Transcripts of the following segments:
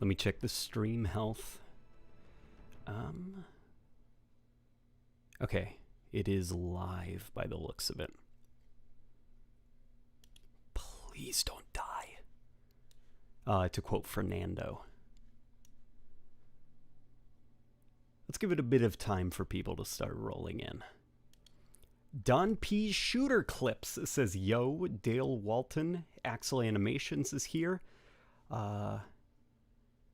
Let me check the stream health. Okay, it is live by the looks of it. Please don't die. To quote Fernando. Let's give it a bit of time for people to start rolling in. Don P. Shooter Clips says, yo, Dale Walton, Axel Animations is here.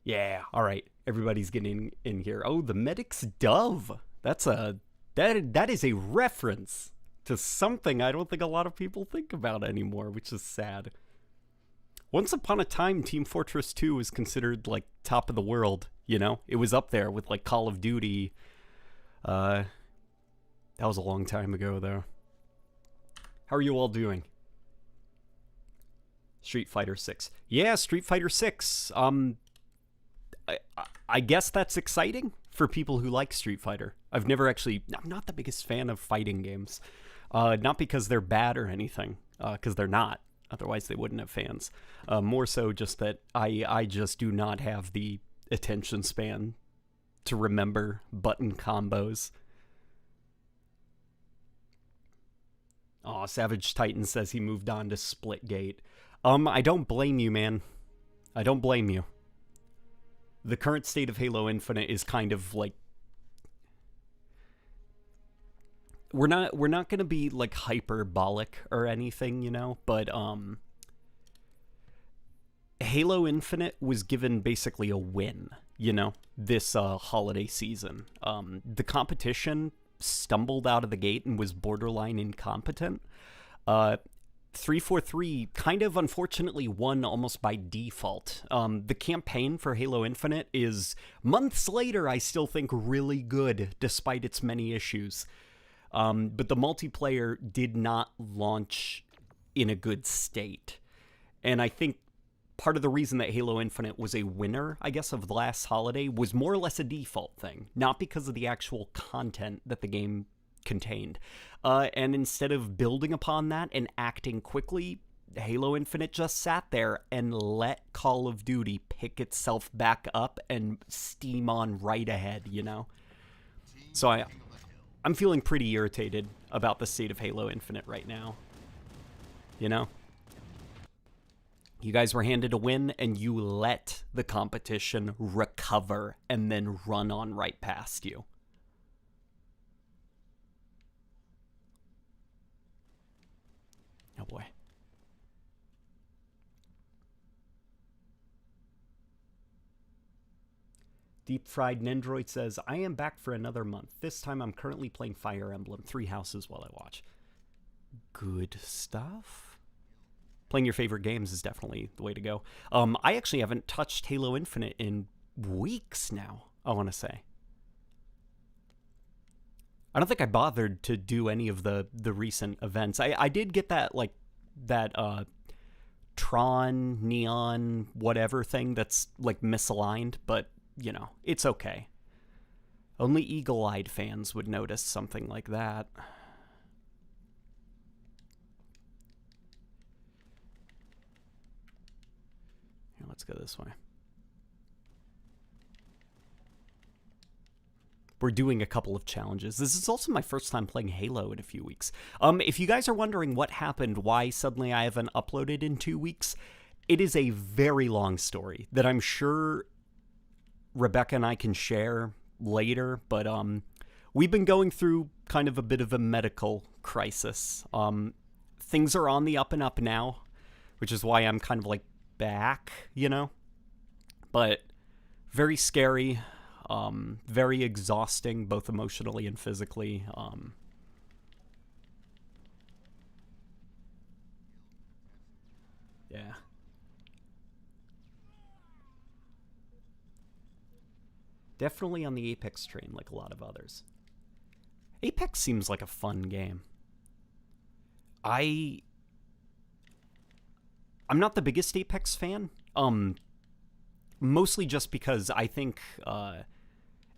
Yeah, all right. Everybody's getting in here. Oh, the Medic's Dove. That is a reference to something I don't think a lot of people think about anymore, which is sad. Once upon a time, Team Fortress 2 was considered, like, top of the world, you know? It was up there with, like, Call of Duty. That was a long time ago, though. How are you all doing? Street Fighter 6. Yeah, Street Fighter 6. I guess that's exciting for people who like Street Fighter. I'm not the biggest fan of fighting games. Not because they're bad or anything, because they're not. Otherwise, they wouldn't have fans. More so just that I just do not have the attention span to remember button combos. Aw, Savage Titan says he moved on to Splitgate. I don't blame you, man. I don't blame you. The current state of Halo Infinite is kind of like... We're not going to be, like, hyperbolic or anything, you know? But, Halo Infinite was given basically a win, you know? This, holiday season. The competition stumbled out of the gate and was borderline incompetent. 343 kind of unfortunately won almost by default. The campaign for Halo Infinite is, months later, I still think really good, despite its many issues. But the multiplayer did not launch in a good state. And I think part of the reason that Halo Infinite was a winner, I guess, of the last holiday was more or less a default thing. Not because of the actual content that the game contained. And instead of building upon that and acting quickly, Halo Infinite just sat there and let Call of Duty pick itself back up and steam on right ahead, you know? So I'm feeling pretty irritated about the state of Halo Infinite right now. You know? You guys were handed a win, and you let the competition recover and then run on right past you. Oh boy. Deep Fried Nendroid says, I am back for another month. This time I'm currently playing Fire Emblem 3 Houses while I watch. Good stuff. Playing your favorite games is definitely the way to go. I actually haven't touched Halo Infinite in weeks now, I want to say. I don't think I bothered to do any of the recent events. I did get that, like, that Tron, Neon, whatever thing that's, like, misaligned, but, you know, it's okay. Only eagle-eyed fans would notice something like that. Here, let's go this way. We're doing a couple of challenges. This is also my first time playing Halo in a few weeks. If you guys are wondering what happened, why suddenly I haven't uploaded in 2 weeks, it is a very long story that I'm sure Rebecca and I can share later, but we've been going through kind of a bit of a medical crisis. Things are on the up and up now, which is why I'm kind of like back, you know? But very scary. Very exhausting, both emotionally and physically. Yeah. Definitely on the Apex train, like a lot of others. Apex seems like a fun game. I'm not the biggest Apex fan. Mostly just because I think,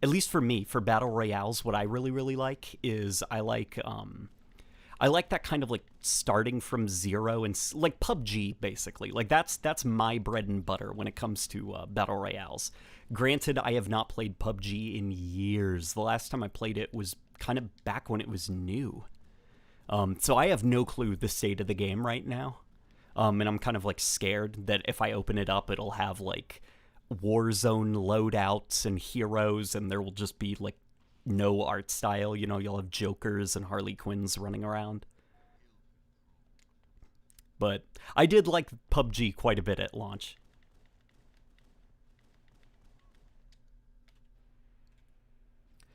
at least for me, for battle royales, what I really, really like is I I like that kind of like starting from zero and like PUBG basically. Like that's my bread and butter when it comes to battle royales. Granted, I have not played PUBG in years. The last time I played it was kind of back when it was new. So I have no clue the state of the game right now. And I'm kind of like scared that if I open it up, it'll have like Warzone loadouts and heroes, and there will just be like no art style. You know, you'll have Jokers and Harley Quinns running around. But I did like PUBG quite a bit at launch.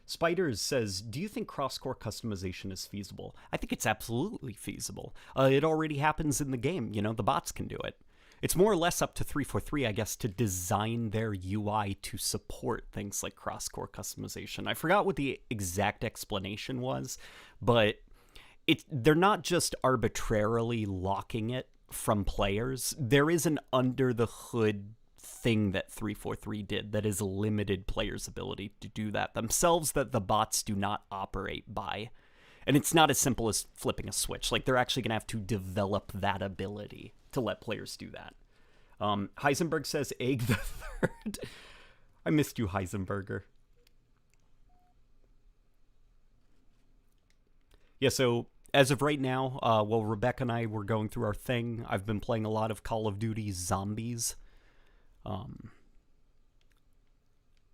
Spiders says, do you think cross-core customization is feasible? I think it's absolutely feasible. It already happens in the game. You know, the bots can do it. It's more or less up to 343, I guess, to design their UI to support things like cross-core customization. I forgot what the exact explanation was, but they're not just arbitrarily locking it from players. There is an under-the-hood thing that 343 did that is limited players' ability to do that themselves, that the bots do not operate by. And it's not as simple as flipping a switch. Like, they're actually going to have to develop that ability to let players do that. Heisenberg says, Egg the Third. I missed you, Heisenberger. Yeah, so as of right now, while Rebecca and I were going through our thing, I've been playing a lot of Call of Duty Zombies.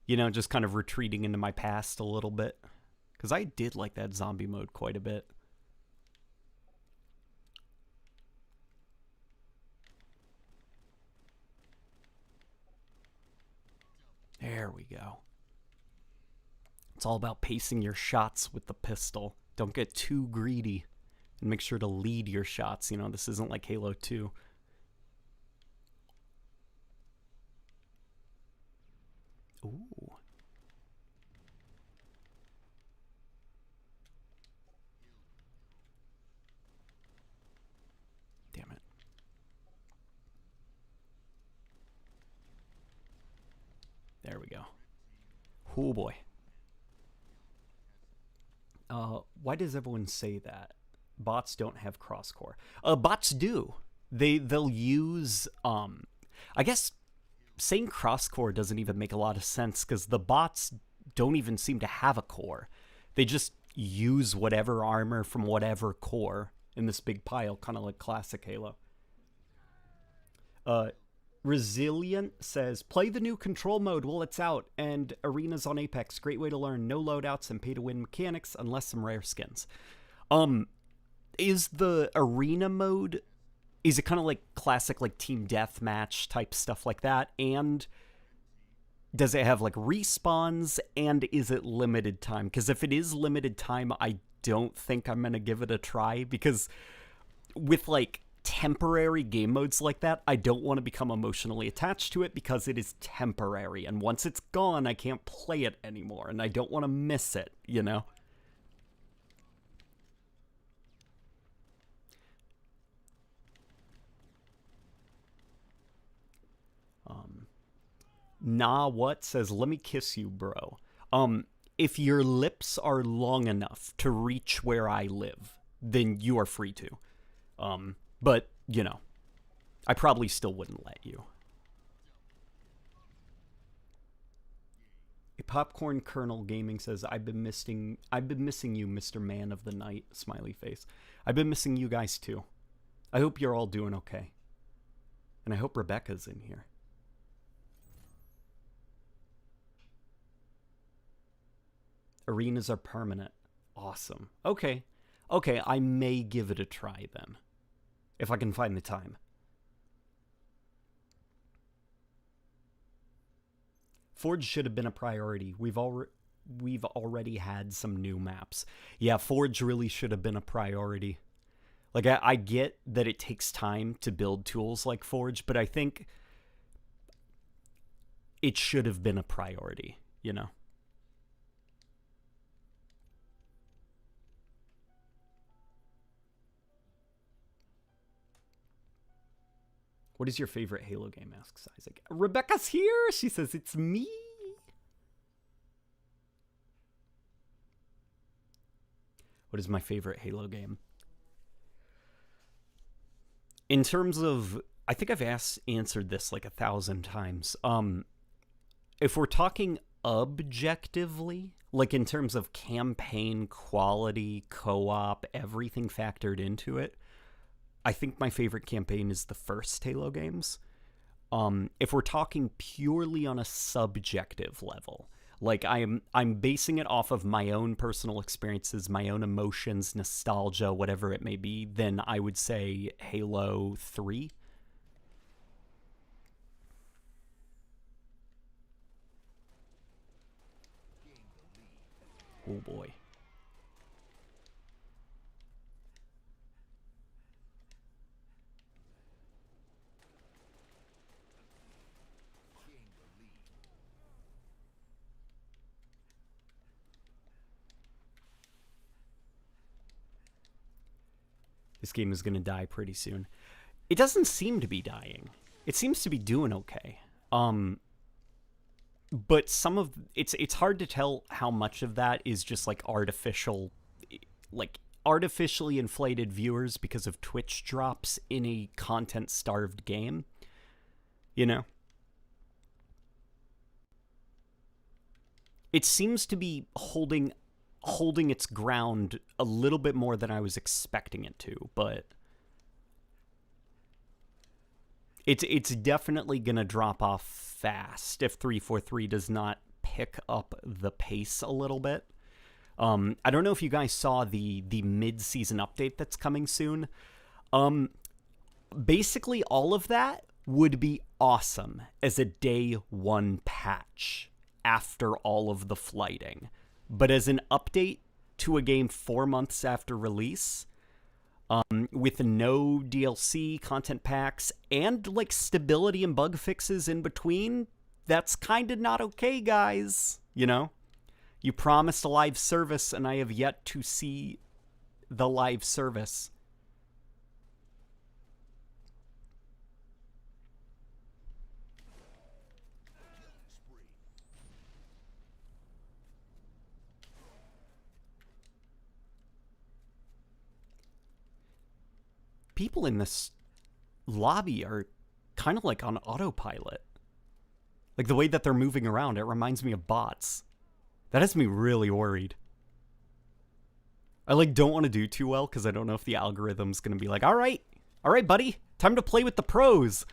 You know, just kind of retreating into my past a little bit. Because I did like that zombie mode quite a bit. There we go. It's all about pacing your shots with the pistol. Don't get too greedy. And make sure to lead your shots. You know, this isn't like Halo 2. Ooh. Damn it. There we go. Oh boy. Why does everyone say that? Bots don't have crosscore. Bots do. They'll use I guess saying crosscore doesn't even make a lot of sense because the bots don't even seem to have a core. They just use whatever armor from whatever core in this big pile, kind of like classic Halo. Resilient says, play the new control mode while it's out, and arenas on Apex. Great way to learn no loadouts and pay-to-win mechanics, unless some rare skins. Is the arena mode, is it kind of like classic like team deathmatch type stuff like that? And does it have like respawns, and is it limited time? Because if it is limited time, I don't think I'm going to give it a try, because with like temporary game modes like that, I don't want to become emotionally attached to it because it is temporary, and once it's gone, I can't play it anymore, and I don't want to miss it, you know? Nah, what says, let me kiss you, bro. If your lips are long enough to reach where I live, then you are free to. But, you know, I probably still wouldn't let you. A Popcorn Kernel Gaming says, I've been missing you, Mr. Man of the Night, smiley face. I've been missing you guys too. I hope you're all doing okay. And I hope Rebecca's in here. Arenas are permanent. Awesome. Okay. Okay, I may give it a try then. If I can find the time. Forge should have been a priority. We've already had some new maps. Yeah, Forge really should have been a priority. Like, I get that it takes time to build tools like Forge, but I think it should have been a priority, you know? What is your favorite Halo game, asks Isaac. Rebecca's here! She says, it's me! What is my favorite Halo game? in terms of, I think I've answered this like 1,000 times. If we're talking objectively, like in terms of campaign quality, co-op, everything factored into it, I think my favorite campaign is the first Halo games. If we're talking purely on a subjective level, like I'm basing it off of my own personal experiences, my own emotions, nostalgia, whatever it may be, then I would say Halo 3. Oh boy. This game is going to die pretty soon. It doesn't seem to be dying. It seems to be doing okay. But some of it's hard to tell how much of that is just like artificially inflated viewers because of Twitch drops in a content-starved game. You know? It seems to be holding its ground a little bit more than I was expecting it to, but it's definitely gonna drop off fast if 343 does not pick up the pace a little bit. I don't know if you guys saw the mid-season update that's coming soon. Basically all of that would be awesome as a day one patch after all of the flighting. But as an update to a game 4 months after release, with no DLC, content packs, and like stability and bug fixes in between, that's kind of not okay, guys. You know? You promised a live service, and I have yet to see the live service. People in this lobby are kind of like on autopilot. Like the way that they're moving around, it reminds me of bots. That has me really worried. I like don't want to do too well because I don't know if the algorithm's going to be like, all right, buddy, time to play with the pros.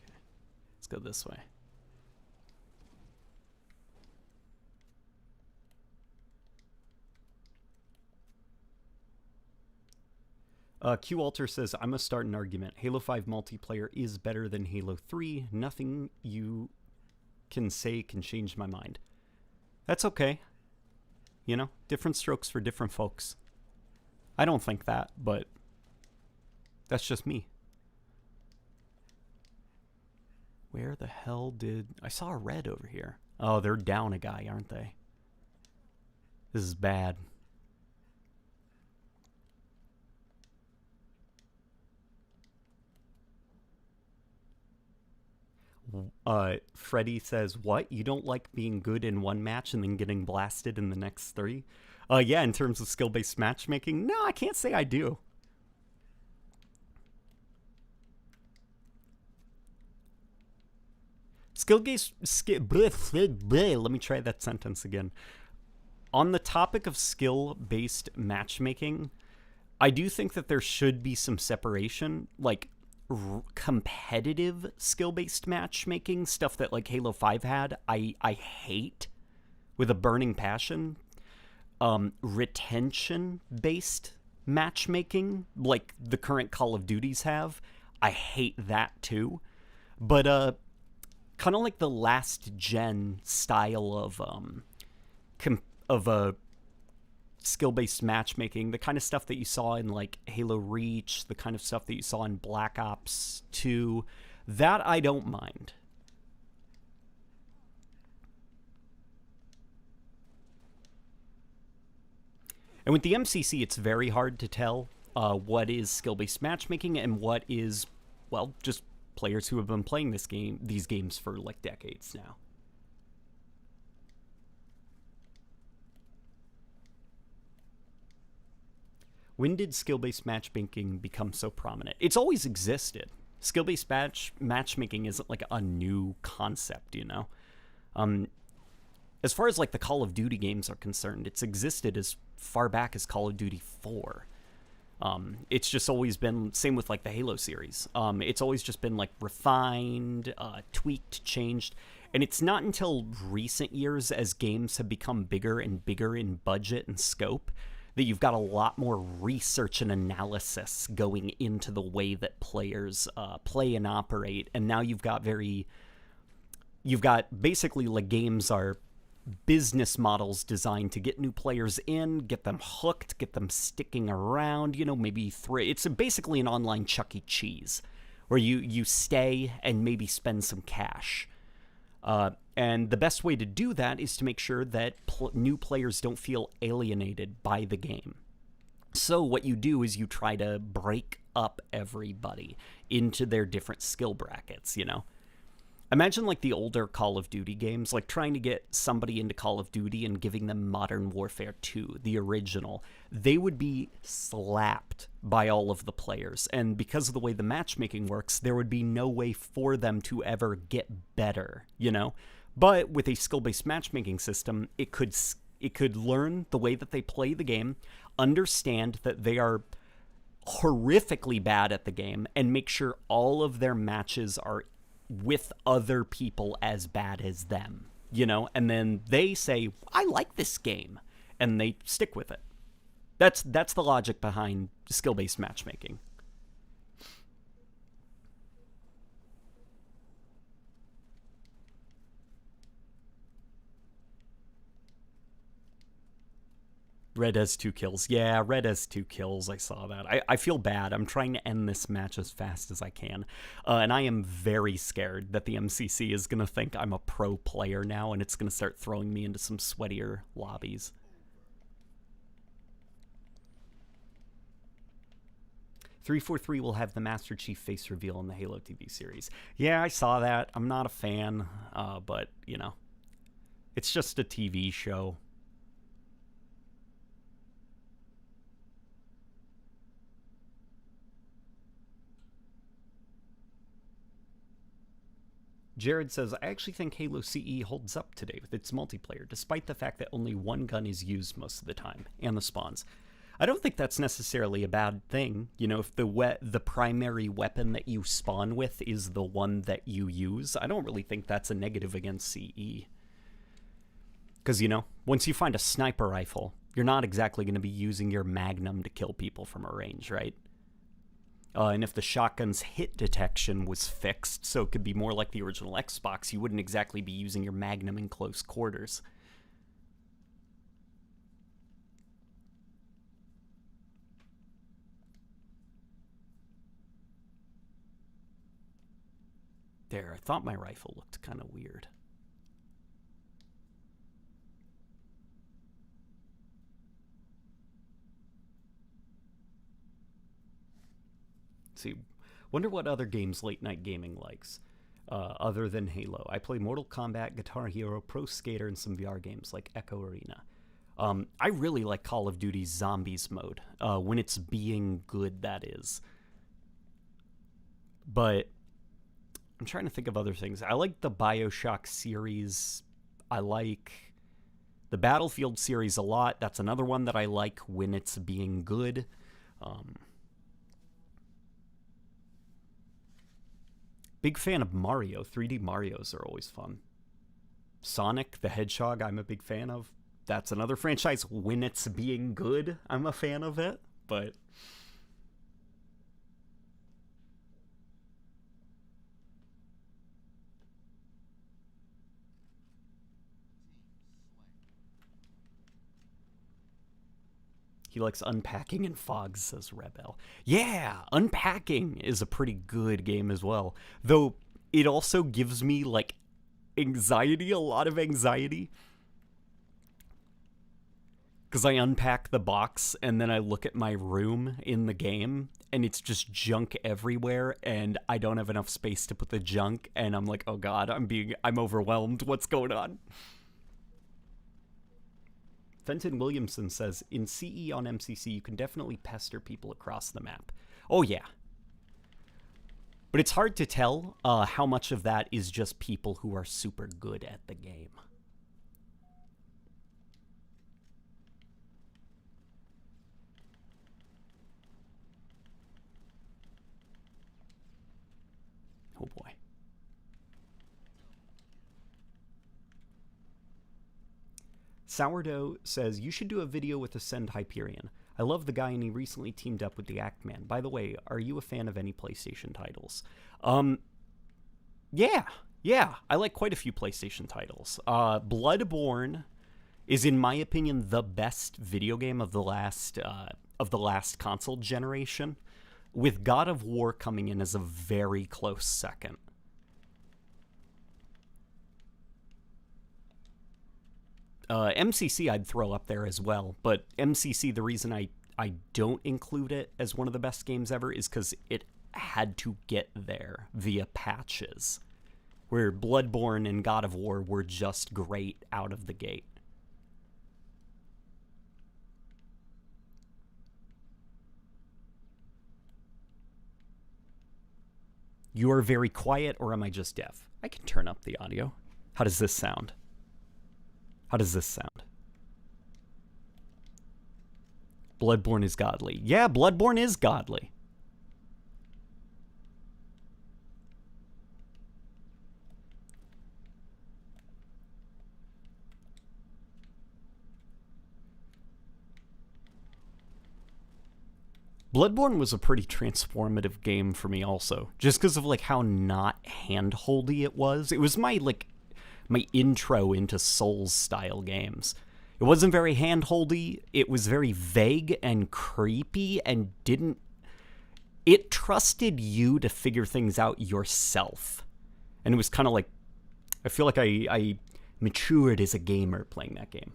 Okay. Let's go this way. Q Walter says, I must start an argument. Halo 5 multiplayer is better than Halo 3. Nothing you can say can change my mind. That's okay. You know, different strokes for different folks. I don't think that, but that's just me. Where the hell did... I saw a red over here. Oh, they're down a guy, aren't they? This is bad. Freddy says, what? You don't like being good in one match and then getting blasted in the next 3? Yeah, in terms of skill-based matchmaking, no, I can't say I do. Skill-based... Let me try that sentence again. On the topic of skill-based matchmaking, I do think that there should be some separation, like competitive skill-based matchmaking, stuff that like Halo 5 had, I hate with a burning passion. Retention-based matchmaking, like the current Call of Duties have, I hate that too. But kind of like the last gen style of skill-based matchmaking, the kind of stuff that you saw in like Halo Reach, the kind of stuff that you saw in Black Ops 2, that I don't mind. And with the MCC, it's very hard to tell what is skill-based matchmaking and what is, well, just players who have been playing these games for like decades now. When did skill-based matchmaking become so prominent? It's always existed. Skill-based matchmaking isn't like a new concept, you know? As far as like the Call of Duty games are concerned, it's existed as far back as Call of Duty 4. It's just always been, same with like the Halo series. It's always just been like refined, tweaked, changed. And it's not until recent years, as games have become bigger and bigger in budget and scope, that you've got a lot more research and analysis going into the way that players play and operate. And now you've got basically like games are business models designed to get new players in, get them hooked, get them sticking around, you know, maybe it's basically an online Chuck E. Cheese where you stay and maybe spend some cash. And the best way to do that is to make sure that new players don't feel alienated by the game. So what you do is you try to break up everybody into their different skill brackets, you know? Imagine like the older Call of Duty games, like trying to get somebody into Call of Duty and giving them Modern Warfare 2, the original. They would be slapped by all of the players. And because of the way the matchmaking works, there would be no way for them to ever get better, you know? But with a skill-based matchmaking system, it could learn the way that they play the game, understand that they are horrifically bad at the game, and make sure all of their matches are with other people as bad as them, you know? And then they say, I like this game, and they stick with it. That's the logic behind skill-based matchmaking. Red has 2 kills. Yeah, Red has 2 kills. I saw that. I feel bad. I'm trying to end this match as fast as I can. And I am very scared that the MCC is going to think I'm a pro player now, and it's going to start throwing me into some sweatier lobbies. .343 will have the Master Chief face reveal in the Halo TV series. Yeah, I saw that. I'm not a fan, but, you know, it's just a TV show. Jared says, I actually think Halo CE holds up today with its multiplayer, despite the fact that only one gun is used most of the time, and the spawns. I don't think that's necessarily a bad thing. You know, if the primary weapon that you spawn with is the one that you use, I don't really think that's a negative against CE. Because, you know, once you find a sniper rifle, you're not exactly going to be using your Magnum to kill people from a range, right? And if the shotgun's hit detection was fixed, so it could be more like the original Xbox, you wouldn't exactly be using your Magnum in close quarters. There, I thought my rifle looked kind of weird. See, wonder what other games Late Night Gaming likes, other than Halo. I play Mortal Kombat, Guitar Hero, Pro Skater, and some VR games like Echo Arena. I really like Call of Duty Zombies mode, when it's being good, that is. But I'm trying to think of other things. I like the BioShock series. I like the Battlefield series a lot. That's another one that I like when it's being good. Big fan of Mario. 3D Marios are always fun. Sonic the Hedgehog, I'm a big fan of. That's another franchise. When it's being good, I'm a fan of it. But he likes Unpacking and Fogs, says Rebel. Yeah, Unpacking is a pretty good game as well. Though it also gives me, like, anxiety, a lot of anxiety. Because I unpack the box and then I look at my room in the game and it's just junk everywhere and I don't have enough space to put the junk and I'm like, oh god, I'm overwhelmed. What's going on? Fenton Williamson says, in CE on MCC, you can definitely pester people across the map. Oh, yeah. But it's hard to tell how much of that is just people who are super good at the game. Oh, boy. Sourdough says, you should do a video with Ascend Hyperion. I love the guy and he recently teamed up with the Act Man. By the way, are you a fan of any PlayStation titles? Yeah. I like quite a few PlayStation titles. Bloodborne is, in my opinion, the best video game of the last console generation, with God of War coming in as a very close second. MCC I'd throw up there as well, but MCC, the reason I don't include it as one of the best games ever is because it had to get there via patches, where Bloodborne and God of War were just great out of the gate. You are very quiet, or am I just deaf? I can turn up the audio. How does this sound? How does this sound? Bloodborne is godly. Yeah, Bloodborne is godly. Bloodborne was a pretty transformative game for me also, just because of like how not hand-holdy it was. It was my intro into Souls-style games. It wasn't very hand-holdy, it was very vague and creepy, and it trusted you to figure things out yourself. And it was kind of like, I feel like I matured as a gamer playing that game.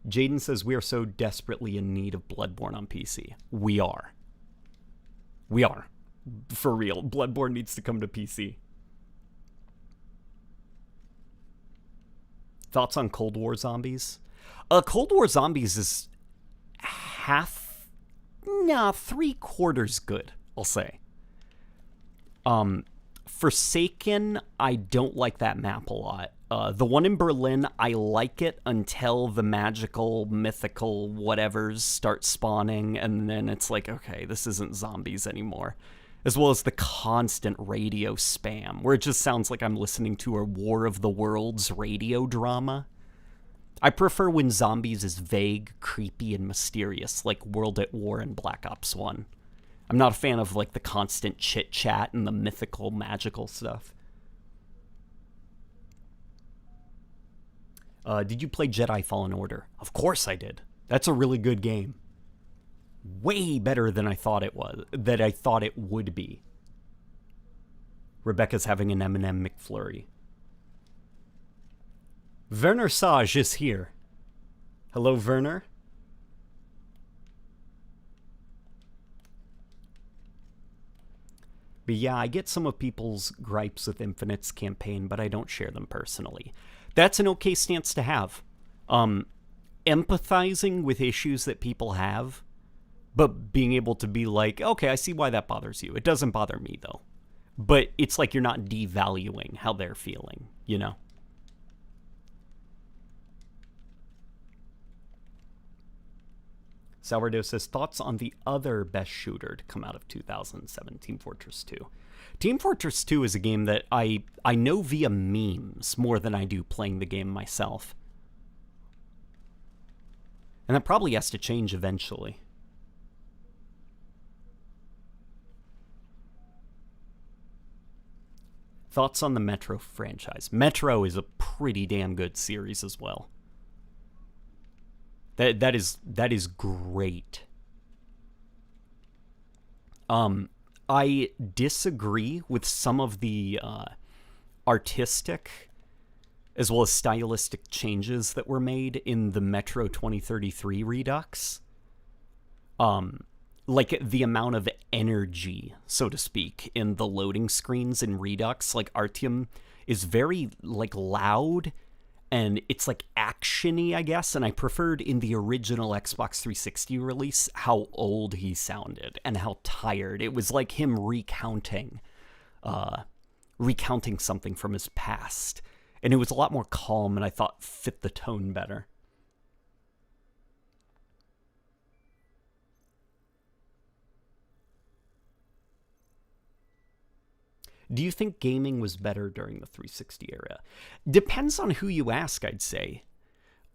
Jaden says, we are so desperately in need of Bloodborne on PC. We are. For real. Bloodborne needs to come to PC. Thoughts on Cold War Zombies? Cold War Zombies is three-quarters good, I'll say. Forsaken, I don't like that map a lot. The one in Berlin, I like it until the magical, mythical whatevers start spawning, and then it's like, okay, this isn't zombies anymore. As well as the constant radio spam, where it just sounds like I'm listening to a War of the Worlds radio drama. I prefer when zombies is vague, creepy, and mysterious, like World at War and Black Ops 1. I'm not a fan of like the constant chit-chat and the mythical, magical stuff. Did you play Jedi Fallen Order? Of course I did. That's a really good game. Way better than I thought it was, that I thought it would be. Rebecca's having an M&M McFlurry. Werner Sage is here. Hello, Werner. But yeah, I get some of people's gripes with Infinite's campaign, but I don't share them personally. That's an okay stance to have. Empathizing with issues that people have, but being able to be like, okay, I see why that bothers you. It doesn't bother me, though. But it's like you're not devaluing how they're feeling, you know? Sourdough says, thoughts on the other best shooter to come out of 2007, Team Fortress 2. Team Fortress 2 is a game that I know via memes more than I do playing the game myself. And that probably has to change eventually. Thoughts on the Metro franchise? Metro is a pretty damn good series as well. That is great. I disagree with some of the artistic as well as stylistic changes that were made in the Metro 2033 Redux. Like the amount of energy, so to speak, in the loading screens in Redux. Like Artyom is very like loud and it's like actiony, I guess, and I preferred in the original Xbox 360 release how old he sounded and how tired. It was like him recounting something from his past, and it was a lot more calm, and I thought fit the tone better. Do you think gaming was better during the 360 era? Depends on who you ask, I'd say.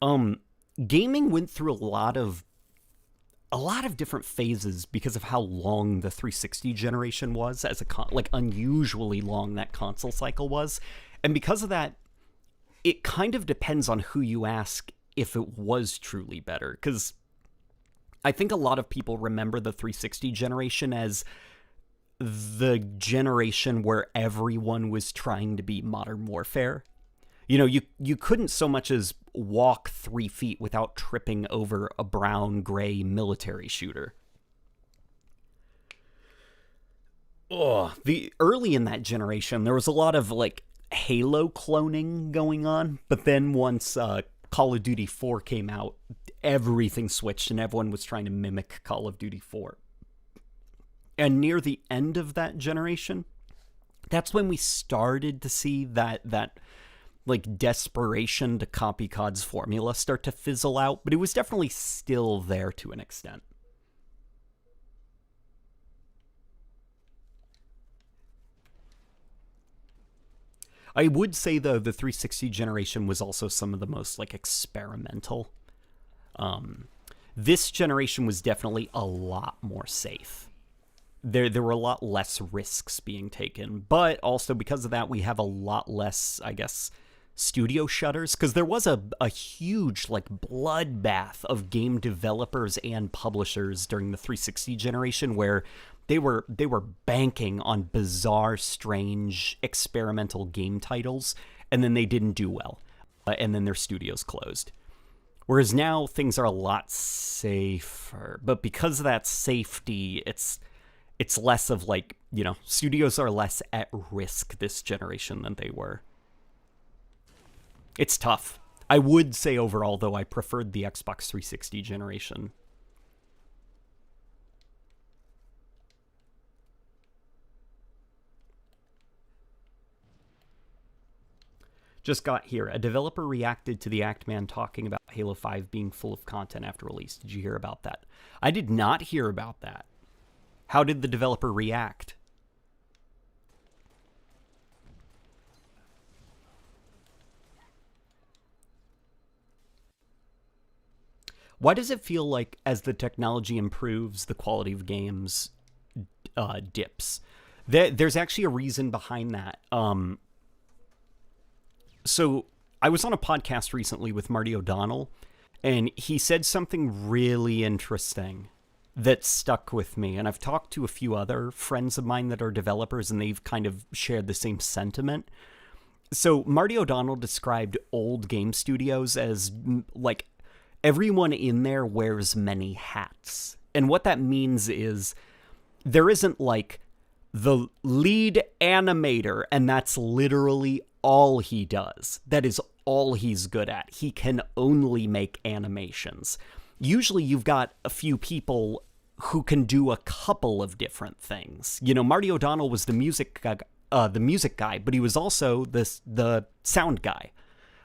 Gaming went through a lot of different phases because of how long the 360 generation was, as like unusually long that console cycle was. And because of that, it kind of depends on who you ask if it was truly better, because I think a lot of people remember the 360 generation as the generation where everyone was trying to be Modern Warfare. You know, you couldn't so much as walk 3 feet without tripping over a brown-gray military shooter. Early in that generation, there was a lot of, like, Halo cloning going on, but then once Call of Duty 4 came out, everything switched and everyone was trying to mimic Call of Duty 4. And near the end of that generation, that's when we started to see that like desperation to copy COD's formula start to fizzle out, but it was definitely still there to an extent. I would say, though, the 360 generation was also some of the most, like, experimental. This generation was definitely a lot more safe. There were a lot less risks being taken, but also because of that, we have a lot less, I guess, studio shutters, because there was a huge, like, bloodbath of game developers and publishers during the 360 generation where they were banking on bizarre, strange, experimental game titles, and then they didn't do well, and then their studios closed. Whereas now, things are a lot safer, but because of that safety, it's less of, like, you know, studios are less at risk this generation than they were. It's tough. I would say overall, though, I preferred the Xbox 360 generation. Just got here. A developer reacted to the Actman talking about Halo 5 being full of content after release. Did you hear about that? I did not hear about that. How did the developer react? Why does it feel like as the technology improves, the quality of games dips? There's actually a reason behind that. So I was on a podcast recently with Marty O'Donnell, and he said something really interesting that stuck with me. And I've talked to a few other friends of mine that are developers, and they've kind of shared the same sentiment. So Marty O'Donnell described old game studios as, like, everyone in there wears many hats. And what that means is there isn't, like, the lead animator, and that's literally all he does. That is all he's good at. He can only make animations. Usually you've got a few people who can do a couple of different things. You know, Marty O'Donnell was the music guy, but he was also the sound guy,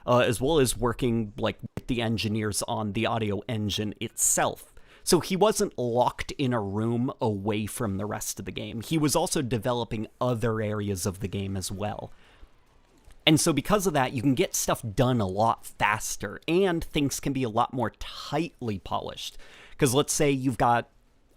as well as working, like, with the engineers on the audio engine itself. So he wasn't locked in a room away from the rest of the game. He was also developing other areas of the game as well. And so because of that, you can get stuff done a lot faster, and things can be a lot more tightly polished. Because let's say you've got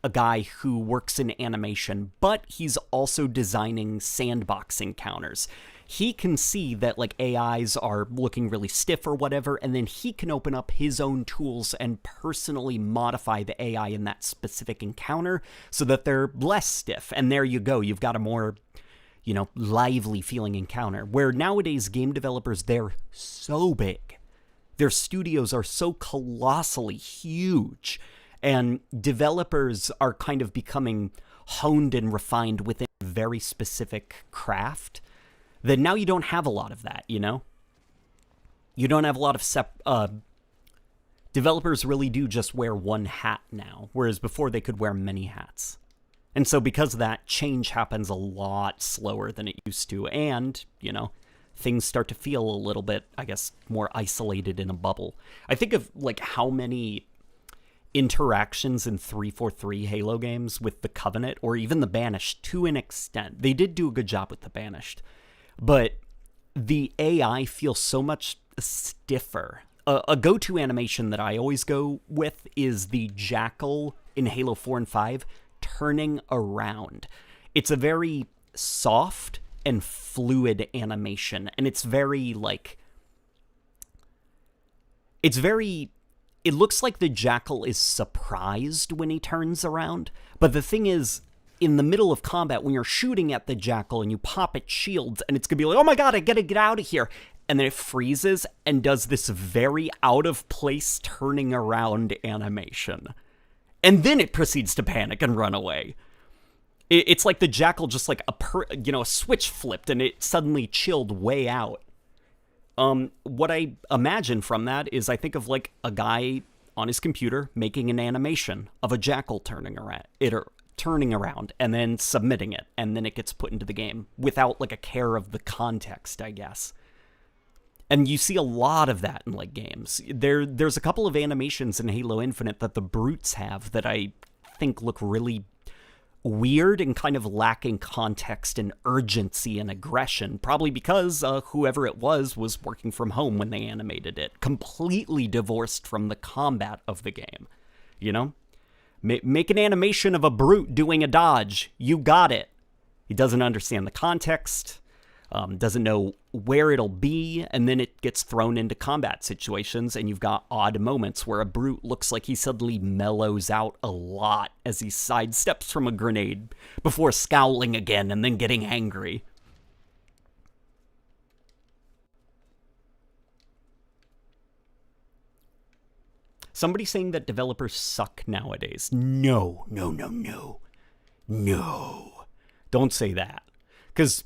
a guy who works in animation, but he's also designing sandbox encounters. He can see that, like, AIs are looking really stiff or whatever, and then he can open up his own tools and personally modify the AI in that specific encounter so that they're less stiff. And there you go. You've got a more, you know, lively feeling encounter. Where nowadays game developers, they're so big. Their studios are so colossally huge. And developers are kind of becoming honed and refined within a very specific craft. That now you don't have a lot of that, you know? you don't have a lot of developers really do just wear one hat now, whereas before they could wear many hats. And so because of that, change happens a lot slower than it used to, and, you know, things start to feel a little bit, I guess, more isolated in a bubble. I think of, like, how many interactions in 343 Halo games with the Covenant, or even the Banished, to an extent. They did do a good job with the Banished, but the AI feels so much stiffer. A go-to animation that I always go with is the Jackal in Halo 4 and 5 turning around. It's a very soft and fluid animation, and it's very, like... It looks like the Jackal is surprised when he turns around, but the thing is, in the middle of combat, when you're shooting at the Jackal and you pop its shields, and it's gonna be like, oh my god, I gotta get out of here, and then it freezes and does this very out-of-place turning around animation. And then it proceeds to panic and run away. It's like the Jackal just like a switch flipped and it suddenly chilled way out. What I imagine from that is I think of like a guy on his computer making an animation of a Jackal turning around and then submitting it, and then it gets put into the game without like a care of the context, I guess. And you see a lot of that in, like, games. There's a couple of animations in Halo Infinite that the Brutes have that I think look really weird and kind of lacking context and urgency and aggression, probably because whoever it was working from home when they animated it, completely divorced from the combat of the game, you know? Make an animation of a Brute doing a dodge. You got it. He doesn't understand the context. Doesn't know where it'll be, and then it gets thrown into combat situations, and you've got odd moments where a Brute looks like he suddenly mellows out a lot as he sidesteps from a grenade before scowling again and then getting angry. Somebody saying that developers suck nowadays. No. Don't say that. Because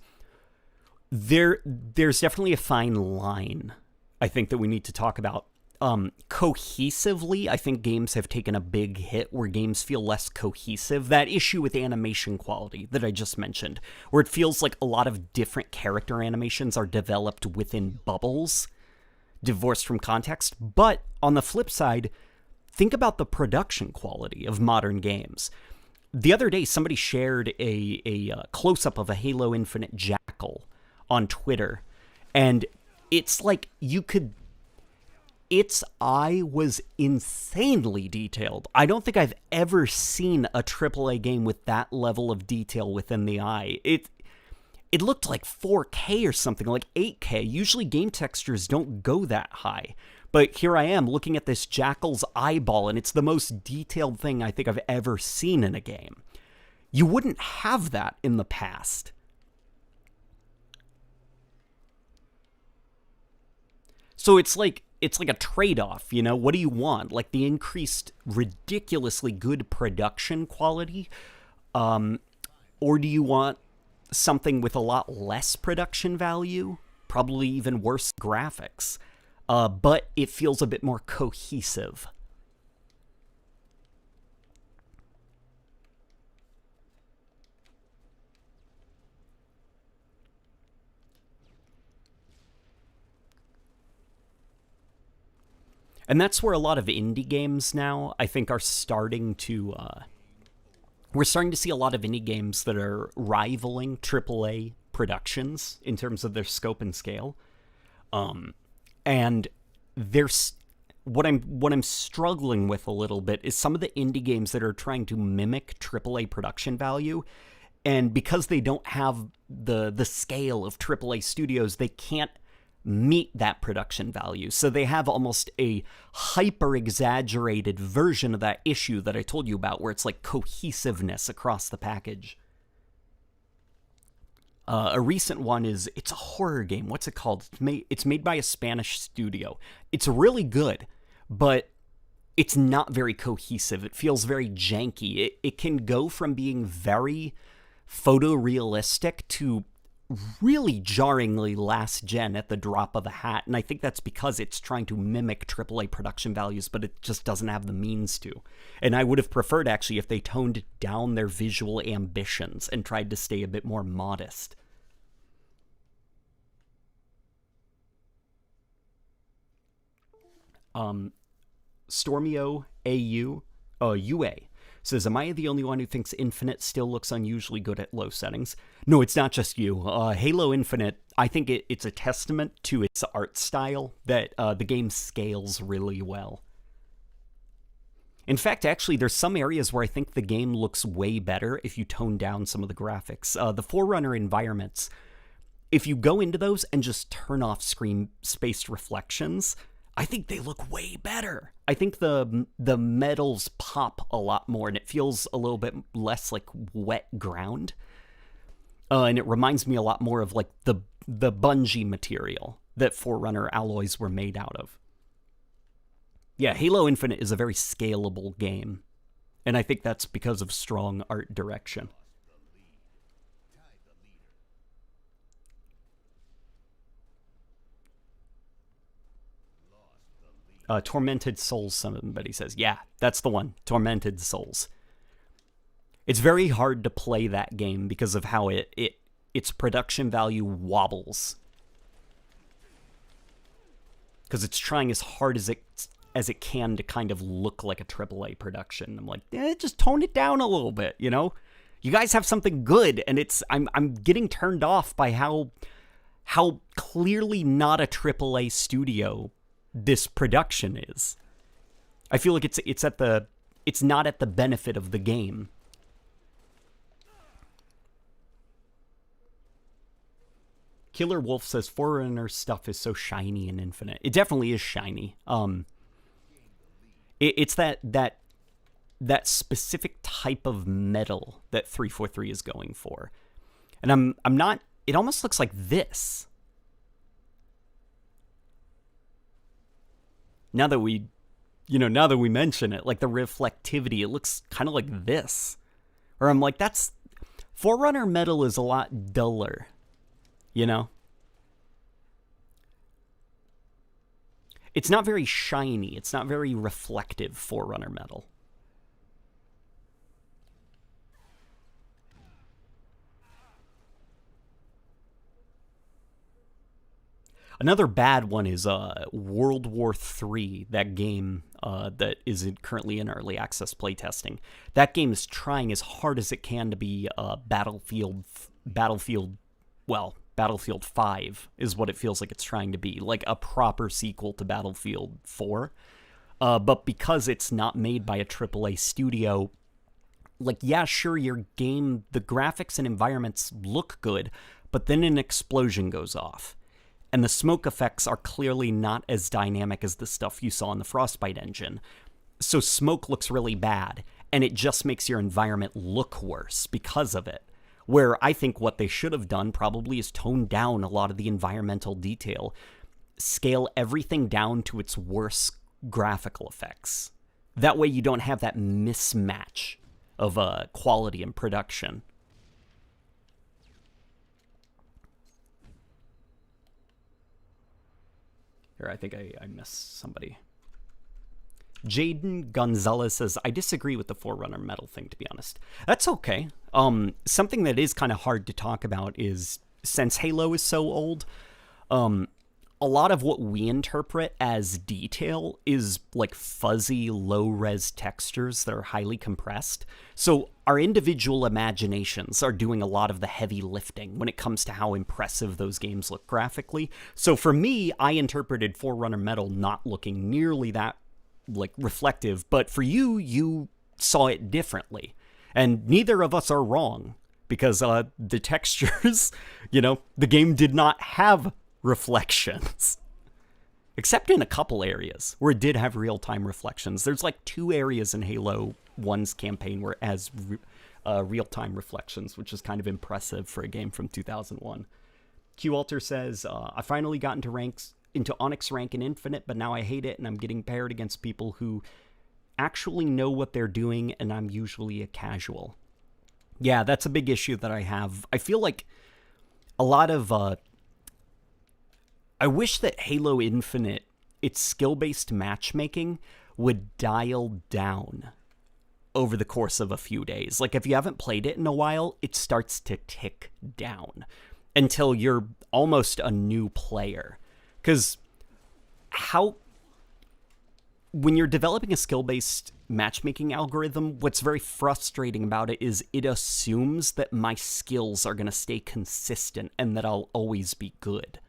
there's definitely a fine line, I think, that we need to talk about. Cohesively, I think games have taken a big hit where games feel less cohesive. That issue with animation quality that I just mentioned, where it feels like a lot of different character animations are developed within bubbles, divorced from context. But on the flip side, think about the production quality of modern games. The other day, somebody shared a close-up of a Halo Infinite Jackal on Twitter, and it's like its eye was insanely detailed. I don't think I've ever seen a AAA game with that level of detail within the eye. It looked like 4K or something, like 8K. Usually game textures don't go that high. But here I am looking at this Jackal's eyeball, and it's the most detailed thing I think I've ever seen in a game. You wouldn't have that in the past. So it's like a trade-off, you know? What do you want? Like the increased, ridiculously good production quality? Or do you want something with a lot less production value? Probably even worse graphics. But it feels a bit more cohesive. And that's where a lot of indie games now, I think, are starting to... we're starting to see a lot of indie games that are rivaling AAA productions in terms of their scope and scale. And there's... What I'm struggling with a little bit is some of the indie games that are trying to mimic AAA production value, and because they don't have the scale of AAA studios, they can't meet that production value. So they have almost a hyper-exaggerated version of that issue that I told you about, where it's like cohesiveness across the package. A recent one is, it's a horror game. What's it called? It's made by a Spanish studio. It's really good, but it's not very cohesive. It feels very janky. It can go from being very photorealistic to really jarringly last gen at the drop of a hat, and I think that's because it's trying to mimic AAA production values, but it just doesn't have the means to. And I would have preferred, actually, if they toned down their visual ambitions and tried to stay a bit more modest. Stormio UA says, am I the only one who thinks Infinite still looks unusually good at low settings? No, it's not just you. Halo Infinite, I think it's a testament to its art style that the game scales really well. In fact, actually, there's some areas where I think the game looks way better if you tone down some of the graphics. The Forerunner environments, if you go into those and just turn off screen-spaced reflections, I think they look way better. I think the metals pop a lot more, and it feels a little bit less like wet ground. And it reminds me a lot more of like the Bungie material that Forerunner alloys were made out of. Yeah, Halo Infinite is a very scalable game, and I think that's because of strong art direction. Tormented Souls, somebody says. Yeah, that's the one. Tormented Souls. It's very hard to play that game because of how its production value wobbles. Because it's trying as hard as it can to kind of look like a AAA production. I'm like, just tone it down a little bit, you know? You guys have something good, and I'm getting turned off by how clearly not a AAA studio this production is. I feel like it's not at the benefit of the game. Killer Wolf says Forerunner stuff is so shiny and Infinite. It definitely is shiny. It's that specific type of metal that 343 is going for. And I'm not, it almost looks like this. Now that we mention it, like the reflectivity, it looks kind of like this. Or I'm like, Forerunner metal is a lot duller, you know? It's not very shiny. It's not very reflective, Forerunner metal. Another bad one is World War III, that game that is currently in early access playtesting. That game is trying as hard as it can to be Battlefield 5 is what it feels like it's trying to be, like a proper sequel to Battlefield 4. But because it's not made by a AAA studio, like, yeah, sure, your game, the graphics and environments look good, but then an explosion goes off. And the smoke effects are clearly not as dynamic as the stuff you saw in the Frostbite engine. So smoke looks really bad, and it just makes your environment look worse because of it. Where I think what they should have done probably is tone down a lot of the environmental detail, scale everything down to its worst graphical effects. That way you don't have that mismatch of quality and production. Here, I think I missed somebody. Jaden Gonzalez says, I disagree with the Forerunner metal thing, to be honest. That's okay. Something that is kind of hard to talk about is, since Halo is so old, a lot of what we interpret as detail is like fuzzy, low-res textures that are highly compressed. So our individual imaginations are doing a lot of the heavy lifting when it comes to how impressive those games look graphically. So for me, I interpreted Forerunner metal not looking nearly that like reflective, but for you, you saw it differently. And neither of us are wrong, because the textures, the game did not have reflections. Except in a couple areas where it did have real-time reflections. There's like 2 areas in Halo 1's campaign where it has real-time reflections, which is kind of impressive for a game from 2001. Q Alter says, I finally got into Onyx rank in Infinite, but now I hate it, and I'm getting paired against people who actually know what they're doing, and I'm usually a casual. Yeah, that's a big issue that I have. I feel like a lot of I wish that Halo Infinite, its skill-based matchmaking, would dial down over the course of a few days. Like, if you haven't played it in a while, it starts to tick down until you're almost a new player. Because when you're developing a skill-based matchmaking algorithm, what's very frustrating about it is it assumes that my skills are going to stay consistent and that I'll always be good.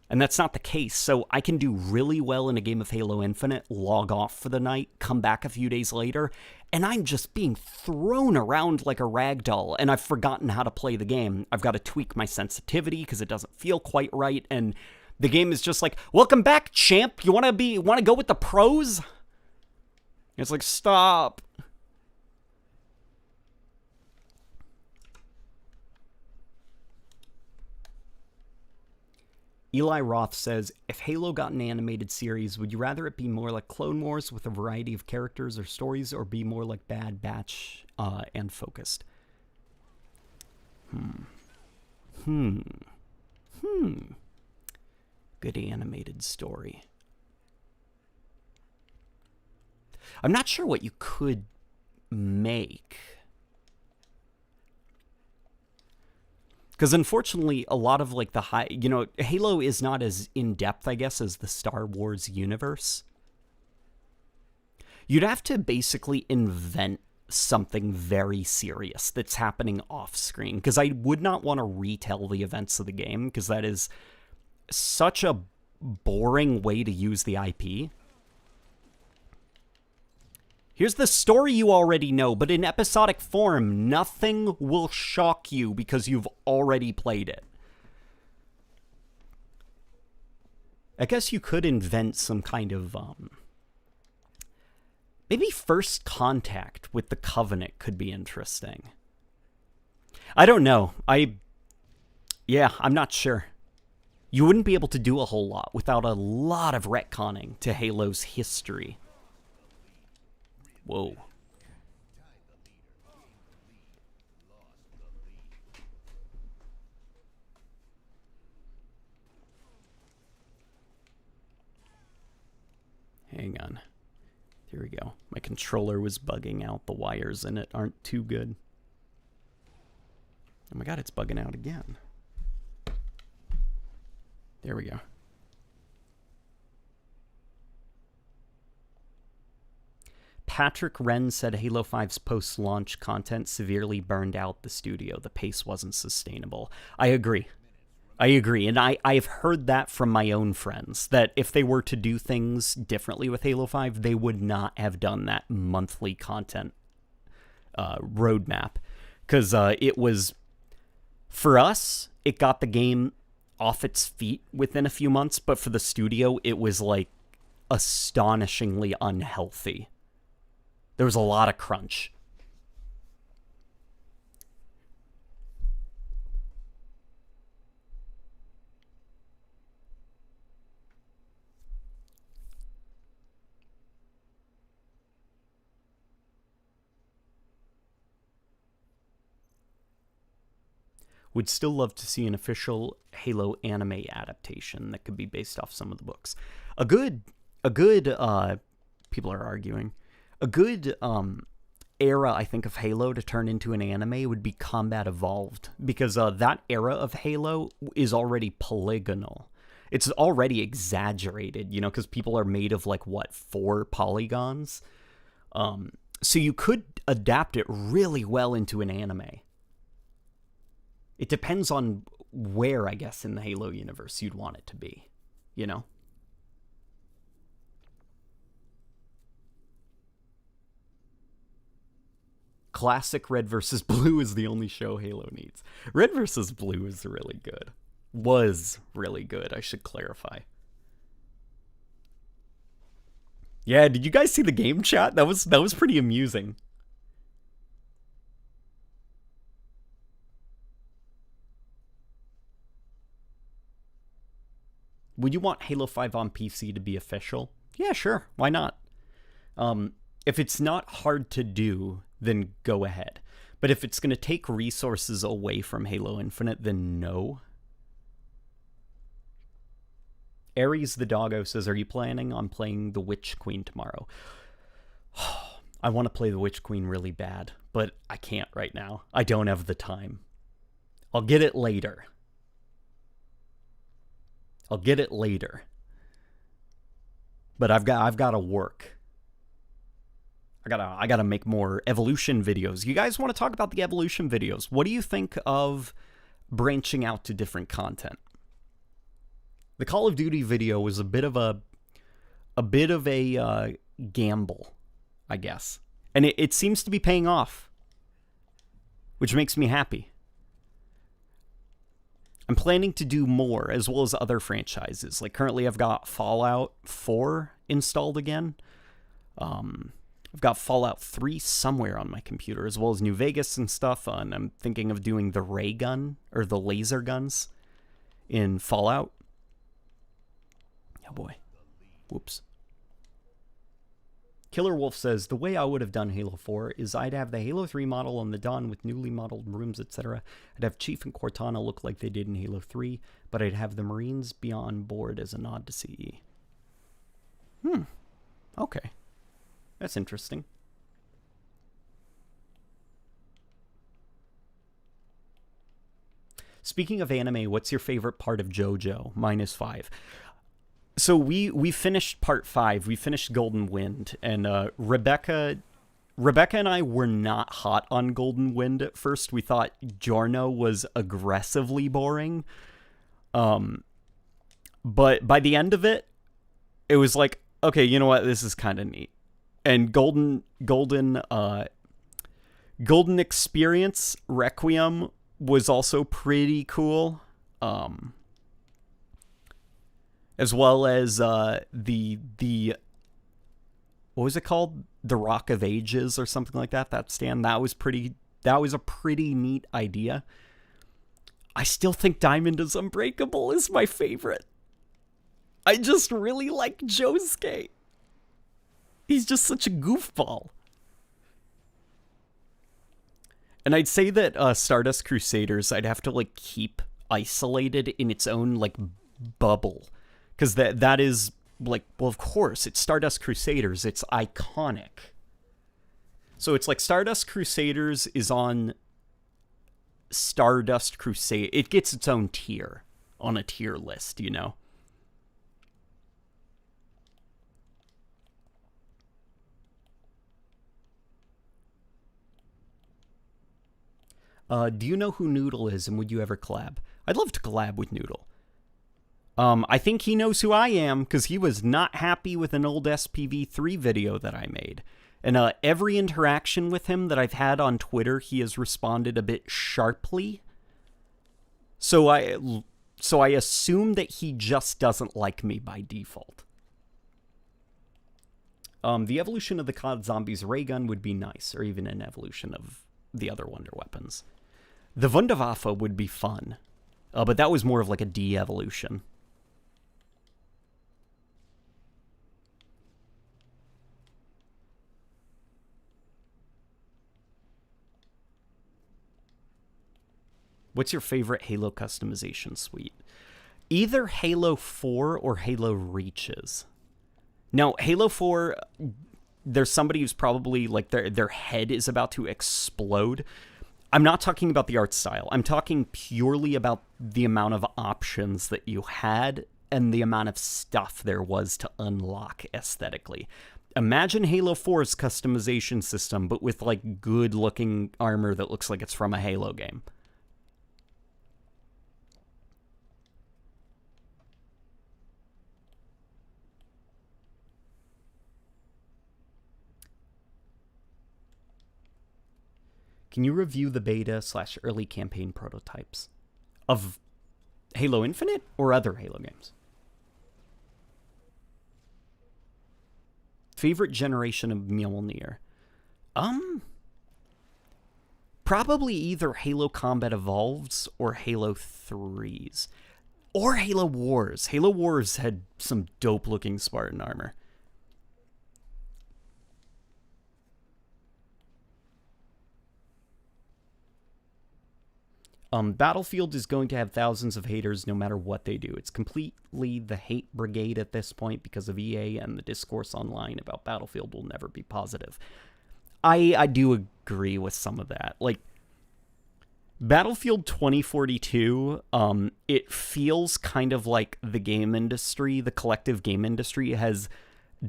And that's not the case. So I can do really well in a game of Halo Infinite, log off for the night, come back a few days later, and I'm just being thrown around like a rag doll, and I've forgotten how to play the game. I've got to tweak my sensitivity because it doesn't feel quite right, and the game is just like, welcome back, champ. You want to go with the pros? It's like, stop. Eli Roth says, if Halo got an animated series, would you rather it be more like Clone Wars with a variety of characters or stories, or be more like Bad Batch and focused? Good animated story. I'm not sure what you could make. Because unfortunately, a lot of like the Halo is not as in-depth, I guess, as the Star Wars universe. You'd have to basically invent something very serious that's happening off-screen. Because I would not want to retell the events of the game, because that is such a boring way to use the IP. Here's the story you already know, but in episodic form. Nothing will shock you because you've already played it. I guess you could invent some kind of, maybe First Contact with the Covenant could be interesting. I don't know. I'm not sure. You wouldn't be able to do a whole lot without a lot of retconning to Halo's history. Whoa. Hang on. Here we go. My controller was bugging out. The wires in it aren't too good. Oh my god, it's bugging out again. There we go. Patrick Wren said Halo 5's post-launch content severely burned out the studio. The pace wasn't sustainable. I agree. And I've heard that from my own friends, that if they were to do things differently with Halo 5, they would not have done that monthly content roadmap. Because it was, for us, it got the game off its feet within a few months, but for the studio, it was like astonishingly unhealthy. There was a lot of crunch. Would still love to see an official Halo anime adaptation that could be based off some of the books. A good, people are arguing, a good era, I think, of Halo to turn into an anime would be Combat Evolved, because that era of Halo is already polygonal. It's already exaggerated, because people are made of, 4 polygons? So you could adapt it really well into an anime. It depends on where, I guess, in the Halo universe you'd want it to be, Classic Red vs. Blue is the only show Halo needs. Red vs. Blue is really good. Was really good, I should clarify. Yeah, did you guys see the game chat? That was pretty amusing. Would you want Halo 5 on PC to be official? Yeah, sure. Why not? If it's not hard to do, then go ahead. But if it's going to take resources away from Halo Infinite, then no. Aries the Doggo says, are you planning on playing the Witch Queen tomorrow? I want to play the Witch Queen really bad, but I can't right now. I don't have the time. I'll get it later. But I've got to work. I gotta make more evolution videos. You guys want to talk about the evolution videos? What do you think of branching out to different content? The Call of Duty video was a bit of a gamble, I guess. And it seems to be paying off, which makes me happy. I'm planning to do more, as well as other franchises. Like, currently I've got Fallout 4 installed again. I've got Fallout 3 somewhere on my computer, as well as New Vegas and stuff. And I'm thinking of doing the ray gun, or the laser guns, in Fallout. Oh boy. Whoops. Killer Wolf says, the way I would have done Halo 4 is I'd have the Halo 3 model on the Dawn with newly modeled rooms, etc. I'd have Chief and Cortana look like they did in Halo 3, but I'd have the Marines be on board as a nod to CE. Okay. That's interesting. Speaking of anime, what's your favorite part of JoJo? -5. So we finished part 5. We finished Golden Wind, and Rebecca and I were not hot on Golden Wind at first. We thought Giorno was aggressively boring. But by the end of it, it was like, okay, you know what? This is kind of neat. And Golden Experience Requiem was also pretty cool. As well as the what was it called? The Rock of Ages or something like that. That stand, that was a pretty neat idea. I still think Diamond is Unbreakable is my favorite. I just really like Josuke. He's just such a goofball. And I'd say that Stardust Crusaders, I'd have to like keep isolated in its own like bubble. Because that is like, well, of course, it's Stardust Crusaders. It's iconic. So it's like Stardust Crusaders is on Stardust Crusade. It gets its own tier on a tier list, you know? Do you know who Noodle is, and would you ever collab? I'd love to collab with Noodle. I think he knows who I am, because he was not happy with an old SPV3 video that I made. And every interaction with him that I've had on Twitter, he has responded a bit sharply. So I assume that he just doesn't like me by default. The evolution of the COD Zombies ray gun would be nice, or even an evolution of the other Wonder Weapons. The Wunderwaffe would be fun, but that was more of like a de-evolution. What's your favorite Halo customization suite? Either Halo 4 or Halo Reaches. Now, Halo 4, there's somebody who's probably like their head is about to explode. I'm not talking about the art style. I'm talking purely about the amount of options that you had and the amount of stuff there was to unlock aesthetically. Imagine Halo 4's customization system, but with like good looking armor that looks like it's from a Halo game. Can you review the beta/early campaign prototypes of Halo Infinite or other Halo games? Favorite generation of Mjolnir? Probably either Halo Combat Evolves or Halo 3s. Or Halo Wars. Halo Wars had some dope looking Spartan armor. Battlefield is going to have thousands of haters no matter what they do. It's completely the hate brigade at this point because of EA, and the discourse online about Battlefield will never be positive. I do agree with some of that. Like, Battlefield 2042, it feels kind of like the game industry, the collective game industry, has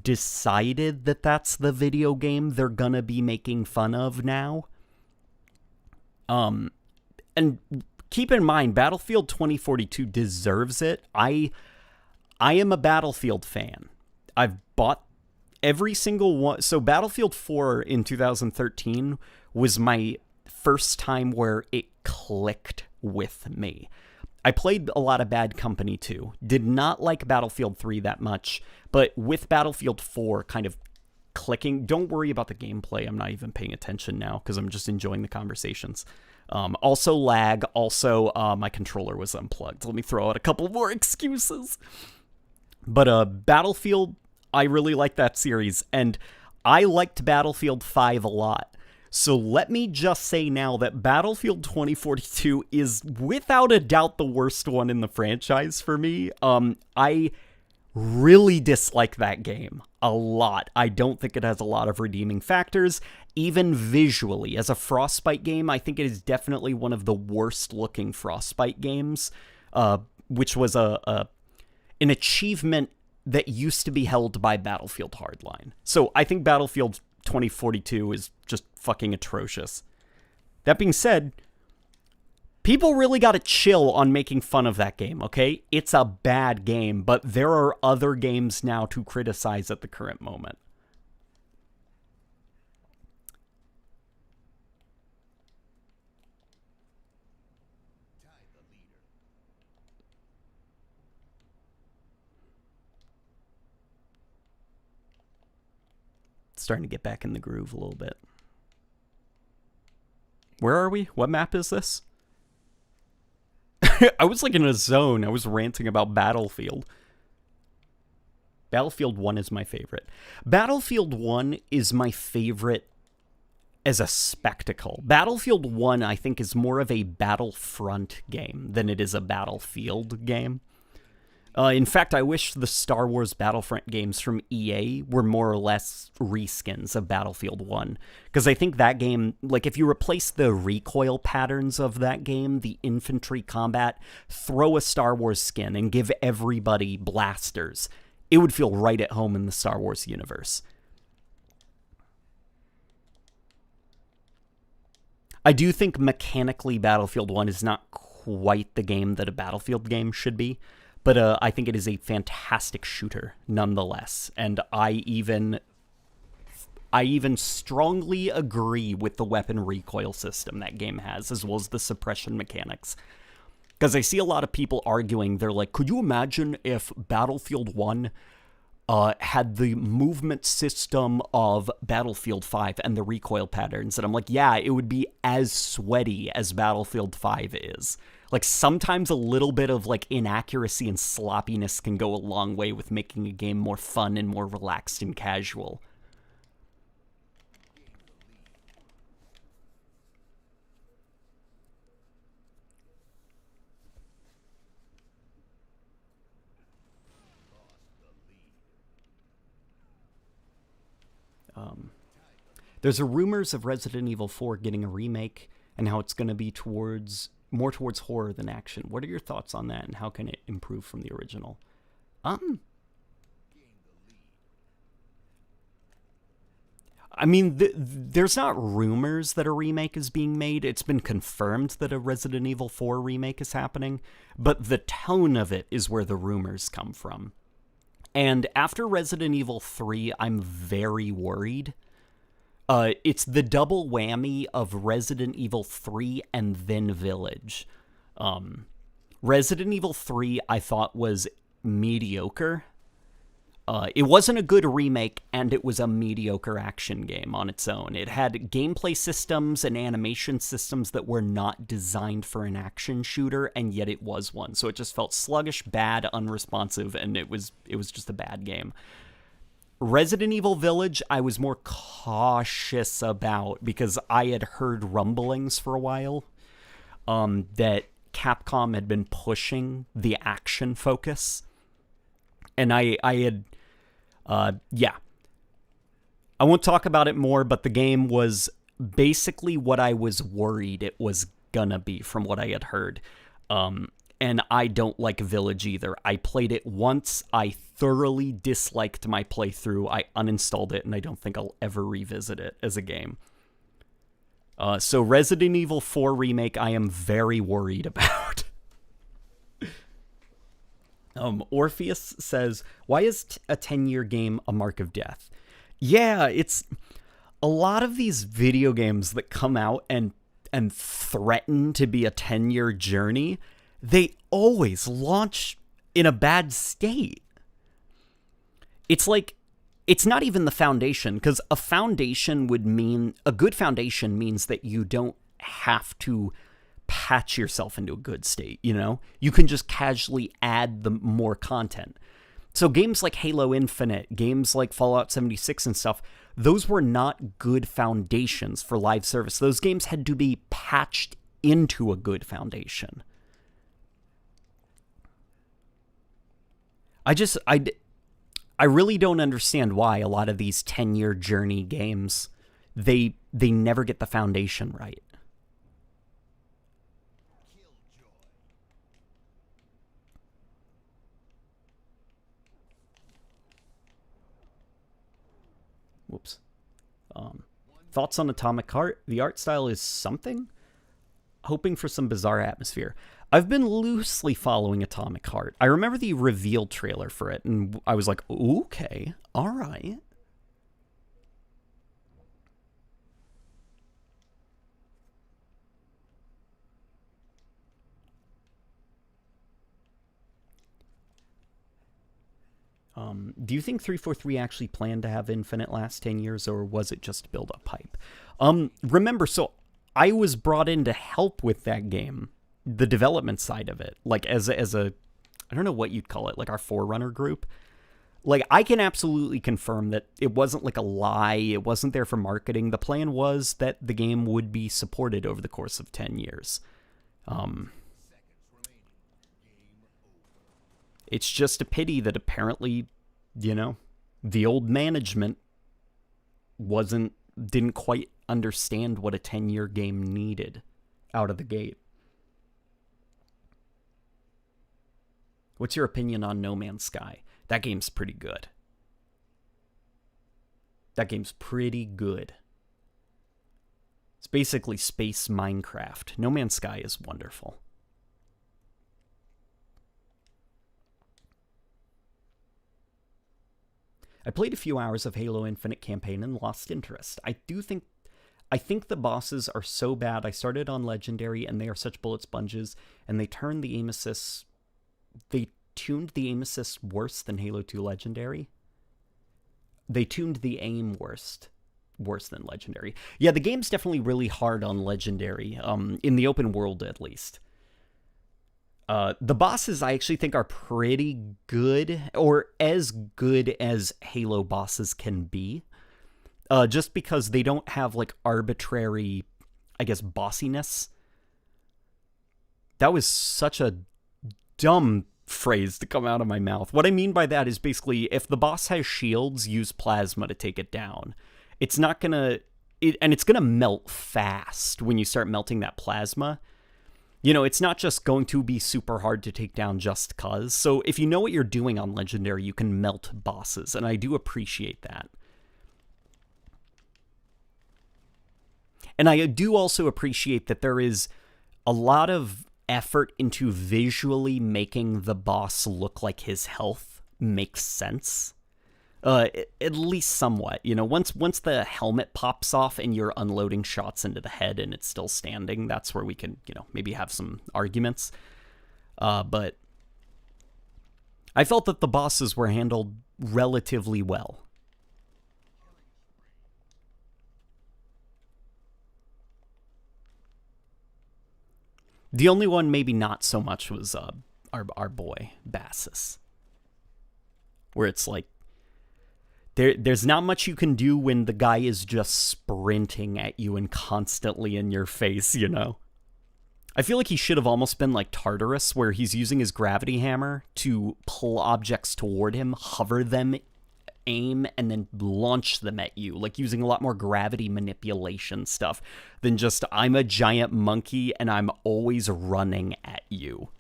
decided that that's the video game they're gonna be making fun of now. And keep in mind, Battlefield 2042 deserves it. I am a Battlefield fan. I've bought every single one. So Battlefield 4 in 2013 was my first time where it clicked with me. I played a lot of Bad Company 2. Did not like Battlefield 3 that much, but with Battlefield 4 kind of clicking, don't worry about the gameplay. I'm not even paying attention now because I'm just enjoying the conversations. Also lag, also my controller was unplugged. Let me throw out a couple more excuses. But Battlefield, I really like that series, and I liked Battlefield 5 a lot. So let me just say now that Battlefield 2042 is without a doubt the worst one in the franchise for me. I really dislike that game a lot. I don't think it has a lot of redeeming factors. Even visually, as a Frostbite game, I think it is definitely one of the worst looking Frostbite games, which was an achievement that used to be held by Battlefield Hardline. So I think Battlefield 2042 is just fucking atrocious. That being said, people really got to chill on making fun of that game, okay? It's a bad game, but there are other games now to criticize at the current moment. Starting to get back in the groove a little bit. Where are we? What map is this? I was like in a zone. I was ranting about Battlefield. Battlefield 1 is my favorite. Battlefield 1 is my favorite as a spectacle. Battlefield 1, I think, is more of a Battlefront game than it is a Battlefield game. In fact, I wish the Star Wars Battlefront games from EA were more or less reskins of Battlefield 1. Because I think that game, like, if you replace the recoil patterns of that game, the infantry combat, throw a Star Wars skin and give everybody blasters, it would feel right at home in the Star Wars universe. I do think mechanically Battlefield 1 is not quite the game that a Battlefield game should be. But I think it is a fantastic shooter, nonetheless. And I even strongly agree with the weapon recoil system that game has, as well as the suppression mechanics. Because I see a lot of people arguing, they're like, could you imagine if Battlefield 1 had the movement system of Battlefield 5 and the recoil patterns? And I'm like, yeah, it would be as sweaty as Battlefield 5 is. Like, sometimes a little bit of, like, inaccuracy and sloppiness can go a long way with making a game more fun and more relaxed and casual. There's rumors of Resident Evil 4 getting a remake and how it's going to be more towards horror than action. What are your thoughts on that, and how can it improve from the original? I mean, there's not rumors that a remake is being made. It's been confirmed that a Resident Evil 4 remake is happening, but the tone of it is where the rumors come from. And after Resident Evil 3, I'm very worried. It's the double whammy of Resident Evil 3 and then Village. Resident Evil 3, I thought, was mediocre. It wasn't a good remake, and it was a mediocre action game on its own. It had gameplay systems and animation systems that were not designed for an action shooter, and yet it was one. So it just felt sluggish, bad, unresponsive, and it was just a bad game. Resident Evil Village, I was more cautious about because I had heard rumblings for a while. that Capcom had been pushing the action focus. And I had, yeah. I won't talk about it more, but the game was basically what I was worried it was gonna be from what I had heard. And I don't like Village either. I played it once. I thoroughly disliked my playthrough. I uninstalled it, and I don't think I'll ever revisit it as a game. So Resident Evil 4 Remake, I am very worried about. Orpheus says, why is a 10-year game a mark of death? Yeah, it's a lot of these video games that come out and threaten to be a 10-year journey. They always launch in a bad state. It's like, it's not even the foundation, because a good foundation means that you don't have to patch yourself into a good state, you know? You can just casually add the more content. So games like Halo Infinite, games like Fallout 76 and stuff, those were not good foundations for live service. Those games had to be patched into a good foundation. I really don't understand why a lot of these 10-year journey games, they never get the foundation right. Whoops. Thoughts on Atomic Heart? The art style is something? Hoping for some bizarre atmosphere. I've been loosely following Atomic Heart. I remember the reveal trailer for it, and I was like, okay, all right. Do you think 343 actually planned to have Infinite last 10 years, or was it just build up hype? Remember, so I was brought in to help with that game, the development side of it, like as a, I don't know what you'd call it, like our forerunner group. Like, I can absolutely confirm that it wasn't like a lie. It wasn't there for marketing. The plan was that the game would be supported over the course of 10 years. It's just a pity that apparently, you know, the old management didn't quite understand what a 10-year game needed out of the gate. What's your opinion on No Man's Sky? That game's pretty good. That game's pretty good. It's basically space Minecraft. No Man's Sky is wonderful. I played a few hours of Halo Infinite campaign and lost interest. I think the bosses are so bad. I started on Legendary and they are such bullet sponges, and they tuned the aim assist worse than Halo 2 Legendary. They tuned the aim worse than Legendary. Yeah, the game's definitely really hard on Legendary, in the open world at least. The bosses I actually think are pretty good, or as good as Halo bosses can be. Just because they don't have, like, arbitrary, I guess, bossiness. That was such a dumb phrase to come out of my mouth. What I mean by that is basically, if the boss has shields, use plasma to take it down. It's not gonna... and it's gonna melt fast when you start melting that plasma. You know, it's not just going to be super hard to take down just cause. So if you know what you're doing on Legendary, you can melt bosses, and I do appreciate that. And I do also appreciate that there is a lot of effort into visually making the boss look like his health makes sense. At least somewhat. You know, once the helmet pops off and you're unloading shots into the head and it's still standing, that's where we can, you know, maybe have some arguments. But I felt that the bosses were handled relatively well. The only one maybe not so much was our boy, Bassus. Where it's like, there's not much you can do when the guy is just sprinting at you and constantly in your face, you know? I feel like he should have almost been like Tartarus, where he's using his gravity hammer to pull objects toward him, hover them, aim, and then launch them at you, like using a lot more gravity manipulation stuff than just I'm a giant monkey and I'm always running at you.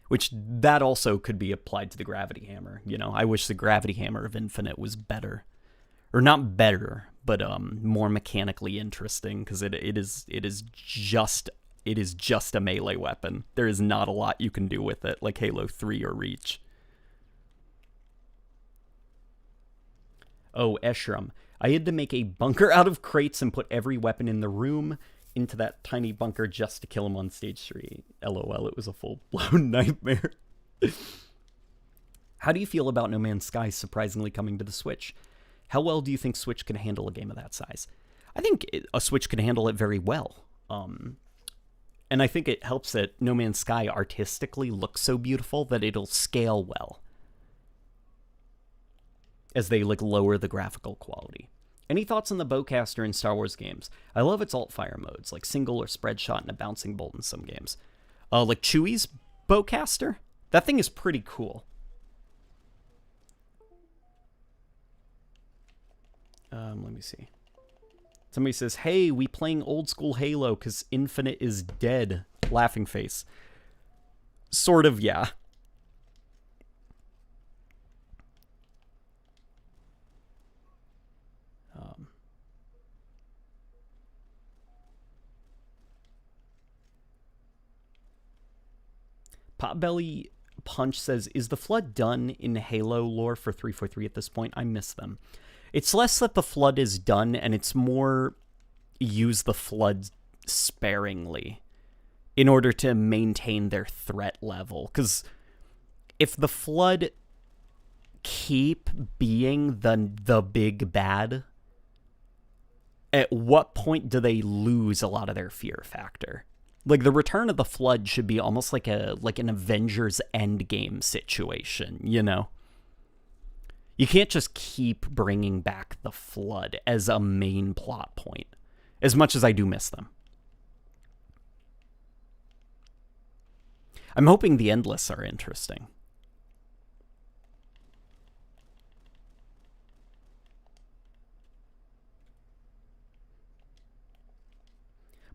Which, that also could be applied to the gravity hammer, you know? I wish the gravity hammer of Infinite was better. Or not better, but more mechanically interesting, because it is just a melee weapon. There is not a lot you can do with it, like Halo 3 or Reach. Oh, Eshram. I had to make a bunker out of crates and put every weapon in the room into that tiny bunker just to kill him on stage 3. LOL, it was a full-blown nightmare. How do you feel about No Man's Sky surprisingly coming to the Switch? How well do you think Switch can handle a game of that size? I think a Switch can handle it very well. And I think it helps that No Man's Sky artistically looks so beautiful that it'll scale well as they like lower the graphical quality. Any thoughts on the bowcaster in Star Wars games? I love its alt-fire modes, like single or spread shot and a bouncing bolt in some games. Like Chewie's bowcaster? That thing is pretty cool. Let me see. Somebody says, hey, we playing old school Halo because Infinite is dead. Laughing face. Sort of, yeah. Potbelly Punch says, is the Flood done in Halo lore for 343 at this point? I miss them. It's less that the Flood is done, and it's more use the Flood sparingly in order to maintain their threat level. Because if the Flood keep being the big bad, at what point do they lose a lot of their fear factor? Like, the return of the Flood should be almost like an Avengers Endgame situation, you know? You can't just keep bringing back the Flood as a main plot point, as much as I do miss them. I'm hoping the Endless are interesting.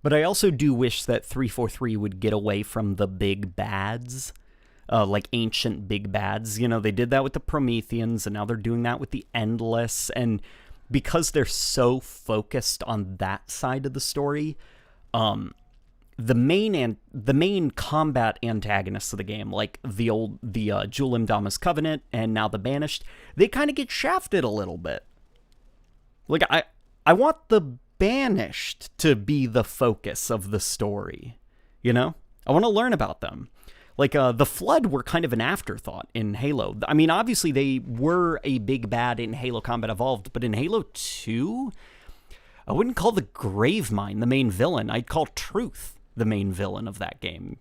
But I also do wish that 343 would get away from the big bads, like ancient big bads. You know, they did that with the Prometheans, and now they're doing that with the Endless. And because they're so focused on that side of the story, the main combat antagonists of the game, like the Julim Damas Covenant and now the Banished, they kind of get shafted a little bit. Like, I want the Banished to be the focus of the story, you know? I want to learn about them. Like, the Flood were kind of an afterthought in Halo. I mean, obviously they were a big bad in Halo Combat Evolved, but in Halo 2, I wouldn't call the Gravemind the main villain. I'd call Truth the main villain of that game.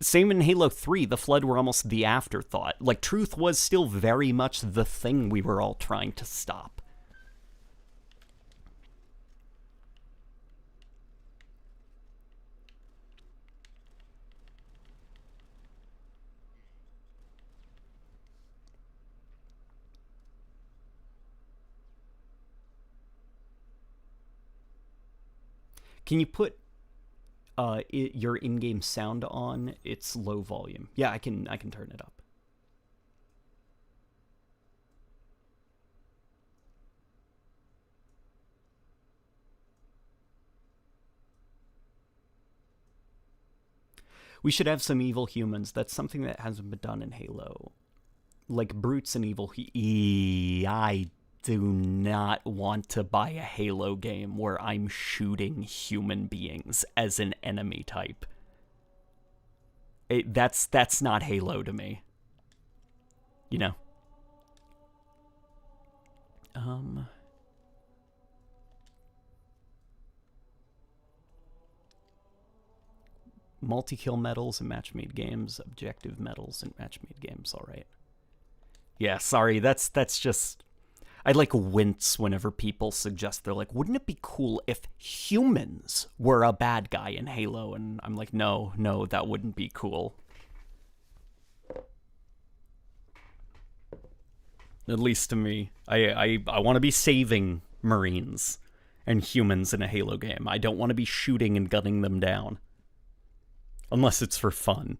Same in Halo 3, the Flood were almost the afterthought. Like, Truth was still very much the thing we were all trying to stop. Can you put your in-game sound on? It's low volume. Yeah, I can turn it up. We should have some evil humans. That's something that hasn't been done in Halo. Like brutes and evil. I do not want to buy a Halo game where I'm shooting human beings as an enemy type. That's not Halo to me. You know? Multi-kill medals in match-made games, objective medals in match-made games, alright. Yeah, sorry, that's just... I like wince whenever people suggest, they're like, wouldn't it be cool if humans were a bad guy in Halo? And I'm like, no, that wouldn't be cool. At least to me. I want to be saving Marines and humans in a Halo game. I don't want to be shooting and gunning them down. Unless it's for fun.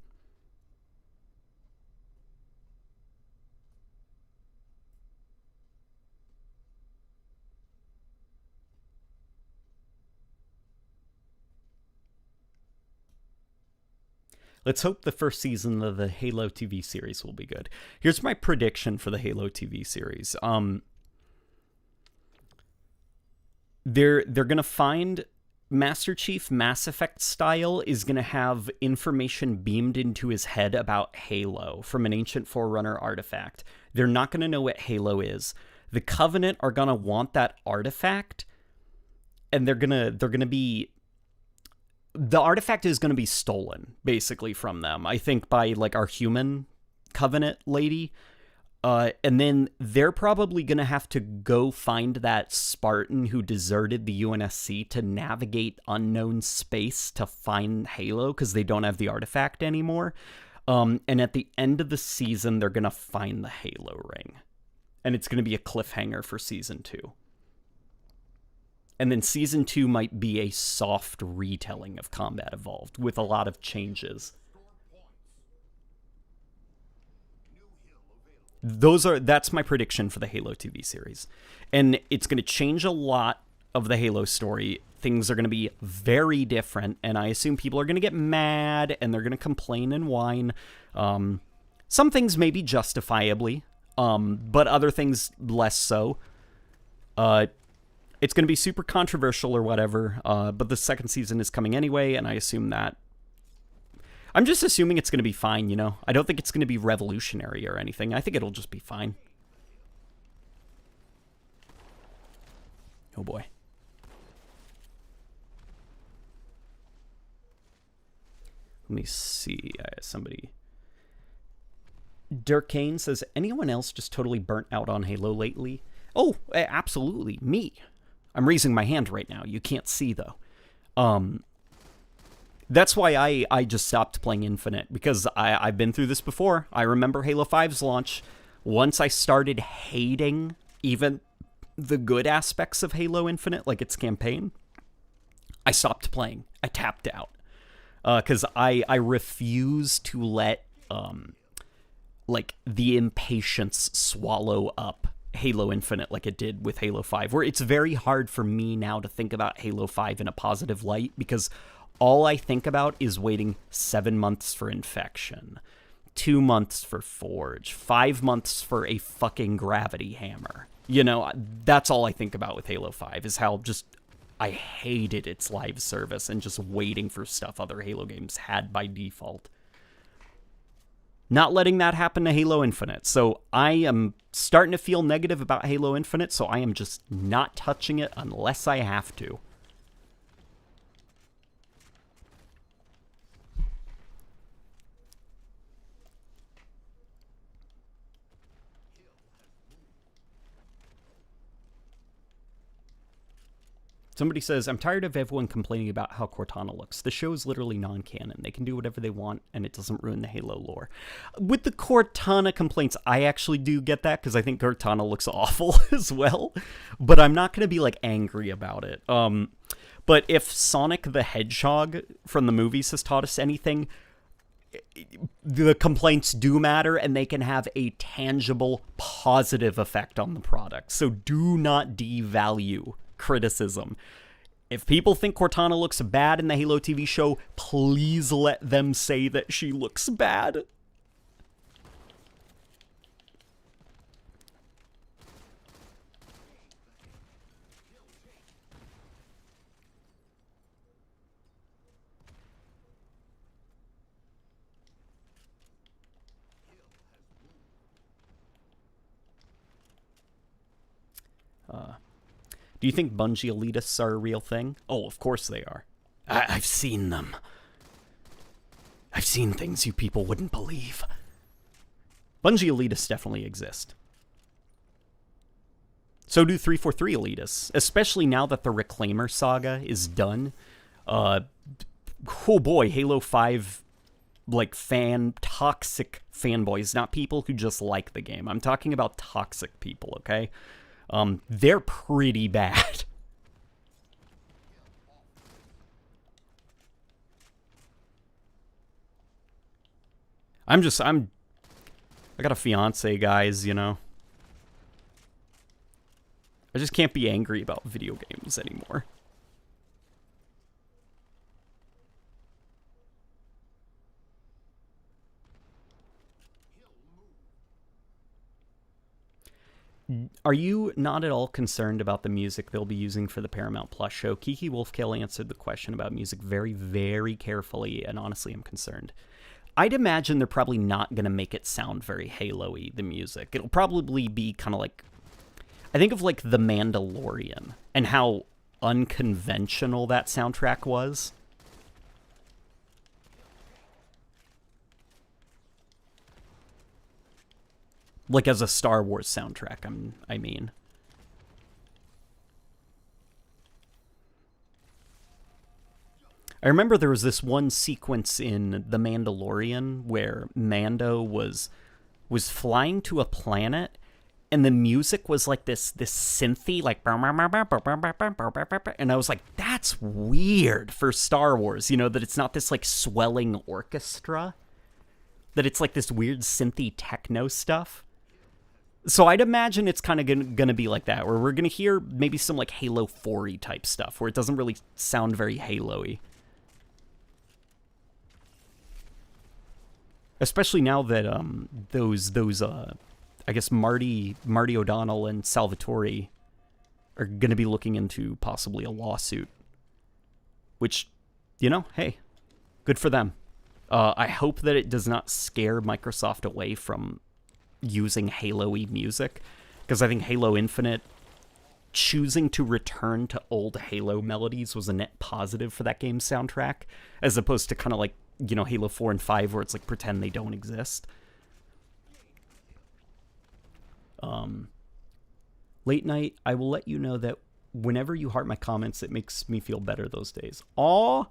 Let's hope the first season of the Halo TV series will be good. Here's my prediction for the Halo TV series. They're gonna find Master Chief Mass Effect style is gonna have information beamed into his head about Halo from an ancient Forerunner artifact. They're not gonna know what Halo is. The Covenant are gonna want that artifact, and they're gonna be. The artifact is going to be stolen, basically, from them. I think by, like, our human Covenant lady. And then they're probably going to have to go find that Spartan who deserted the UNSC to navigate unknown space to find Halo, because they don't have the artifact anymore. And at the end of the season, they're going to find the Halo ring. And it's going to be a cliffhanger for Season 2. And then Season 2 might be a soft retelling of Combat Evolved with a lot of changes. That's my prediction for the Halo TV series. And it's going to change a lot of the Halo story. Things are going to be very different, and I assume people are going to get mad, and they're going to complain and whine. Some things maybe justifiably, but other things less so. It's going to be super controversial or whatever, but the second season is coming anyway, and I assume that... I'm just assuming it's going to be fine, you know? I don't think it's going to be revolutionary or anything. I think it'll just be fine. Oh boy. Let me see. Somebody... Dirk Kane says, anyone else just totally burnt out on Halo lately? Oh, absolutely. Me. I'm raising my hand right now. You can't see, though. That's why I just stopped playing Infinite, because I've been through this before. I remember Halo 5's launch. Once I started hating even the good aspects of Halo Infinite, like its campaign, I stopped playing. I tapped out. Because I refuse to let, like, the impatience swallow up Halo Infinite like it did with Halo 5, where it's very hard for me now to think about Halo 5 in a positive light, because all I think about is waiting 7 months for Infection, 2 months for Forge, 5 months for a fucking gravity hammer. You know, that's all I think about with Halo 5, is how just I hated its live service and just waiting for stuff other Halo games had by default. Not letting that happen to Halo Infinite. So I am starting to feel negative about Halo Infinite, so I am just not touching it unless I have to. Somebody says, I'm tired of everyone complaining about how Cortana looks. The show is literally non-canon. They can do whatever they want, and it doesn't ruin the Halo lore. With the Cortana complaints, I actually do get that, because I think Cortana looks awful as well. But I'm not going to be, like, angry about it. But if Sonic the Hedgehog from the movies has taught us anything, the complaints do matter, and they can have a tangible, positive effect on the product. So do not devalue criticism. If people think Cortana looks bad in the Halo TV show, please let them say that she looks bad. Do you think Bungie elitists are a real thing? Oh, of course they are. I've seen them. I've seen things you people wouldn't believe. Bungie elitists definitely exist. So do 343 elitists, especially now that the Reclaimer saga is done. Oh boy, Halo 5, like, toxic fanboys, not people who just like the game. I'm talking about toxic people, okay? They're pretty bad. I got a fiance, guys, you know. I just can't be angry about video games anymore. Are you not at all concerned about the music they'll be using for the Paramount Plus show? Kiki Wolfkill answered the question about music very, very carefully, and honestly, I'm concerned. I'd imagine they're probably not going to make it sound very Halo-y, the music. It'll probably be kind of like... I think of, like, The Mandalorian, and how unconventional that soundtrack was. Like, as a Star Wars soundtrack, I mean. I remember there was this one sequence in The Mandalorian where Mando was flying to a planet, and the music was like this synthy, like... And I was like, that's weird for Star Wars, you know, that it's not this, like, swelling orchestra. That it's like this weird synthy techno stuff. So I'd imagine it's kind of gonna be like that, where we're gonna hear maybe some like Halo 4-y type stuff, where it doesn't really sound very Halo-y. Especially now that those I guess Marty O'Donnell and Salvatore are gonna be looking into possibly a lawsuit. Which, you know, hey, good for them. I hope that it does not scare Microsoft away from using Halo-y music, because I think Halo Infinite choosing to return to old Halo melodies was a net positive for that game's soundtrack, as opposed to kind of like, you know, Halo 4 and 5 where it's like pretend they don't exist. Late Night, I will let you know that whenever you heart my comments, it makes me feel better those days. Aw,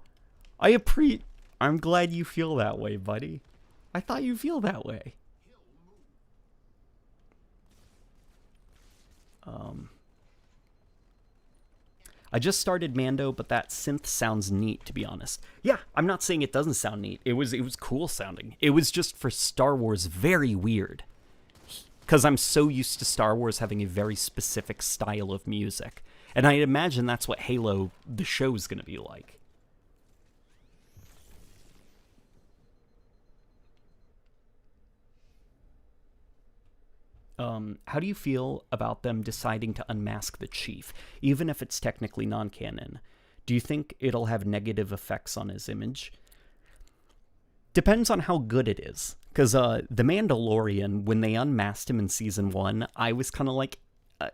I'm glad you feel that way, buddy. I thought you feel that way. I just started Mando, but that synth sounds neat, to be honest. Yeah, I'm not saying it doesn't sound neat. It was cool sounding. It was just, for Star Wars, very weird. Because I'm so used to Star Wars having a very specific style of music. And I imagine that's what Halo, the show, is going to be like. How do you feel about them deciding to unmask the Chief, even if it's technically non-canon? Do you think it'll have negative effects on his image? Depends on how good it is. Because The Mandalorian, when they unmasked him in Season 1, I was kind of like,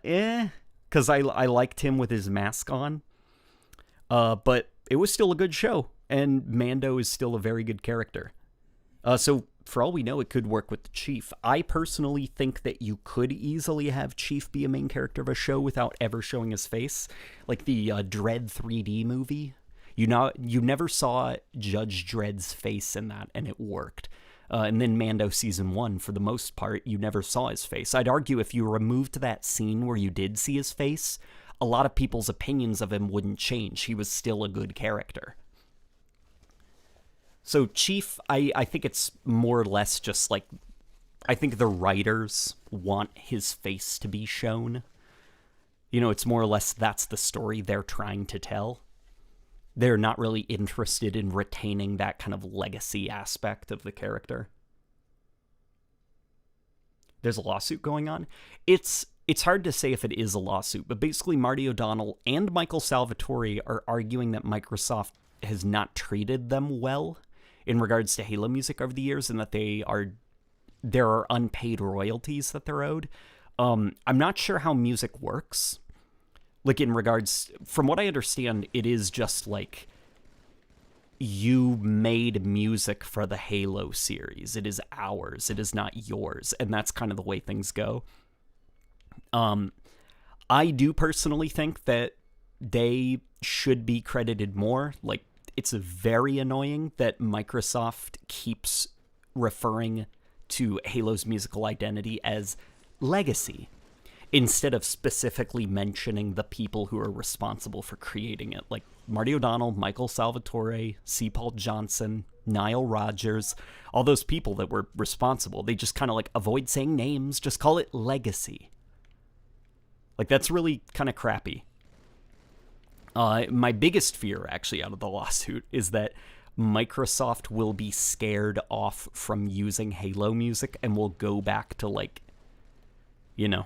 because I liked him with his mask on. But it was still a good show, and Mando is still a very good character. So for all we know, it could work with the Chief. I personally think that you could easily have Chief be a main character of a show without ever showing his face. Like the Dredd 3D movie. You never saw Judge Dredd's face in that, and it worked. And then Mando Season 1, for the most part, you never saw his face. I'd argue if you removed that scene where you did see his face, a lot of people's opinions of him wouldn't change. He was still a good character. So Chief, I think it's more or less just like, I think the writers want his face to be shown. You know, it's more or less that's the story they're trying to tell. They're not really interested in retaining that kind of legacy aspect of the character. There's a lawsuit going on. It's hard to say if it is a lawsuit, but basically Marty O'Donnell and Michael Salvatore are arguing that Microsoft has not treated them well in regards to Halo music over the years, and that there are unpaid royalties that they're owed. I'm not sure how music works. Like, in regards, from what I understand, it is just like, you made music for the Halo series. It is ours. It is not yours. And that's kind of the way things go. I do personally think that they should be credited more. Like, it's very annoying that Microsoft keeps referring to Halo's musical identity as Legacy, instead of specifically mentioning the people who are responsible for creating it, like Marty O'Donnell, Michael Salvatore, C. Paul Johnson, Nile Rodgers, all those people that were responsible. They just kind of like avoid saying names, just call it Legacy. Like, that's really kind of crappy. My biggest fear, actually, out of the lawsuit is that Microsoft will be scared off from using Halo music and will go back to, like, you know,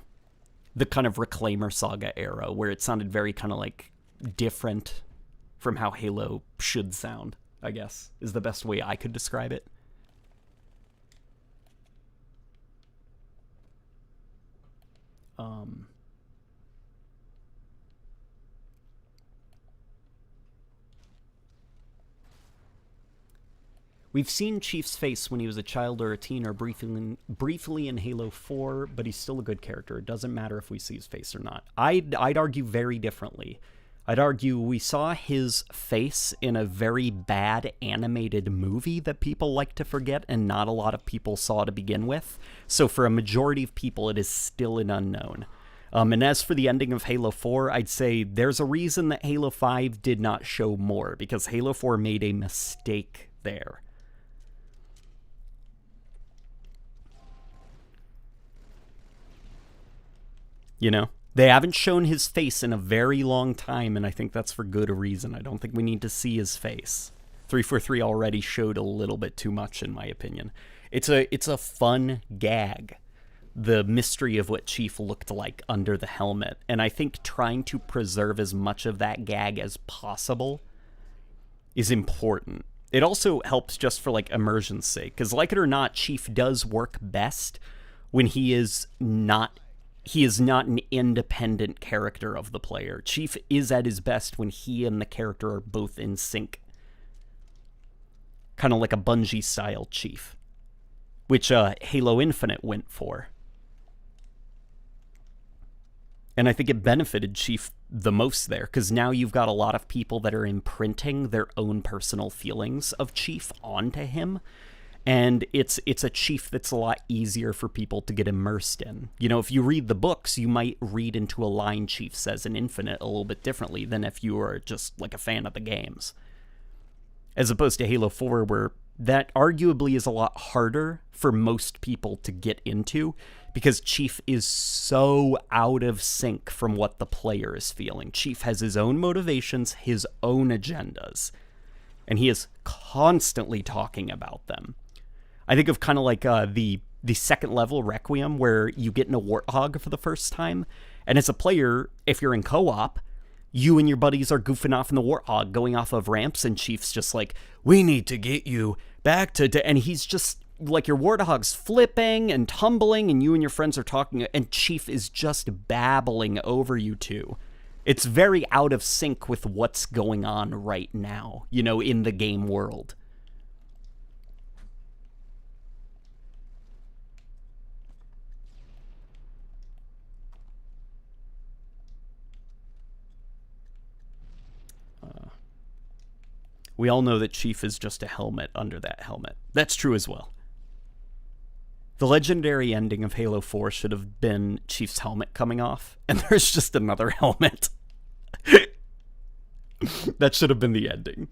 the kind of Reclaimer Saga era where it sounded very kind of like different from how Halo should sound, I guess, is the best way I could describe it. We've seen Chief's face when he was a child or a teen or briefly in Halo 4, but he's still a good character. It doesn't matter if we see his face or not. I'd argue very differently. I'd argue we saw his face in a very bad animated movie that people like to forget and not a lot of people saw to begin with. So for a majority of people, it is still an unknown. And as for the ending of Halo 4, I'd say there's a reason that Halo 5 did not show more, because Halo 4 made a mistake there. You know, they haven't shown his face in a very long time, and I think that's for good reason. I don't think we need to see his face. 343 already showed a little bit too much, in my opinion. It's a fun gag, the mystery of what Chief looked like under the helmet, and I think trying to preserve as much of that gag as possible is important. It also helps just for, like, immersion's sake, because, like it or not, Chief does work best when he is not an independent character of the player. Chief is at his best when he and the character are both in sync. Kind of like a Bungie-style Chief, which Halo Infinite went for. And I think it benefited Chief the most there, because now you've got a lot of people that are imprinting their own personal feelings of Chief onto him. And it's a Chief that's a lot easier for people to get immersed in. You know, if you read the books, you might read into a line Chief says in Infinite a little bit differently than if you are just, like, a fan of the games. As opposed to Halo 4, where that arguably is a lot harder for most people to get into, because Chief is so out of sync from what the player is feeling. Chief has his own motivations, his own agendas, and he is constantly talking about them. I think of kind of like the second level Requiem, where you get in a Warthog for the first time, and as a player, if you're in co-op, you and your buddies are goofing off in the Warthog, going off of ramps, and Chief's just like, we need to get you back to... And he's just, like, your Warthog's flipping and tumbling, and you and your friends are talking, and Chief is just babbling over you two. It's very out of sync with what's going on right now, you know, in the game world. We all know that Chief is just a helmet under that helmet. That's true as well. The legendary ending of Halo 4 should have been Chief's helmet coming off, and there's just another helmet. That should have been the ending.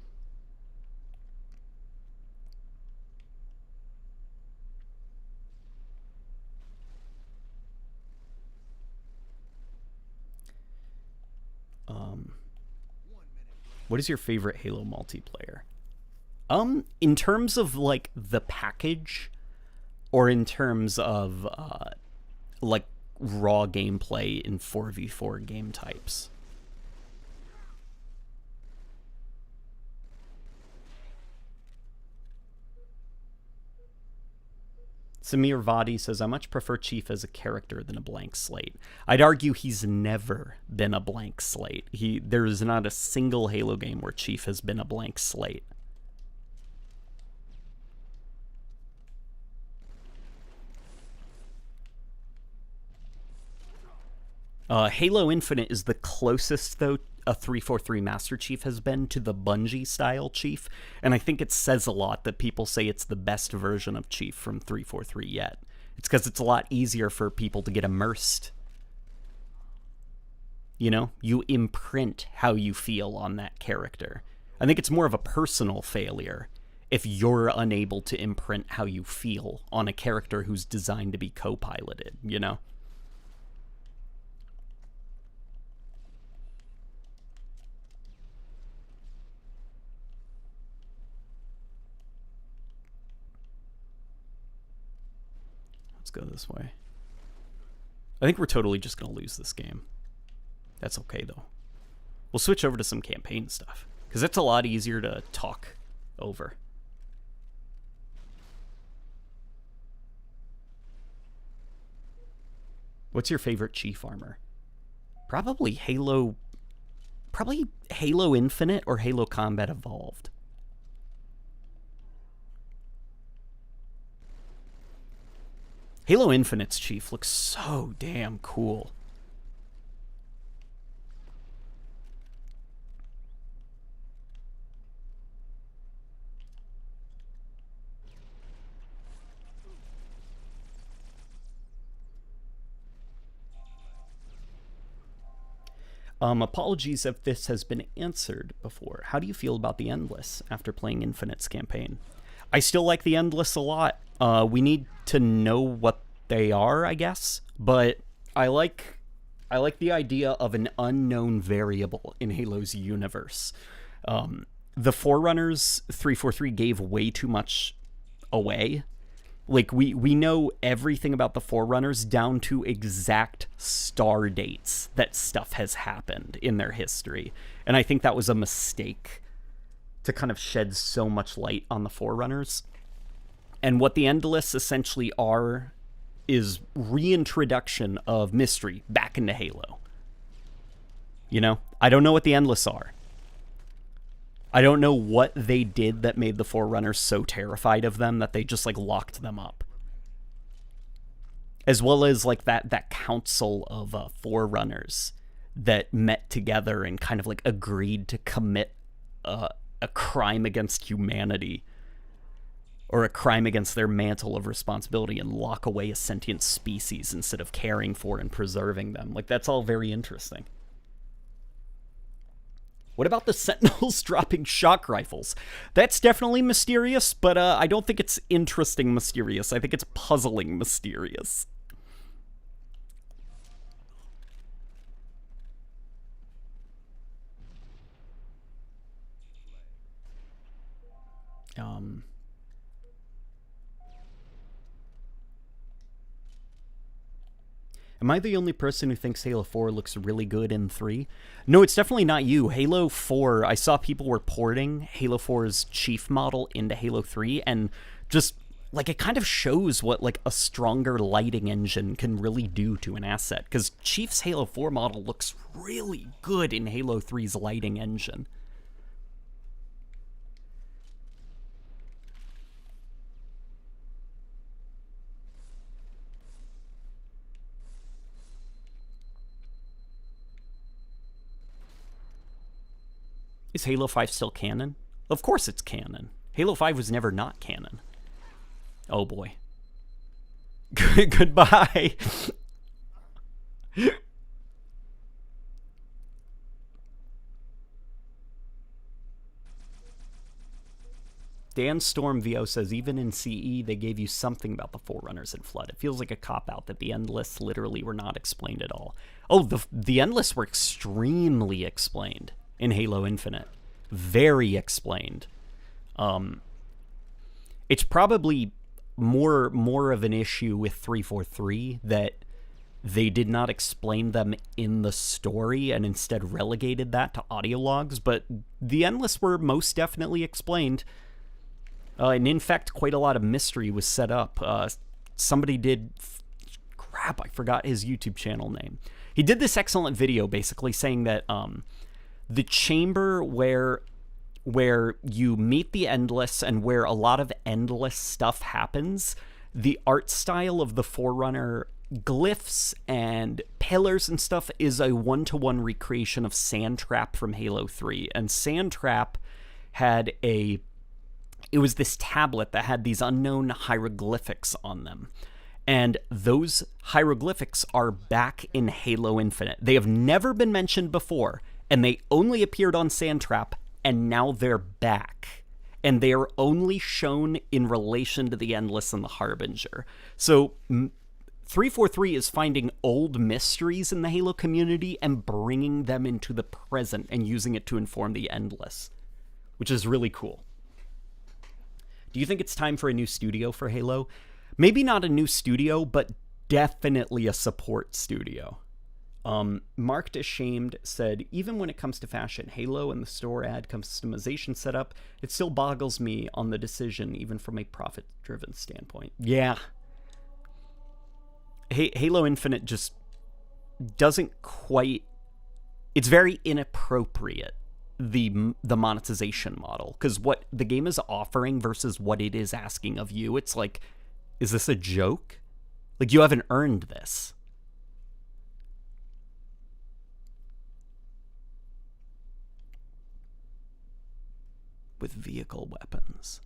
What is your favorite Halo multiplayer? In terms of, like, the package, or in terms of, like, raw gameplay in 4v4 game types? Samir Vadi says, I much prefer Chief as a character than a blank slate. I'd argue he's never been a blank slate. There is not a single Halo game where Chief has been a blank slate. Halo Infinite is the closest, though, a 343 Master Chief has been to the Bungie style Chief, and I think it says a lot that people say it's the best version of Chief from 343 yet. It's because it's a lot easier for people to get immersed. You know, you imprint how you feel on that character. I think it's more of a personal failure if you're unable to imprint how you feel on a character who's designed to be co-piloted, you know? Let's go this way. I think we're totally just going to lose this game. That's okay, though. We'll switch over to some campaign stuff, because it's a lot easier to talk over. What's your favorite Chief armor? Probably Halo Infinite or Halo Combat Evolved. Halo Infinite's Chief looks so damn cool. Apologies if this has been answered before. How do you feel about the Endless after playing Infinite's campaign? I still like the Endless a lot. We need to know what they are, I guess. But I like the idea of an unknown variable in Halo's universe. The Forerunners 343 gave way too much away. Like, we know everything about the Forerunners down to exact star dates that stuff has happened in their history. And I think that was a mistake to kind of shed so much light on the Forerunners. And what the Endless essentially are is reintroduction of mystery back into Halo. You know? I don't know what the Endless are. I don't know what they did that made the Forerunners so terrified of them that they just, like, locked them up. As well as, like, that council of Forerunners that met together and kind of, like, agreed to commit a crime against humanity. Or a crime against their mantle of responsibility and lock away a sentient species instead of caring for and preserving them. Like, that's all very interesting. What about the Sentinels dropping shock rifles? That's definitely mysterious, but I don't think it's interesting mysterious. I think it's puzzling mysterious. Am I the only person who thinks Halo 4 looks really good in 3? No, it's definitely not you. Halo 4, I saw people were porting Halo 4's Chief model into Halo 3, and just, like, it kind of shows what, like, a stronger lighting engine can really do to an asset. Because Chief's Halo 4 model looks really good in Halo 3's lighting engine. Is Halo 5 still canon? Of course it's canon. Halo 5 was never not canon. Oh boy. Goodbye. Dan Storm VO says, even in CE, they gave you something about the Forerunners and Flood. It feels like a cop-out that the Endless literally were not explained at all. Oh, the Endless were extremely explained in Halo Infinite. Very explained. It's probably more of an issue with 343 that they did not explain them in the story and instead relegated that to audio logs, but the Endless were most definitely explained. And in fact, quite a lot of mystery was set up. Somebody did... Crap, I forgot his YouTube channel name. He did this excellent video basically saying that the chamber where you meet the Endless and where a lot of Endless stuff happens, the art style of the Forerunner glyphs and pillars and stuff is a one-to-one recreation of Sandtrap from Halo 3. And Sandtrap had it was this tablet that had these unknown hieroglyphics on them. And those hieroglyphics are back in Halo Infinite. They have never been mentioned before, and they only appeared on Sandtrap, and now they're back. And they are only shown in relation to the Endless and the Harbinger. So 343 is finding old mysteries in the Halo community and bringing them into the present and using it to inform the Endless, which is really cool. Do you think it's time for a new studio for Halo? Maybe not a new studio, but definitely a support studio. Marked Ashamed said, even when it comes to fashion, Halo and the store ad customization setup, it still boggles me on the decision, even from a profit-driven standpoint. Yeah. Halo Infinite just doesn't quite... It's very inappropriate, the monetization model, because what the game is offering versus what it is asking of you, it's like, is this a joke? Like, you haven't earned this. With vehicle weapons.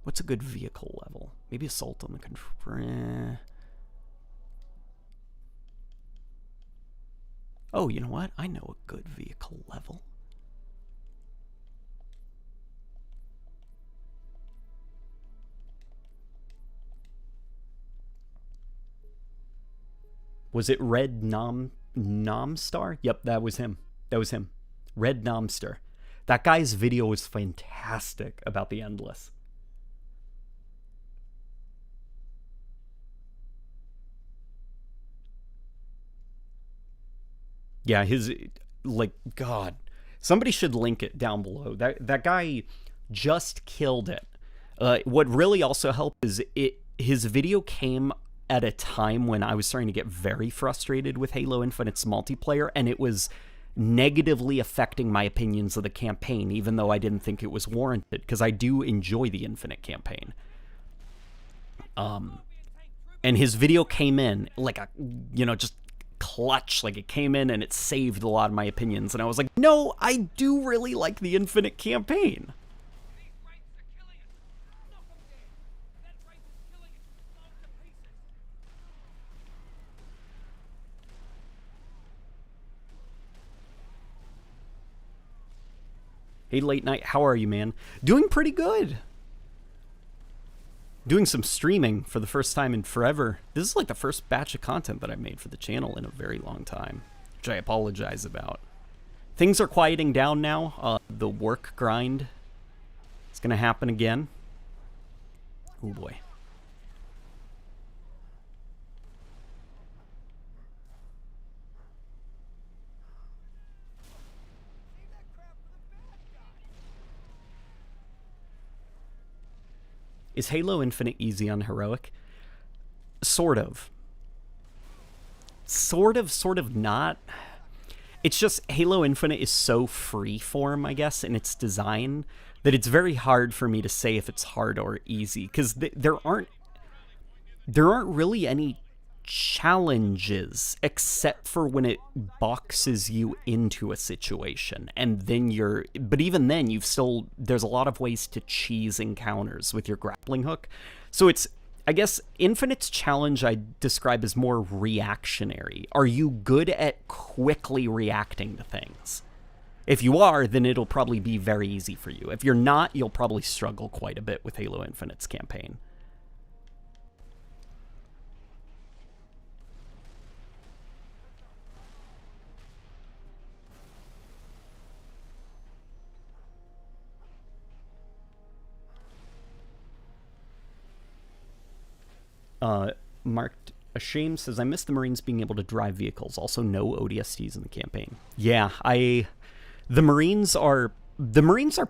What's a good vehicle level? Maybe assault on the control. Oh, you know what? I know a good vehicle level. Was it Red Nomstar? Yep, that was him. That was him. Red Nomstar. That guy's video was fantastic about the Endless. Yeah, his, like, God. Somebody should link it down below. That guy just killed it. What really also helped is his video came at a time when I was starting to get very frustrated with Halo Infinite's multiplayer, and it was negatively affecting my opinions of the campaign, even though I didn't think it was warranted, because I do enjoy the Infinite campaign. And his video came in like a, just clutch, like it came in and it saved a lot of my opinions, and I was like, no, I do really like the Infinite campaign. Hey, Late Night, how are you, man? Doing pretty good. Doing some streaming for the first time in forever. This is like the first batch of content that I've made for the channel in a very long time, which I apologize about. Things are quieting down now. The work grind is going to happen again. Oh, boy. Is Halo Infinite easy on Heroic? Sort of. Sort of not. It's just Halo Infinite is so freeform, I guess, in its design, that it's very hard for me to say if it's hard or easy, because there aren't really any challenges except for when it boxes you into a situation, and then but even then there's a lot of ways to cheese encounters with your grappling hook. So it's, I guess, Infinite's challenge I describe as more reactionary. Are you good at quickly reacting to things? If you are, then it'll probably be very easy for you. If you're not, you'll probably struggle quite a bit with Halo Infinite's campaign. Marked Ashamed says, I miss the Marines being able to drive vehicles. Also, no ODSTs in the campaign. Yeah, the Marines are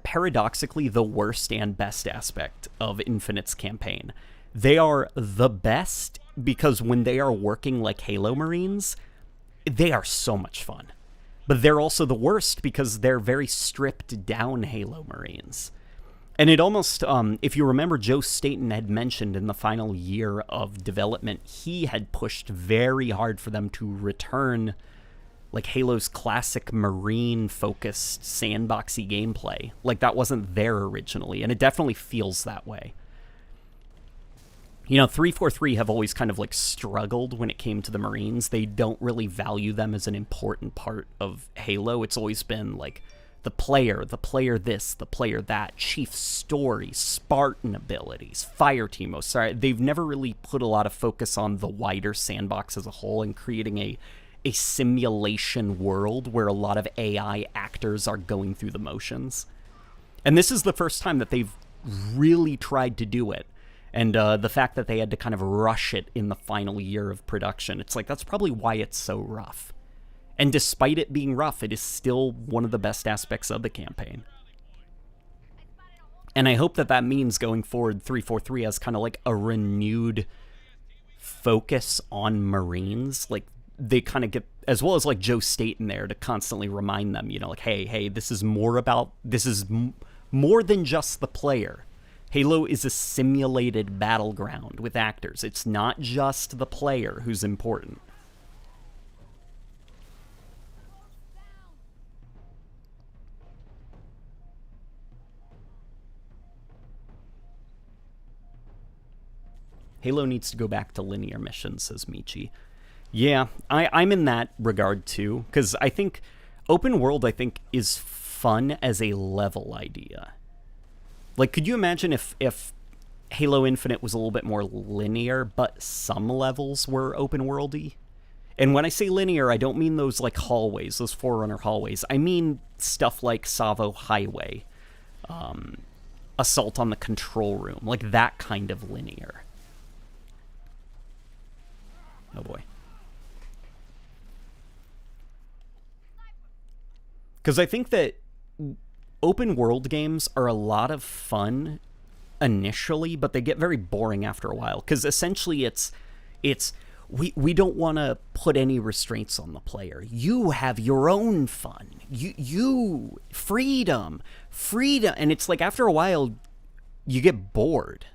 paradoxically the worst and best aspect of Infinite's campaign. They are the best because when they are working like Halo Marines, they are so much fun. But they're also the worst because they're very stripped down Halo Marines. And it almost, if you remember, Joe Staten had mentioned in the final year of development, he had pushed very hard for them to return like Halo's classic marine-focused sandboxy gameplay. Like, that wasn't there originally, and it definitely feels that way. You know, 343 have always kind of like struggled when it came to the Marines. They don't really value them as an important part of Halo. It's always been like the player this, the player that, chief story, Spartan abilities, fire team modes. Sorry, they've never really put a lot of focus on the wider sandbox as a whole and creating a simulation world where a lot of AI actors are going through the motions. And this is the first time that they've really tried to do it. And the fact that they had to kind of rush it in the final year of production, it's like, that's probably why it's so rough. And despite it being rough, it is still one of the best aspects of the campaign. And I hope that that means going forward, 343 has kind of like a renewed focus on Marines. Like, they kind of get, as well as like Joe Staten there to constantly remind them, you know, like, hey, this is more than just the player. Halo is a simulated battleground with actors. It's not just the player who's important. Halo needs to go back to linear missions, says Michi. Yeah, I'm in that regard too, because I think open world, I think, is fun as a level idea. Like, could you imagine if Halo Infinite was a little bit more linear, but some levels were open worldy? And when I say linear, I don't mean those like hallways, those Forerunner hallways. I mean stuff like Savo Highway, Assault on the Control Room, like that kind of linear. Oh boy. Because I think that open world games are a lot of fun initially, but they get very boring after a while. Because essentially we don't want to put any restraints on the player. You have your own fun. You freedom. And it's like after a while, you get bored,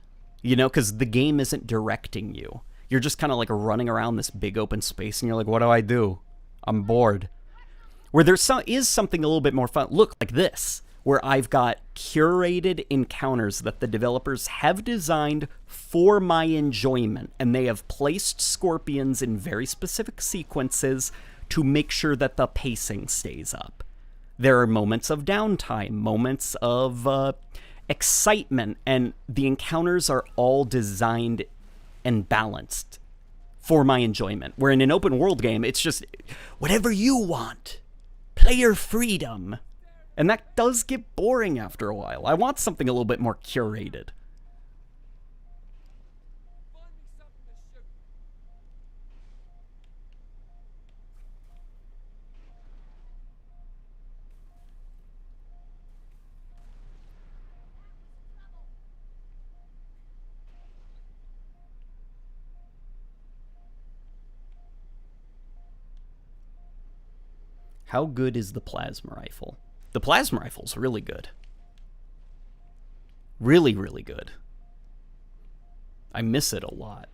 you know, because the game isn't directing you. You're just kind of like running around this big open space, and you're like, what do I do? I'm bored. Where there is something a little bit more fun. Look, like this, where I've got curated encounters that the developers have designed for my enjoyment, and they have placed scorpions in very specific sequences to make sure that the pacing stays up. There are moments of downtime, moments of excitement, and the encounters are all designed and balanced for my enjoyment. Where in an open world game, it's just whatever you want. Player freedom. And that does get boring after a while. I want something a little bit more curated. How good is the plasma rifle? The plasma rifle's really good. Really, really good. I miss it a lot.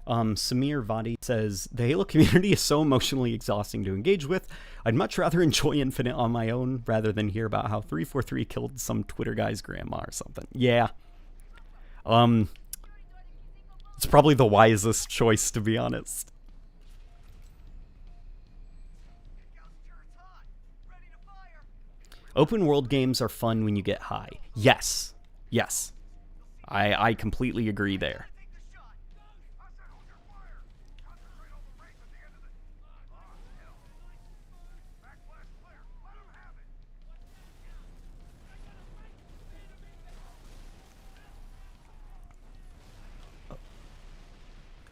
Samir Vadi says, the Halo community is so emotionally exhausting to engage with. I'd much rather enjoy Infinite on my own rather than hear about how 343 killed some Twitter guy's grandma or something. Yeah. It's probably the wisest choice, to be honest. Open world games are fun when you get high. Yes. Yes. I completely agree there.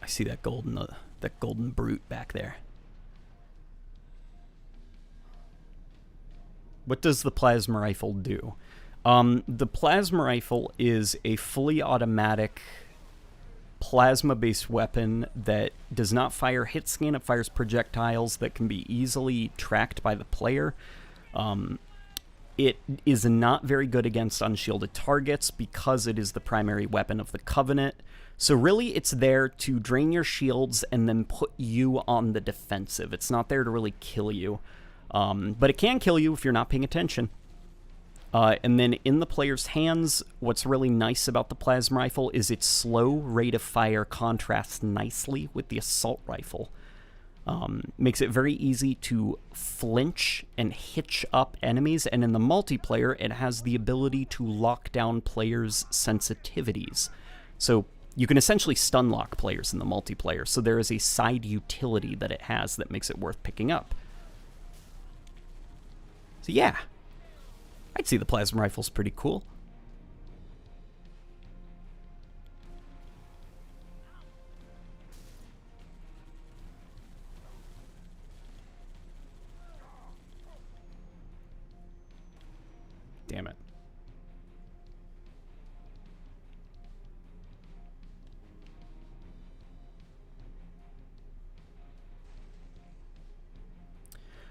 I see that golden brute back there. What does the plasma rifle do? The plasma rifle is a fully automatic plasma-based weapon that does not fire hit scan. It fires projectiles that can be easily tracked by the player. It is not very good against unshielded targets because it is the primary weapon of the Covenant. So really, it's there to drain your shields and then put you on the defensive. It's not there to really kill you. But it can kill you if you're not paying attention. And then in the player's hands, what's really nice about the plasma rifle is its slow rate of fire contrasts nicely with the assault rifle. Makes it very easy to flinch and hitch up enemies, and in the multiplayer, it has the ability to lock down players' sensitivities. So you can essentially stun lock players in the multiplayer, so there is a side utility that it has that makes it worth picking up. So yeah, I'd say the plasma rifle's pretty cool. Damn it.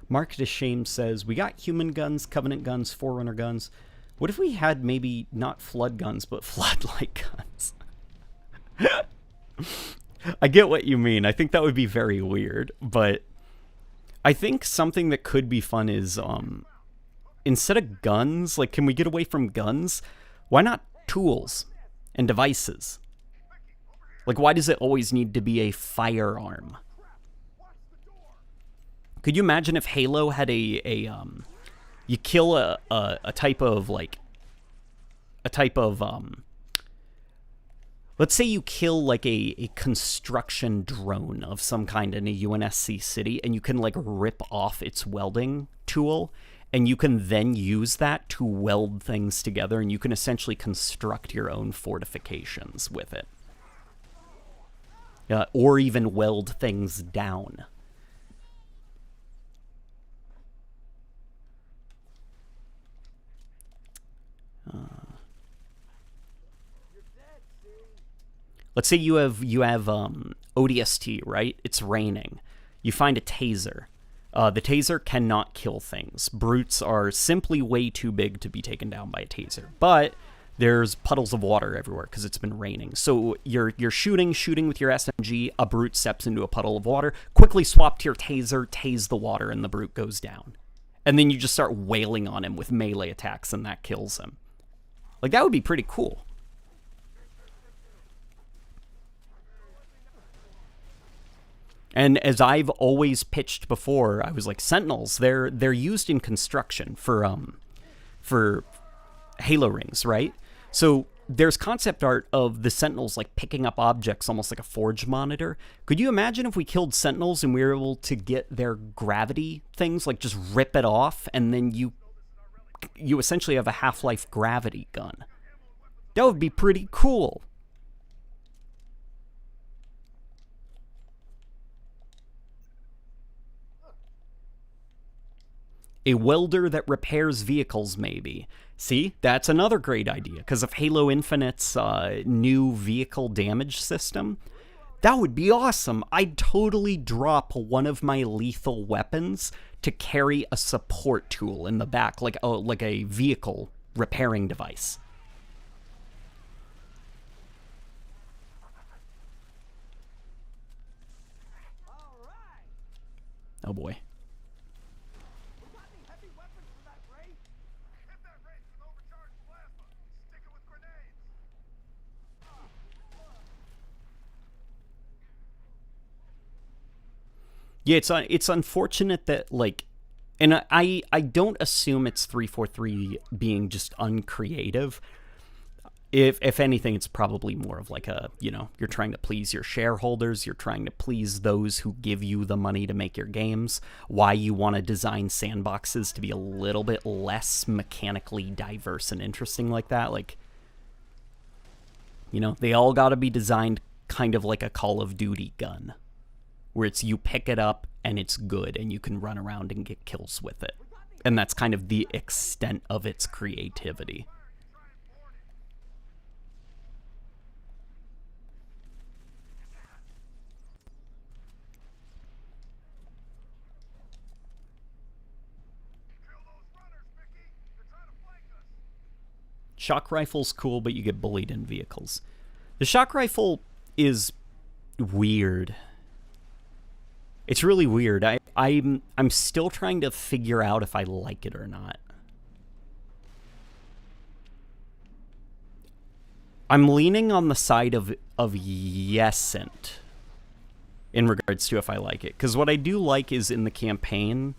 Mark Deshame says, we got human guns, Covenant guns, Forerunner guns. What if we had maybe not flood guns, but flood-like guns? I get what you mean. I think that would be very weird, but I think something that could be fun is, instead of guns, like, can we get away from guns? Why not tools and devices? Like, why does it always need to be a firearm? Could you imagine if Halo had you kill a type of, like, let's say you kill, like, a construction drone of some kind in a UNSC city, and you can, like, rip off its welding tool, and you can then use that to weld things together, and you can essentially construct your own fortifications with it. Or even weld things down. Let's say you have ODST, right? It's raining. You find a taser. The taser cannot kill things. Brutes are simply way too big to be taken down by a taser. But there's puddles of water everywhere because it's been raining. So you're shooting with your SMG. A brute steps into a puddle of water. Quickly swap to your taser, tase the water, and the brute goes down. And then you just start wailing on him with melee attacks, and that kills him. Like, that would be pretty cool. And as I've always pitched before, I was like, Sentinels, they're used in construction for Halo rings, right? So there's concept art of the Sentinels like picking up objects almost like a forge monitor. Could you imagine if we killed Sentinels and we were able to get their gravity things, like just rip it off, and then you essentially have a Half-Life gravity gun? That would be pretty cool. A welder that repairs vehicles, maybe. See, that's another great idea, because of Halo Infinite's new vehicle damage system. That would be awesome. I'd totally drop one of my lethal weapons to carry a support tool in the back, like a vehicle repairing device. Oh boy. Yeah, it's unfortunate that, like, and I don't assume it's 343 being just uncreative. If anything, it's probably more of like a, you're trying to please your shareholders, you're trying to please those who give you the money to make your games, why you want to design sandboxes to be a little bit less mechanically diverse and interesting like that. Like, they all got to be designed kind of like a Call of Duty gun, where it's you pick it up and it's good and you can run around and get kills with it. And that's kind of the extent of its creativity. Shock rifle's cool, but you get bullied in vehicles. The shock rifle is weird. It's really weird. I'm still trying to figure out if I like it or not. I'm leaning on the side of yesent in regards to if I like it. Because what I do like is in the campaign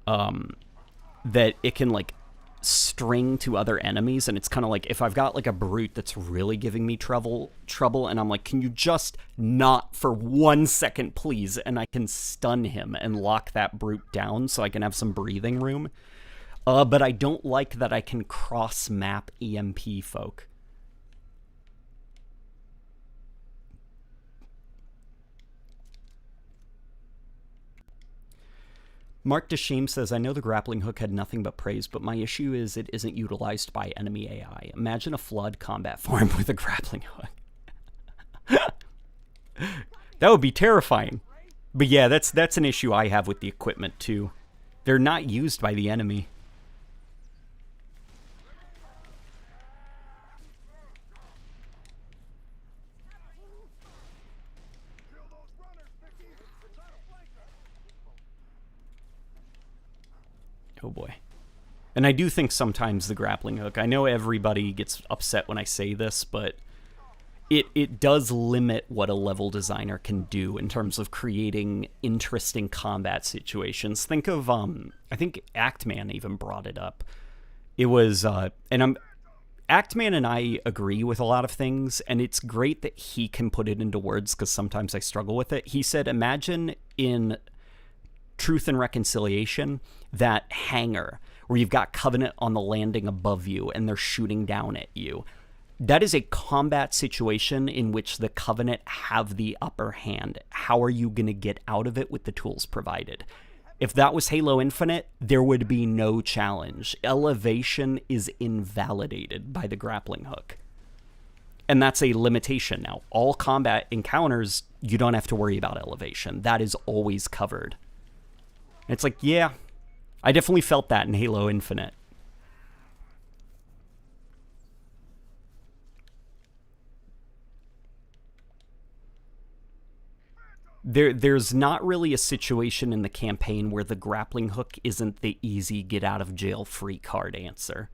that it can, like, string to other enemies, and it's kind of like if I've got like a brute that's really giving me trouble and I'm like, can you just not for 1 second please, and I can stun him and lock that brute down so I can have some breathing room. But I don't like that I can cross map EMP folk. Mark DeShame says, I know the grappling hook had nothing but praise, but my issue is it isn't utilized by enemy AI. Imagine a flood combat form with a grappling hook. That would be terrifying. But yeah, that's an issue I have with the equipment too. They're not used by the enemy. Oh boy. And I do think sometimes the grappling hook, I know everybody gets upset when I say this, but it does limit what a level designer can do in terms of creating interesting combat situations. Think of, I think Actman even brought it up. It was, Actman and I agree with a lot of things, and it's great that he can put it into words because sometimes I struggle with it. He said, imagine in Truth and Reconciliation, that hangar where you've got Covenant on the landing above you and they're shooting down at you. That is a combat situation in which the Covenant have the upper hand. How are you going to get out of it with the tools provided? If that was Halo Infinite, there would be no challenge. Elevation is invalidated by the grappling hook. And that's a limitation now. All combat encounters, you don't have to worry about elevation. That is always covered. It's like, yeah, I definitely felt that in Halo Infinite. There's not really a situation in the campaign where the grappling hook isn't the easy get-out-of-jail-free card answer.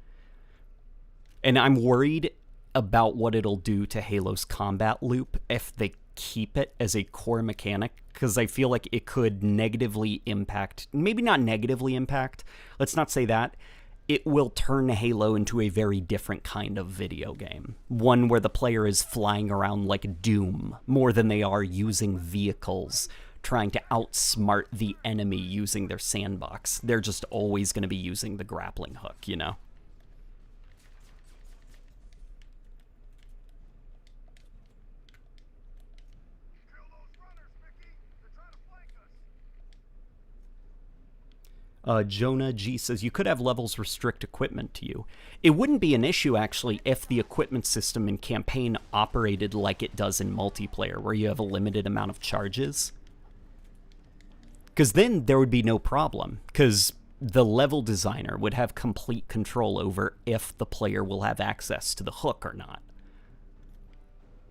And I'm worried about what it'll do to Halo's combat loop if they keep it as a core mechanic, because I feel like it could negatively impact, maybe not negatively impact, let's not say that, it will turn Halo into a very different kind of video game. One where the player is flying around like Doom more than they are using vehicles, trying to outsmart the enemy using their sandbox. They're just always going to be using the grappling hook, you know? Jonah G says, you could have levels restrict equipment to you. It wouldn't be an issue, actually, if the equipment system in campaign operated like it does in multiplayer, where you have a limited amount of charges. Because then there would be no problem, because the level designer would have complete control over if the player will have access to the hook or not.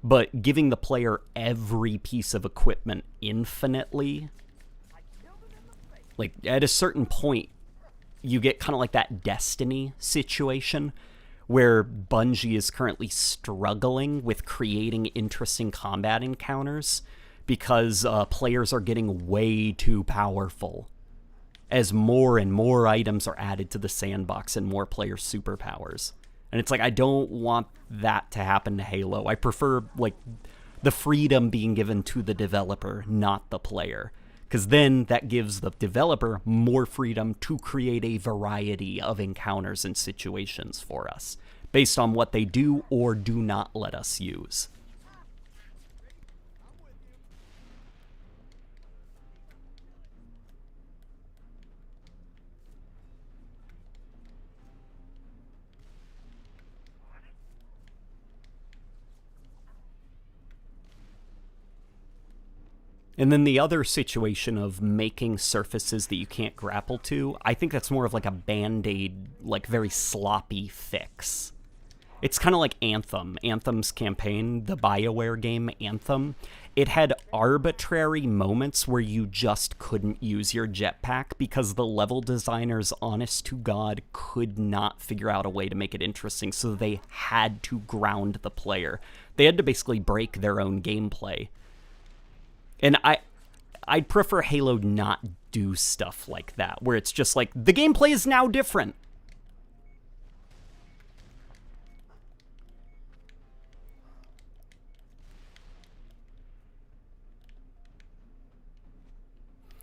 But giving the player every piece of equipment infinitely, like, at a certain point, you get kind of like that Destiny situation where Bungie is currently struggling with creating interesting combat encounters because players are getting way too powerful as more and more items are added to the sandbox and more player superpowers. And it's like, I don't want that to happen to Halo. I prefer, like, the freedom being given to the developer, not the player. Because then that gives the developer more freedom to create a variety of encounters and situations for us, based on what they do or do not let us use. And then the other situation of making surfaces that you can't grapple to, I think that's more of like a Band-Aid, like very sloppy fix. It's kind of like Anthem. Anthem's campaign, the BioWare game Anthem, it had arbitrary moments where you just couldn't use your jetpack because the level designers, honest to God, could not figure out a way to make it interesting, so they had to ground the player. They had to basically break their own gameplay. And I'd prefer Halo not do stuff like that, where it's just like, the gameplay is now different.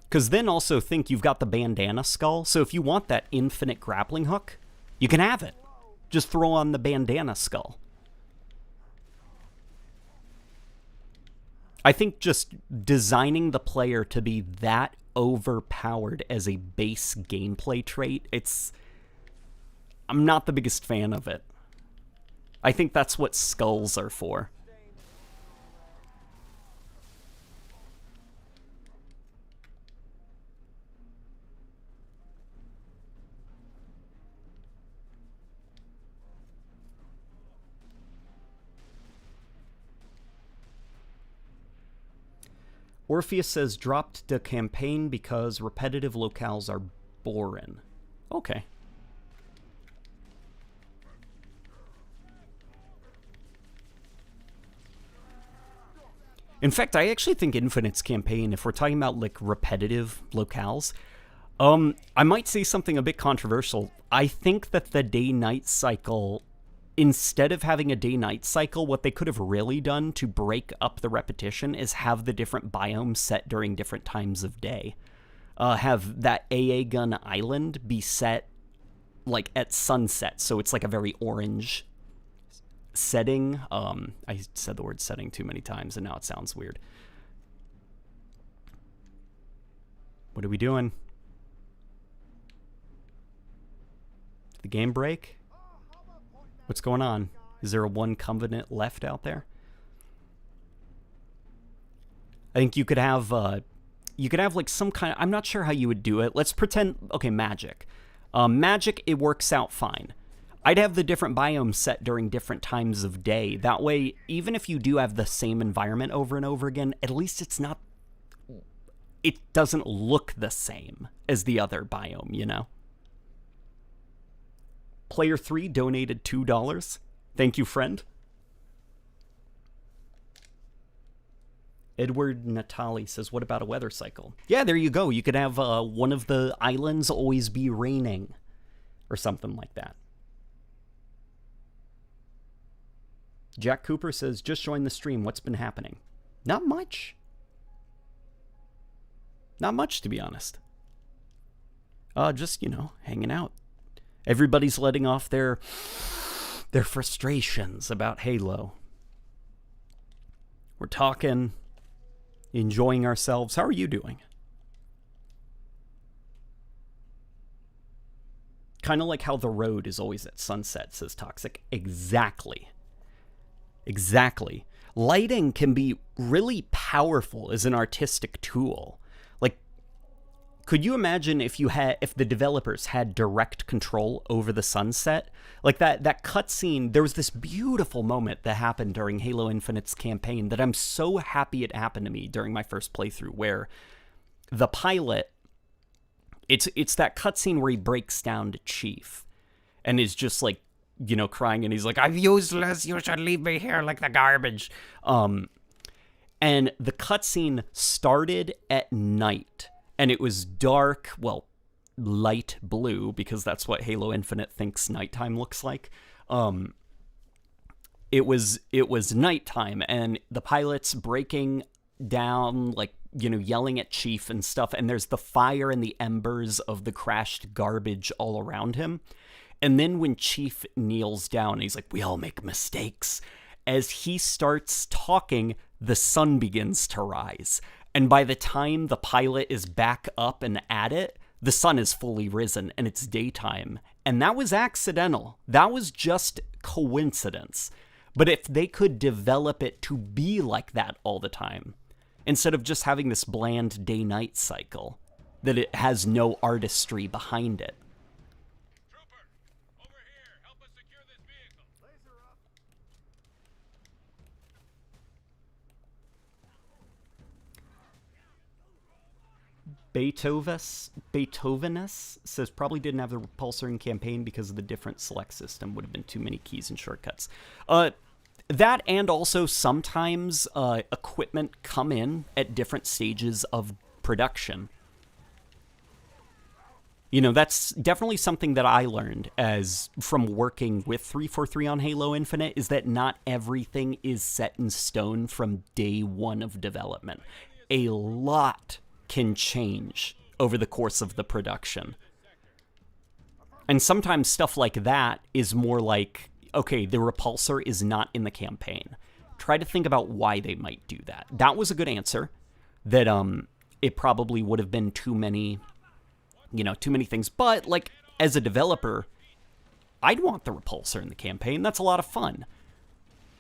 Because then also think you've got the bandana skull, so if you want that infinite grappling hook, you can have it. Just throw on the bandana skull. I think just designing the player to be that overpowered as a base gameplay trait, I'm not the biggest fan of it. I think that's what skulls are for. Orpheus says, dropped the campaign because repetitive locales are boring. Okay. In fact, I actually think Infinite's campaign, if we're talking about, like, repetitive locales, I might say something a bit controversial. I think that the day-night cycle, instead of having a day-night cycle, what they could have really done to break up the repetition is have the different biomes set during different times of day. Have that AA Gun Island be set, like, at sunset, so it's like a very orange setting. I said the word setting too many times, and now it sounds weird. What are we doing? Did the game break? What's going on? Is there a one covenant left out there? I think you could have like some kind of, I'm not sure how you would do it. Let's pretend, okay, magic. Magic, it works out fine. I'd have the different biomes set during different times of day. That way, even if you do have the same environment over and over again, at least it doesn't look the same as the other biome, you know? Player 3 donated $2. Thank you, friend. Edward Natali says, what about a weather cycle? Yeah, there you go. You could have one of the islands always be raining or something like that. Jack Cooper says, just joined the stream. What's been happening? Not much. Not much, to be honest. Just, you know, hanging out. Everybody's letting off their frustrations about Halo. We're talking, enjoying ourselves. How are you doing? Kind of like how the road is always at sunset, says Toxic. Exactly. Exactly. Lighting can be really powerful as an artistic tool. Like, could you imagine if the developers had direct control over the sunset? Like that cutscene, there was this beautiful moment that happened during Halo Infinite's campaign that I'm so happy it happened to me during my first playthrough, where the pilot, it's that cutscene where he breaks down to Chief and is just like, you know, crying, and he's like, I'm useless, you should leave me here like the garbage. And the cutscene started at night, and it was dark, well, light blue, because that's what Halo Infinite thinks nighttime looks like. It was nighttime, and the pilot's breaking down, like, you know, yelling at Chief and stuff, and there's the fire and the embers of the crashed garbage all around him. And then when Chief kneels down, he's like, we all make mistakes. As he starts talking, the sun begins to rise. And by the time the pilot is back up and at it, the sun is fully risen and it's daytime. And that was accidental. That was just coincidence. But if they could develop it to be like that all the time, instead of just having this bland day-night cycle, that it has no artistry behind it. Beethovenus says probably didn't have the repulsor in campaign because of the different select system. Would have been too many keys and shortcuts. That and also sometimes equipment come in at different stages of production. You know, that's definitely something that I learned as from working with 343 on Halo Infinite, is that not everything is set in stone from day one of development. A lot can change over the course of the production. And sometimes stuff like that is more like, okay, the repulsor is not in the campaign. Try to think about why they might do that. That was a good answer. That it probably would have been too many things. But, like, as a developer, I'd want the repulsor in the campaign. That's a lot of fun.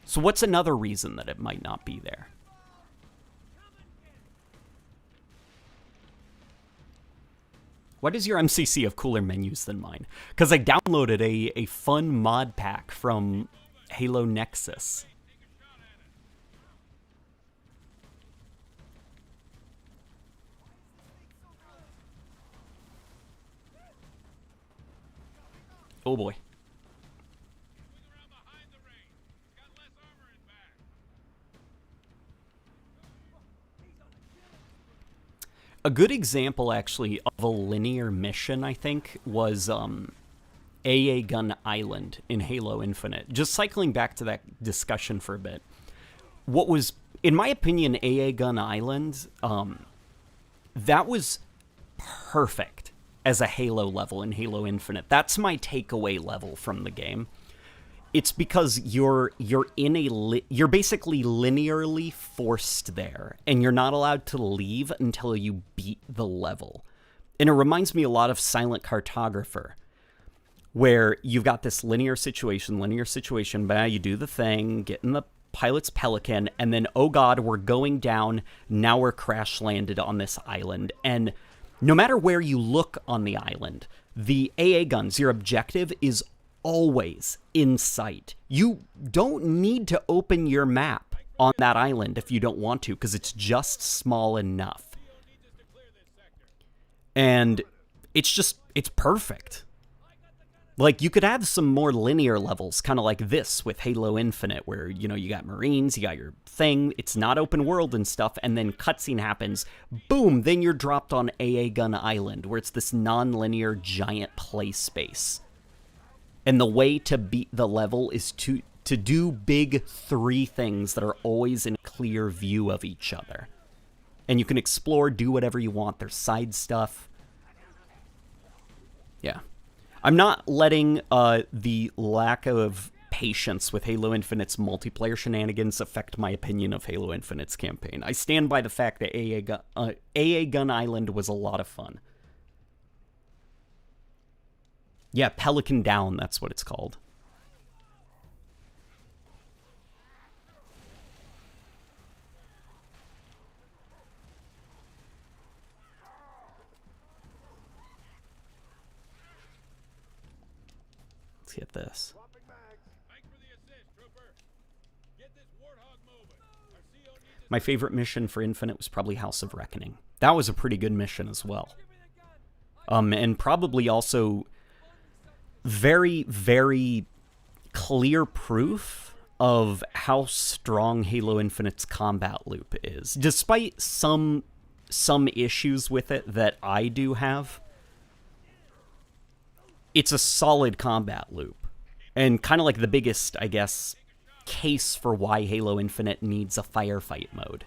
So what's another reason that it might not be there? Why does your MCC have cooler menus than mine? Because I downloaded a fun mod pack from Halo Nexus. Oh boy. A good example, actually, of a linear mission, I think, was AA Gun Island in Halo Infinite. Just cycling back to that discussion for a bit. What was, in my opinion, AA Gun Island, that was perfect as a Halo level in Halo Infinite. That's my takeaway level from the game. It's because you're basically linearly forced there, and you're not allowed to leave until you beat the level. And it reminds me a lot of Silent Cartographer, where you've got this linear situation, but you do the thing, get in the pilot's Pelican, and then, oh god, we're going down, now we're crash landed on this island. And no matter where you look on the island, the AA guns, your objective is always in sight. You don't need to open your map on that island if you don't want to, because it's just small enough. And it's perfect. Like, you could have some more linear levels, kind of like this with Halo Infinite, where, you know, you got Marines, you got your thing, it's not open world and stuff, and then cutscene happens, boom, then you're dropped on AA Gun Island, where it's this non-linear giant play space. And the way to beat the level is to do big 3 things that are always in clear view of each other. And you can explore, do whatever you want. There's side stuff. Yeah. I'm not letting the lack of patience with Halo Infinite's multiplayer shenanigans affect my opinion of Halo Infinite's campaign. I stand by the fact that AA Gun Island was a lot of fun. Yeah, Pelican Down, that's what it's called. Let's get this. My favorite mission for Infinite was probably House of Reckoning. That was a pretty good mission as well. And probably also very, very clear proof of how strong Halo Infinite's combat loop is. Despite some issues with it that I do have, it's a solid combat loop. And kind of like the biggest, I guess, case for why Halo Infinite needs a firefight mode.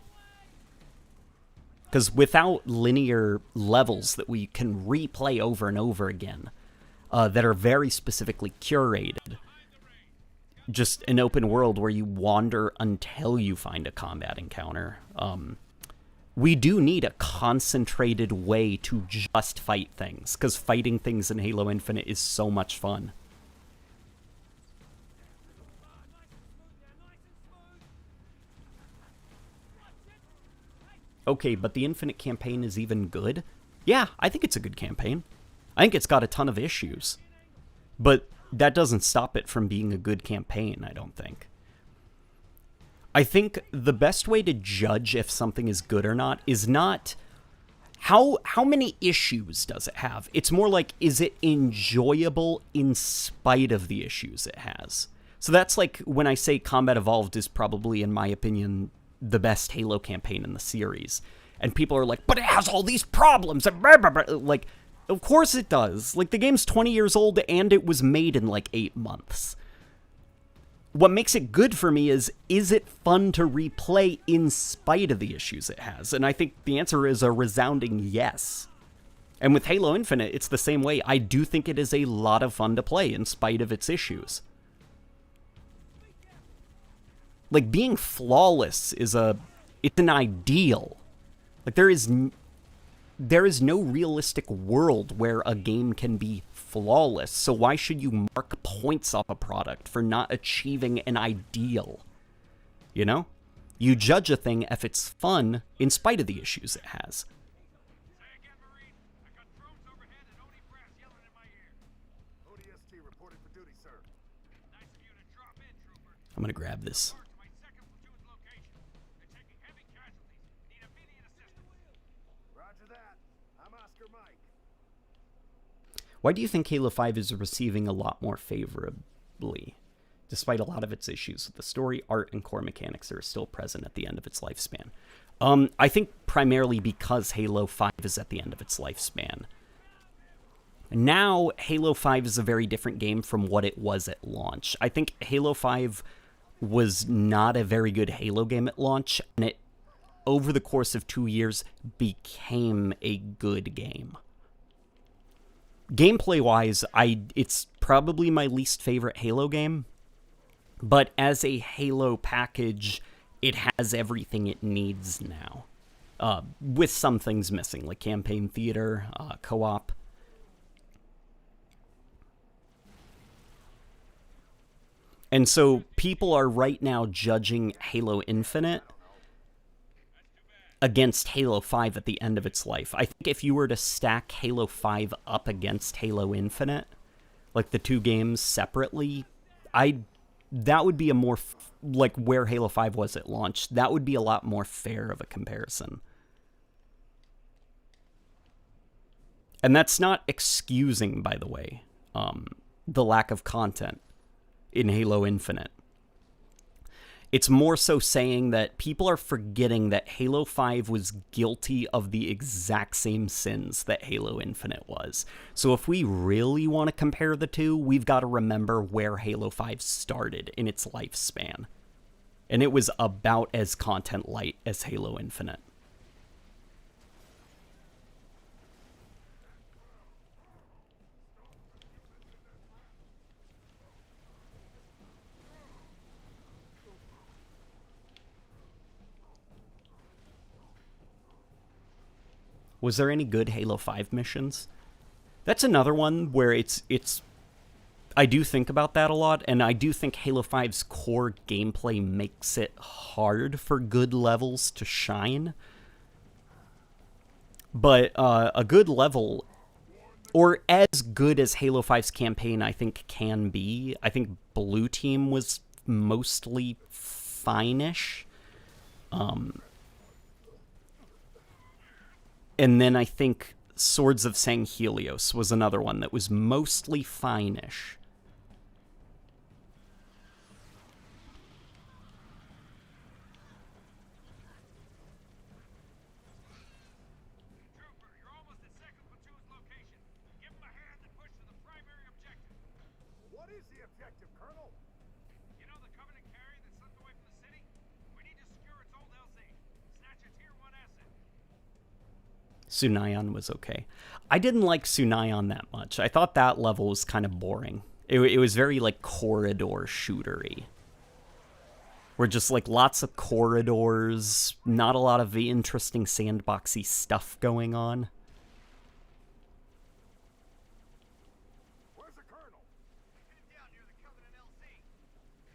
Because without linear levels that we can replay over and over again, that are very specifically curated, just an open world where you wander until you find a combat encounter, we do need a concentrated way to just fight things, because fighting things in Halo Infinite is so much fun. Okay, but the Infinite campaign is even good? Yeah, I think it's a good campaign. I think it's got a ton of issues. But that doesn't stop it from being a good campaign, I don't think. I think the best way to judge if something is good or not is not how many issues does it have? It's more like, is it enjoyable in spite of the issues it has? So that's like when I say Combat Evolved is probably, in my opinion, the best Halo campaign in the series. And people are like, but it has all these problems. And blah, blah, blah. Like, of course it does. Like, the game's 20 years old and it was made in like 8 months. What makes it good for me is it fun to replay in spite of the issues it has? And I think the answer is a resounding yes. And with Halo Infinite, it's the same way. I do think it is a lot of fun to play in spite of its issues. Like, being flawless is it's an ideal. Like, there is no realistic world where a game can be flawless, so why should you mark points off a product for not achieving an ideal? You know? You judge a thing if it's fun in spite of the issues it has. I'm gonna grab this. Why do you think Halo 5 is receiving a lot more favorably, despite a lot of its issues with the story, art, and core mechanics that are still present at the end of its lifespan? I think primarily because Halo 5 is at the end of its lifespan. Now, Halo 5 is a very different game from what it was at launch. I think Halo 5 was not a very good Halo game at launch, and it, over the course of 2 years, became a good game. Gameplay-wise, it's probably my least favorite Halo game, but as a Halo package, it has everything it needs now, with some things missing, like campaign theater, co-op. And so people are right now judging Halo Infinite against Halo 5 at the end of its life. I think if you were to stack Halo 5 up against Halo Infinite, like the two games separately, that would be a more, like where Halo 5 was at launch, that would be a lot more fair of a comparison. And that's not excusing, by the way, the lack of content in Halo Infinite. It's more so saying that people are forgetting that Halo 5 was guilty of the exact same sins that Halo Infinite was. So if we really want to compare the two, we've got to remember where Halo 5 started in its lifespan. And it was about as content light as Halo Infinite. Was there any good Halo 5 missions? That's another one where it's I do think about that a lot, and I do think Halo 5's core gameplay makes it hard for good levels to shine. But a good level, or as good as Halo 5's campaign I think can be, I think Blue Team was mostly fine-ish. And then I think Swords of Sanghelios was another one that was mostly fine-ish. Trooper, you're almost at second platoon's location. Give them a hand and push to the primary objective. What is the objective, Colonel? You know the Covenant carrier that slipped away from the city? We need to secure its old LZ. Snatch a Tier 1 asset. Sunayon was okay. I didn't like Sunayon that much. I thought that level was kind of boring. It was very, like, corridor shootery. Where just, like, lots of corridors, not a lot of the interesting sandboxy stuff going on. Where's the Colonel? Headed down near the Covenant LZ.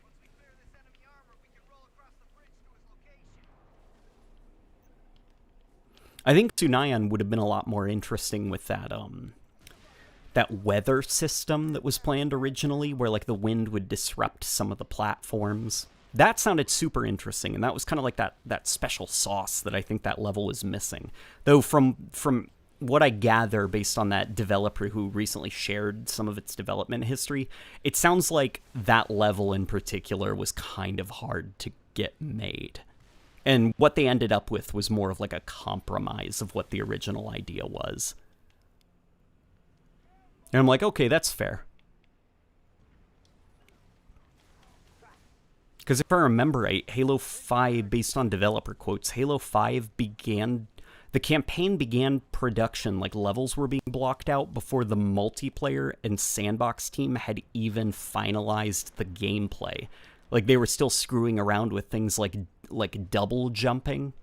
Once we clear this enemy armor, we can roll across the bridge to his location. I think Sunayon would have been a lot more interesting with that weather system that was planned originally, where like the wind would disrupt some of the platforms. That sounded super interesting, and that was kind of like that special sauce that I think that level was missing. Though from what I gather based on that developer who recently shared some of its development history, it sounds like that level in particular was kind of hard to get made. And what they ended up with was more of like a compromise of what the original idea was. And I'm like, okay, that's fair. Because if I remember right, Halo 5, based on developer quotes, Halo 5 the campaign began production, like levels were being blocked out before the multiplayer and sandbox team had even finalized the gameplay. Like they were still screwing around with things like double jumping.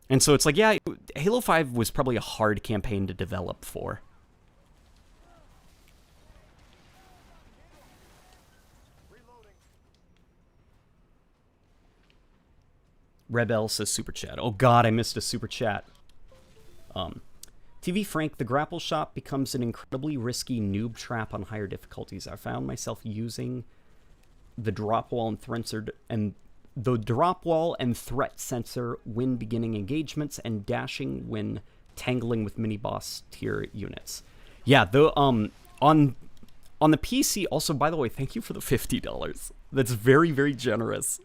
And so it's like, yeah, Halo 5 was probably a hard campaign to develop for. Rebel says super chat. Oh god, I missed a super chat. TV Frank, the grapple shot becomes an incredibly risky noob trap on higher difficulties. I found myself using the drop wall and threat sensor when beginning engagements and dashing when tangling with mini boss tier units. Yeah, on the PC. Also, by the way, thank you for the $50. That's very, very generous.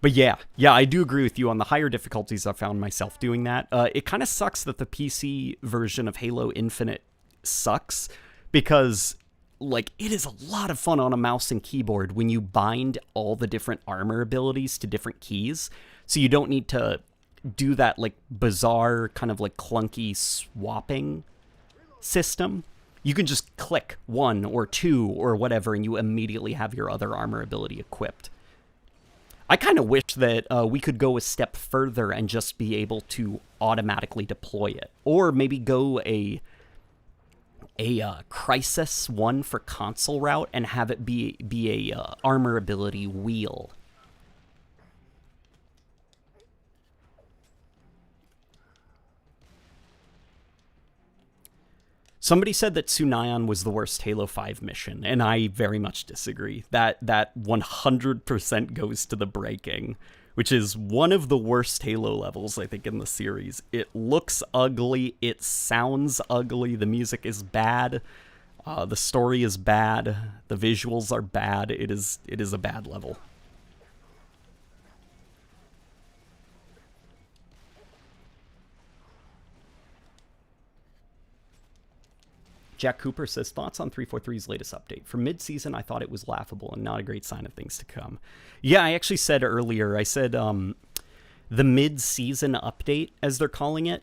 But yeah, I do agree with you. On the higher difficulties, I found myself doing that. It kind of sucks that the PC version of Halo Infinite sucks, because like it is a lot of fun on a mouse and keyboard when you bind all the different armor abilities to different keys, so you don't need to do that like bizarre kind of like clunky swapping system. You can just click 1 or 2 or whatever, and you immediately have your other armor ability equipped. I kind of wish that we could go a step further and just be able to automatically deploy it. Or maybe go a Crisis 1 for console route and have it be a armor ability wheel. Somebody said that Sunayan was the worst Halo 5 mission, and I very much disagree. That 100% goes to the breaking, which is one of the worst Halo levels, I think, in the series. It looks ugly, it sounds ugly, the music is bad, the story is bad, the visuals are bad. It is a bad level. Jack Cooper says, thoughts on 343's latest update. For mid-season, I thought it was laughable and not a great sign of things to come. Yeah, I actually said earlier, I said the mid-season update, as they're calling it,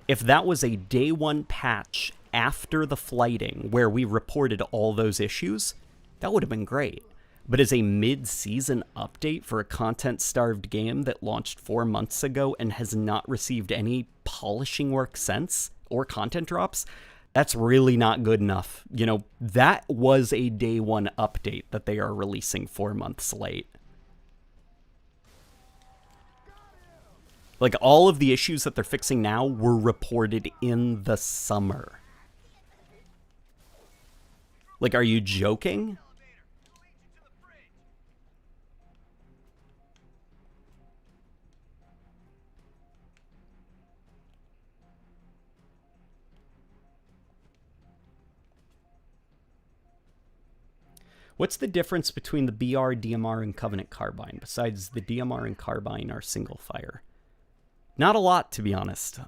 if that was a day one patch after the flighting where we reported all those issues, that would have been great. But as a mid-season update for a content-starved game that launched 4 months ago and has not received any polishing work since, or content drops, that's really not good enough. You know, that was a day one update that they are releasing 4 months late. Like, all of the issues that they're fixing now were reported in the summer. Like, are you joking? What's the difference between the BR, DMR, and Covenant Carbine, besides the DMR and Carbine are single fire? Not a lot, to be honest.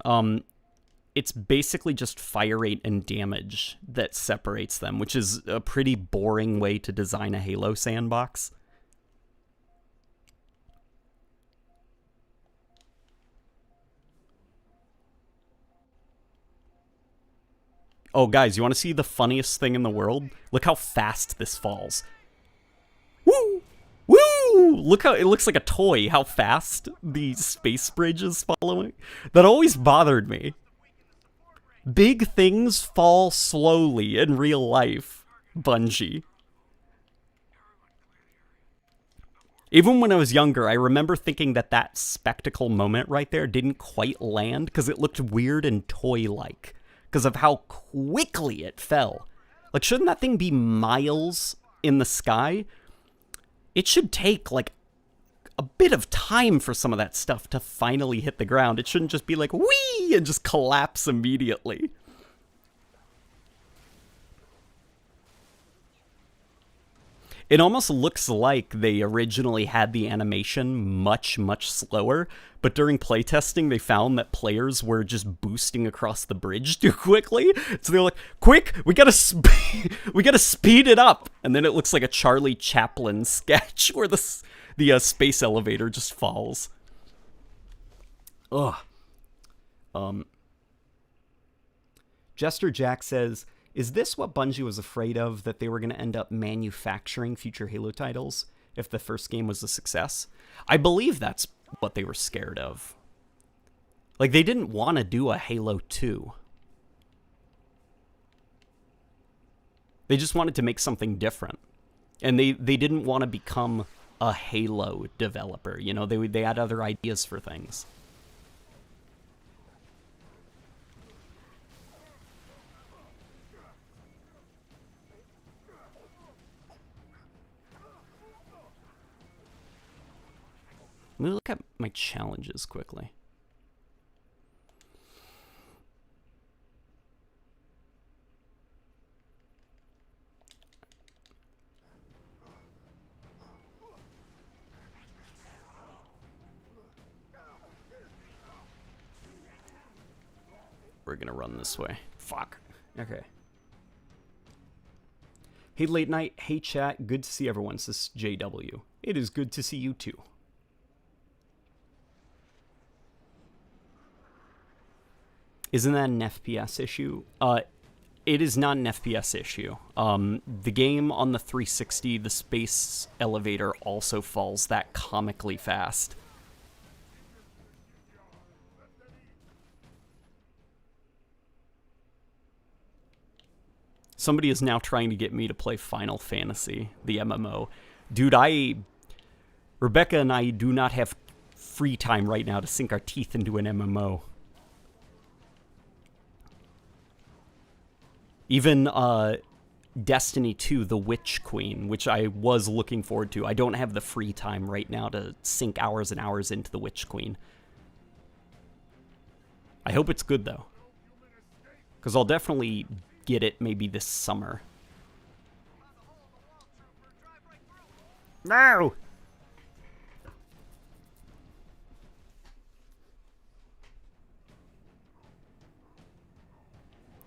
It's basically just fire rate and damage that separates them, which is a pretty boring way to design a Halo sandbox. Oh, guys, you want to see the funniest thing in the world? Look how fast this falls. Woo! Woo! Look how it looks like a toy, how fast the space bridge is following. That always bothered me. Big things fall slowly in real life, Bungie. Even when I was younger, I remember thinking that spectacle moment right there didn't quite land because it looked weird and toy-like, because of how quickly it fell. Like, shouldn't that thing be miles in the sky? it should take, like, a bit of time for some of that stuff to finally hit the ground. It shouldn't just be like, whee, and just collapse immediately. It almost looks like they originally had the animation much, much slower, but during playtesting, they found that players were just boosting across the bridge too quickly. So they're like, quick, we gotta speed it up. And then it looks like a Charlie Chaplin sketch where the space elevator just falls. Ugh. Jester Jack says, is this what Bungie was afraid of, that they were going to end up manufacturing future Halo titles if the first game was a success? I believe that's what they were scared of. Like, they didn't want to do a Halo 2. They just wanted to make something different. And they didn't want to become a Halo developer. You know, they had other ideas for things. Let me look at my challenges quickly. We're gonna run this way. Fuck. Okay. Hey, Late Night. Hey, chat. Good to see everyone. This is JW. It is good to see you too. Isn't that an FPS issue? It is not an FPS issue. The game on the 360, the space elevator also falls that comically fast. Somebody is now trying to get me to play Final Fantasy, the MMO. Dude, Rebecca and I do not have free time right now to sink our teeth into an MMO. Even Destiny 2, The Witch Queen, which I was looking forward to. I don't have the free time right now to sink hours and hours into The Witch Queen. I hope it's good, though. Because I'll definitely get it maybe this summer. No!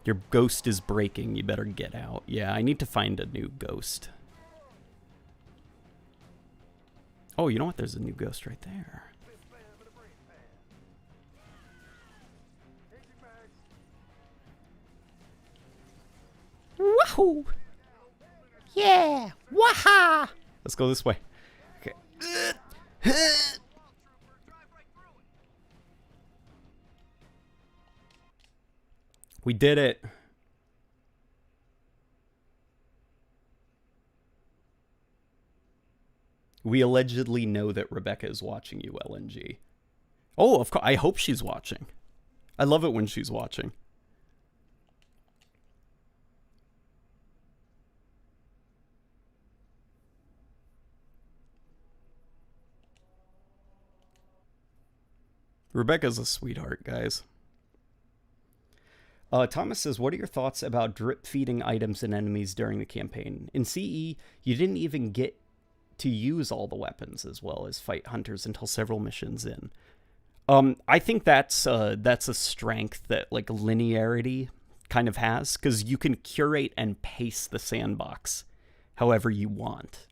Your ghost is breaking. You better get out. Yeah, I need to find a new ghost. Oh, you know what? There's a new ghost right there. Wahoo! Yeah! Waha! Let's go this way. Okay. We did it. We allegedly know that Rebecca is watching you, LNG. Oh, of course. I hope she's watching. I love it when she's watching. Rebecca's a sweetheart, guys. Thomas says, what are your thoughts about drip-feeding items and enemies during the campaign? In CE, you didn't even get to use all the weapons as well as fight hunters until several missions in. I think that's a strength that, like, linearity kind of has, because you can curate and pace the sandbox however you want.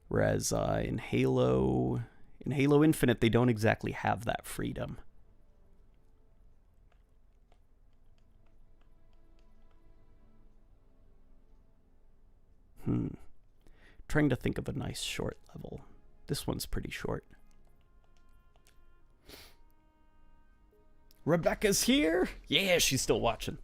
Whereas in Halo Infinite, they don't exactly have that freedom. Trying to think of a nice short level. This one's pretty short. Rebecca's here? Yeah, she's still watching.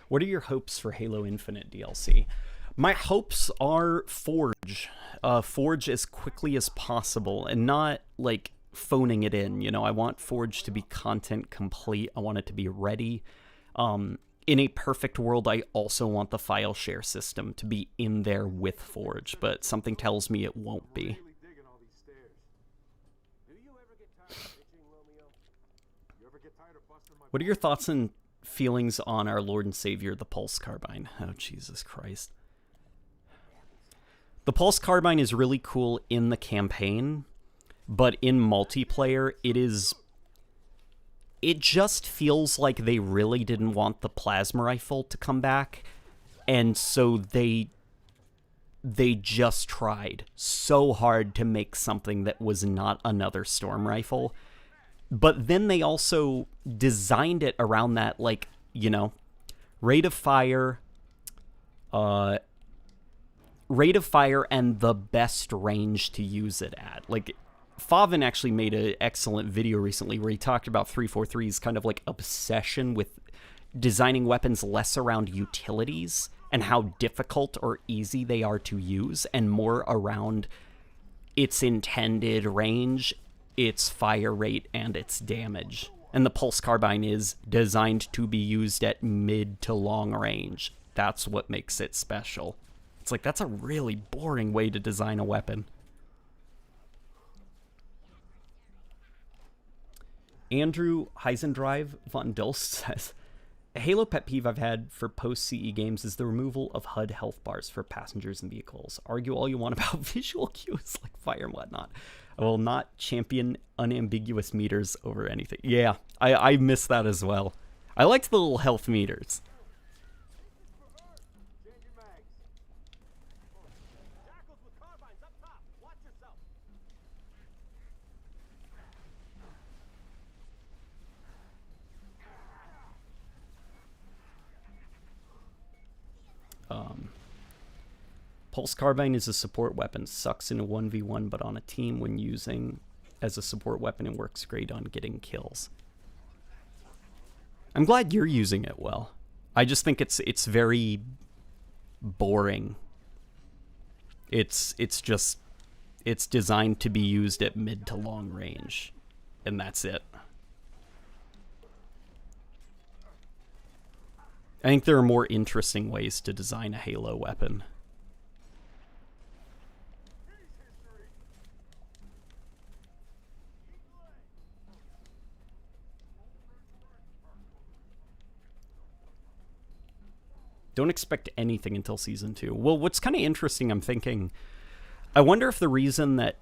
What are your hopes for Halo Infinite DLC? My hopes are Forge. Forge as quickly as possible and not, like, phoning it in. You know, I want Forge to be content complete. I want it to be ready. In a perfect world, I also want the file share system to be in there with Forge, but something tells me it won't be. What are your thoughts and feelings on our Lord and Savior, the Pulse Carbine? Oh, Jesus Christ. The Pulse Carbine is really cool in the campaign, but in multiplayer, it just feels like they really didn't want the plasma rifle to come back, and so they just tried so hard to make something that was not another storm rifle. But then they also designed it around that, like, you know, rate of fire and the best range to use it at. Like, Favin actually made an excellent video recently where he talked about 343's kind of like obsession with designing weapons less around utilities and how difficult or easy they are to use, and more around its intended range, its fire rate, and its damage. And the Pulse Carbine is designed to be used at mid to long range. That's what makes it special. It's like, that's a really boring way to design a weapon. Andrew Heisendrive von Dulst says, a Halo pet peeve I've had for post-CE games is the removal of HUD health bars for passengers and vehicles. Argue all you want about visual cues like fire and whatnot. I will not champion unambiguous meters over anything. Yeah, I miss that as well. I liked the little health meters. Pulse Carbine is a support weapon. Sucks in a 1v1, but on a team when using as a support weapon, it works great on getting kills. I'm glad you're using it well. I just think it's very boring. It's designed to be used at mid to long range, and that's it. I think there are more interesting ways to design a Halo weapon. Don't expect anything until Season 2. Well, what's kind of interesting, I'm thinking, I wonder if the reason that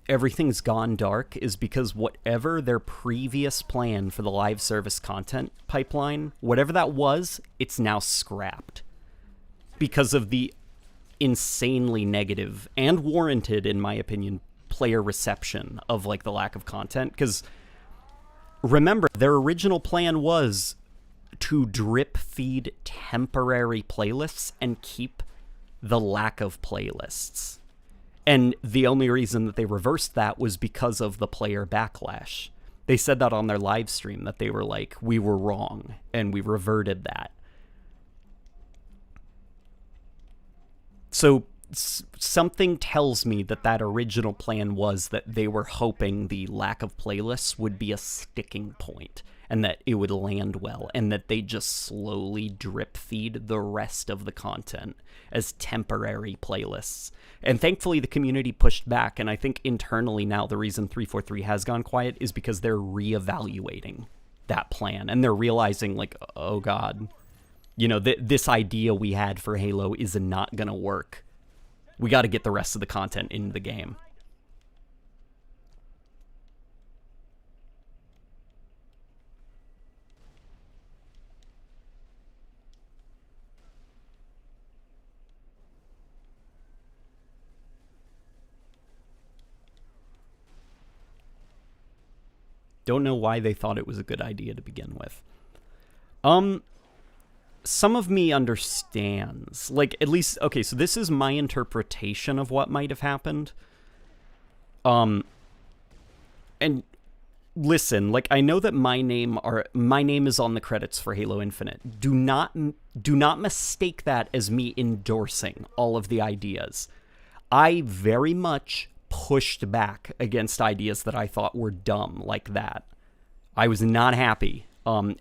everything's gone dark is because whatever their previous plan for the live service content pipeline, whatever that was, it's now scrapped. Because of the insanely negative and warranted, in my opinion, player reception of, like, the lack of content. Because, remember, their original plan was to drip feed temporary playlists and keep the lack of playlists. And the only reason that they reversed that was because of the player backlash. They said that on their live stream, that they were like, we were wrong, and we reverted that. So something tells me that that original plan was that they were hoping the lack of playlists would be a sticking point, and that it would land well, and that they just slowly drip feed the rest of the content as temporary playlists. And thankfully the community pushed back, and I think internally now the reason 343 has gone quiet is because they're reevaluating that plan, and they're realizing, like, oh god, you know, this idea we had for Halo is not gonna work. We gotta get the rest of the content in the game. Don't know why they thought it was a good idea to begin with. Some of me understands. Like, at least, okay, so this is my interpretation of what might have happened. And listen, like, I know that my name is on the credits for Halo Infinite. Do not mistake that as me endorsing all of the ideas. I very much pushed back against ideas that I thought were dumb like that. I was not happy. And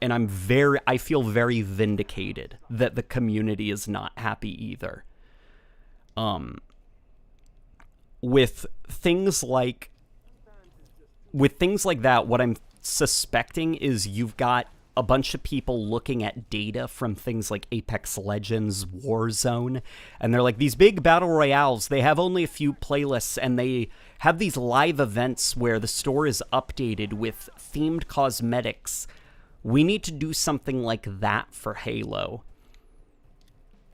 I feel very vindicated that the community is not happy either. With things like that, what I'm suspecting is you've got a bunch of people looking at data from things like Apex Legends, Warzone, and they're like, these big battle royales, they have only a few playlists, and they have these live events where the store is updated with themed cosmetics. We need to do something like that for Halo.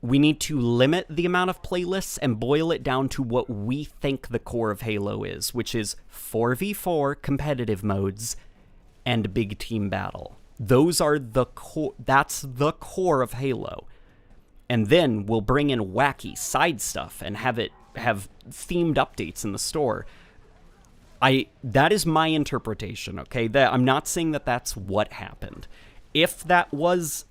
We need to limit the amount of playlists and boil it down to what we think the core of Halo is, which is 4v4 competitive modes and big team battle. Those are the core. That's the core of Halo. And then we'll bring in wacky side stuff and have themed updates in the store. That is my interpretation, okay? I'm not saying that that's what happened. If that was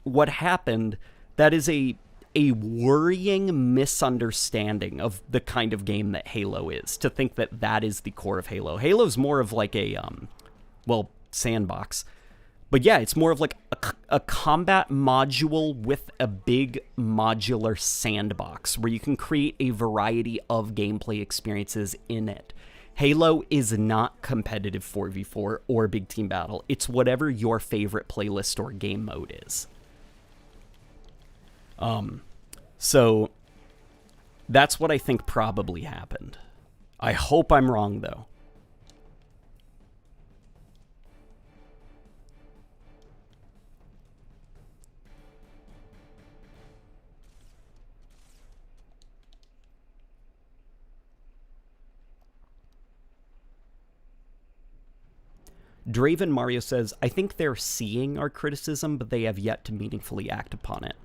what happened, that is a worrying misunderstanding of the kind of game that Halo is, to think that that is the core of Halo. Halo's more of like a, sandbox. But yeah, it's more of like a combat module with a big modular sandbox where you can create a variety of gameplay experiences in it. Halo is not competitive 4v4 or big team battle. It's whatever your favorite playlist or game mode is. So that's what I think probably happened. I hope I'm wrong, though. Draven Mario says, I think they're seeing our criticism, but they have yet to meaningfully act upon it.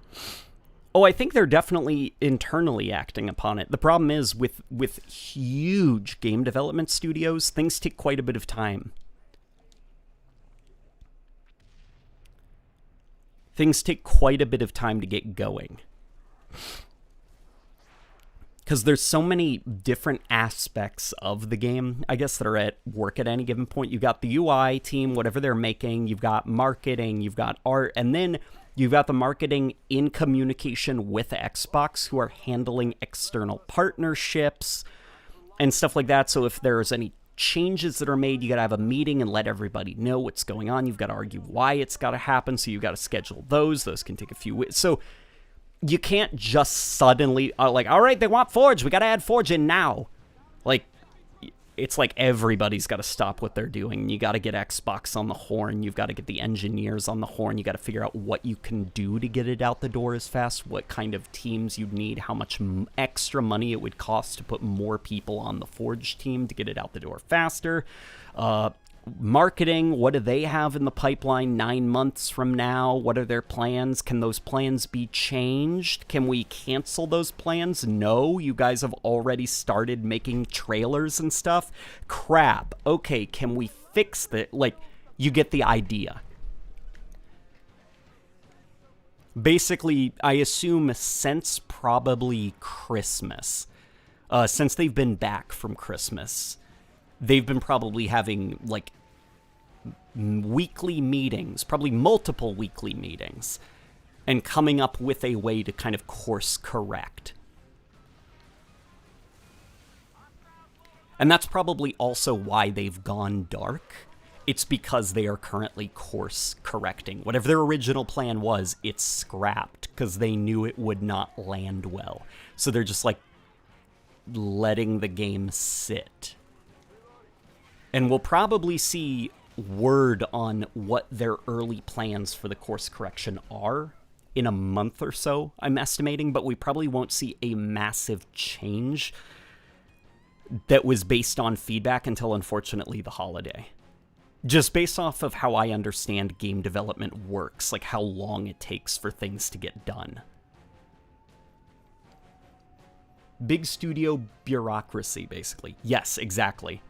Oh, I think they're definitely internally acting upon it. The problem is, with huge game development studios, things take quite a bit of time. Things take quite a bit of time to get going. Because there's so many different aspects of the game, I guess, that are at work at any given point. You've got the UI team, whatever they're making. You've got marketing. You've got art. And then you've got the marketing in communication with Xbox, who are handling external partnerships and stuff like that. So if there's any changes that are made, you got to have a meeting and let everybody know what's going on. You've got to argue why it's got to happen. So you've got to schedule those. Those can take a few weeks. So you can't just suddenly, like, all right, they want Forge. We got to add Forge in now. Like, it's like everybody's got to stop what they're doing. You got to get Xbox on the horn. You've got to get the engineers on the horn. You got to figure out what you can do to get it out the door as fast, what kind of teams you'd need, how much extra money it would cost to put more people on the Forge team to get it out the door faster. Marketing, what do they have in the pipeline 9 months from now? What are their plans? Can those plans be changed? Can we cancel those plans? No, you guys have already started making trailers and stuff. Crap. Okay, can we fix that? Like, you get the idea. Basically, I assume since probably Christmas, since they've been back from Christmas, they've been probably having, like, weekly meetings, probably multiple weekly meetings, and coming up with a way to kind of course correct. And that's probably also why they've gone dark. It's because they are currently course correcting. Whatever their original plan was, it's scrapped because they knew it would not land well. So they're just, like, letting the game sit. And we'll probably see word on what their early plans for the course correction are in a month or so, I'm estimating, but we probably won't see a massive change that was based on feedback until, unfortunately, the holiday. Just based off of how I understand game development works, like how long it takes for things to get done. Big studio bureaucracy, basically. Yes, exactly.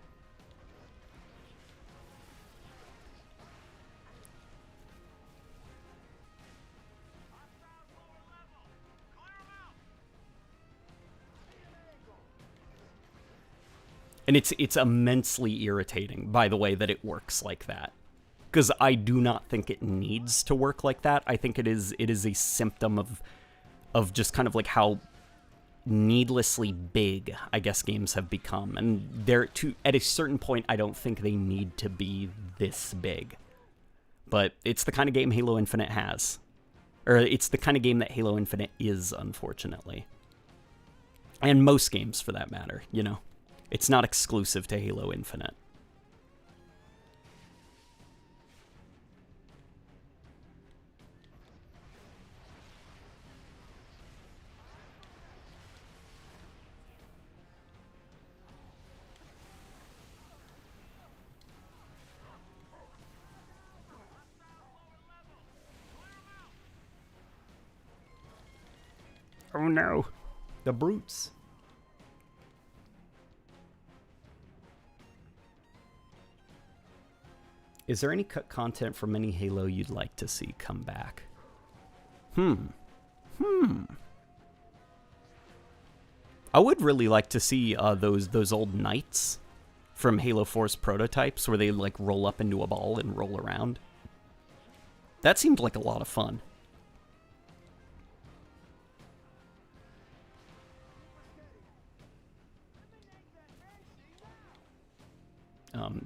And it's immensely irritating, by the way, that it works like that. Because I do not think it needs to work like that. I think it is a symptom of just kind of like how needlessly big, I guess, games have become. And at a certain point, I don't think they need to be this big. But it's the kind of game Halo Infinite has. Or it's the kind of game that Halo Infinite is, unfortunately. And most games, for that matter, you know. It's not exclusive to Halo Infinite. Oh no, the brutes. Is there any cut content from any Halo you'd like to see come back? I would really like to see those old knights from Halo 4's prototypes where they like roll up into a ball and roll around. That seemed like a lot of fun.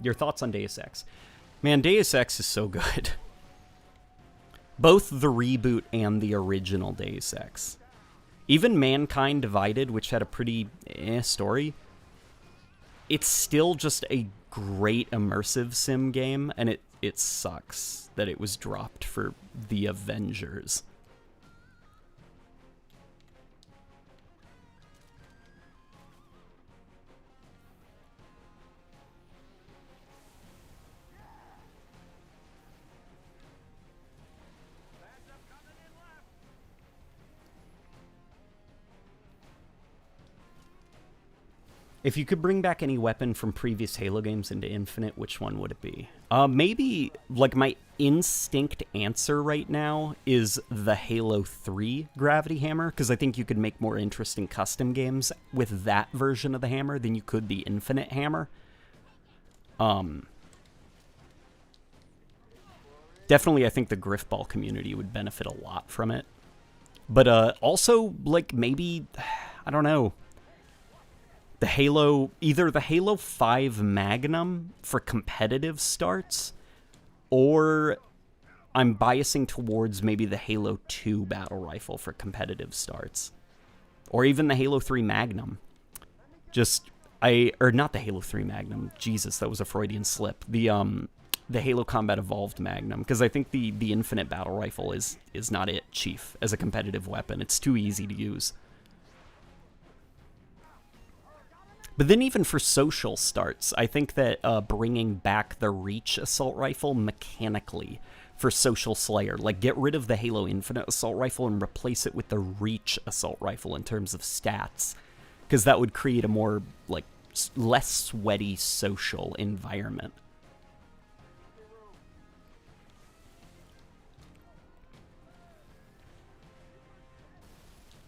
Your thoughts on Deus Ex? Man, Deus Ex is so good. Both the reboot and the original Deus Ex. Even Mankind Divided, which had a pretty story, it's still just a great immersive sim game, and it sucks that it was dropped for the Avengers. If you could bring back any weapon from previous Halo games into Infinite, which one would it be? Maybe, like, my instinct answer right now is the Halo 3 Gravity Hammer, because I think you could make more interesting custom games with that version of the hammer than you could the Infinite Hammer. Definitely, I think the Griffball community would benefit a lot from it. But also, like, maybe, I don't know, either the Halo 5 Magnum for competitive starts, or I'm biasing towards maybe the Halo 2 Battle Rifle for competitive starts. Or even the Halo 3 Magnum. Or not the Halo 3 Magnum. Jesus, that was a Freudian slip. The Halo Combat Evolved Magnum, because I think the Infinite Battle Rifle is not it, Chief, as a competitive weapon. It's too easy to use. But then even for social starts, I think that bringing back the Reach Assault Rifle mechanically for Social Slayer, like get rid of the Halo Infinite Assault Rifle and replace it with the Reach Assault Rifle in terms of stats, because that would create a more, like, less sweaty social environment.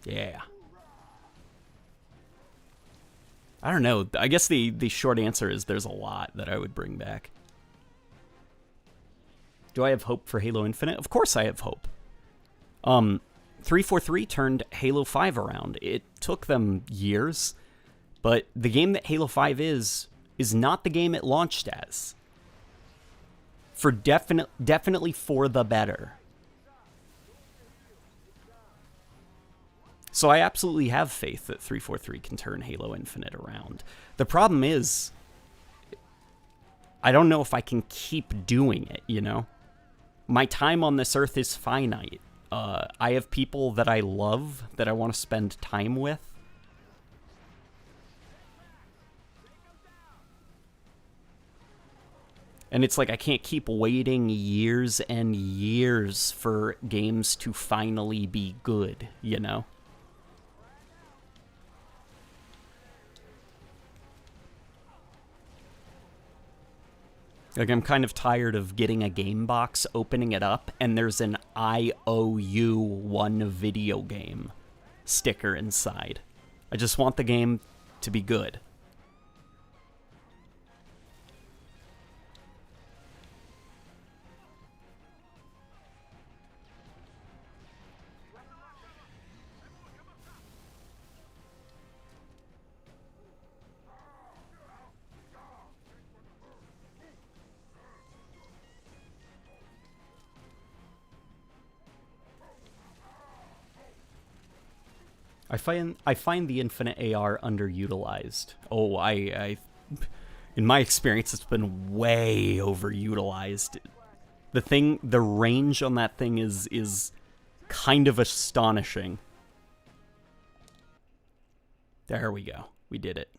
Yeah. I don't know. I guess the short answer is there's a lot that I would bring back. Do I have hope for Halo Infinite? Of course I have hope. 343 turned Halo 5 around. It took them years, but the game that Halo 5 is not the game it launched as. For definitely for the better. So I absolutely have faith that 343 can turn Halo Infinite around. The problem is, I don't know if I can keep doing it, you know? My time on this earth is finite. I have people that I love, that I want to spend time with. And it's like I can't keep waiting years and years for games to finally be good, you know? Like, I'm kind of tired of getting a game box, opening it up, and there's an I owe you one video game sticker inside. I just want the game to be good. I find the Infinite AR underutilized. Oh, I in my experience, it's been way overutilized. The range on that thing is kind of astonishing. There we go. We did it.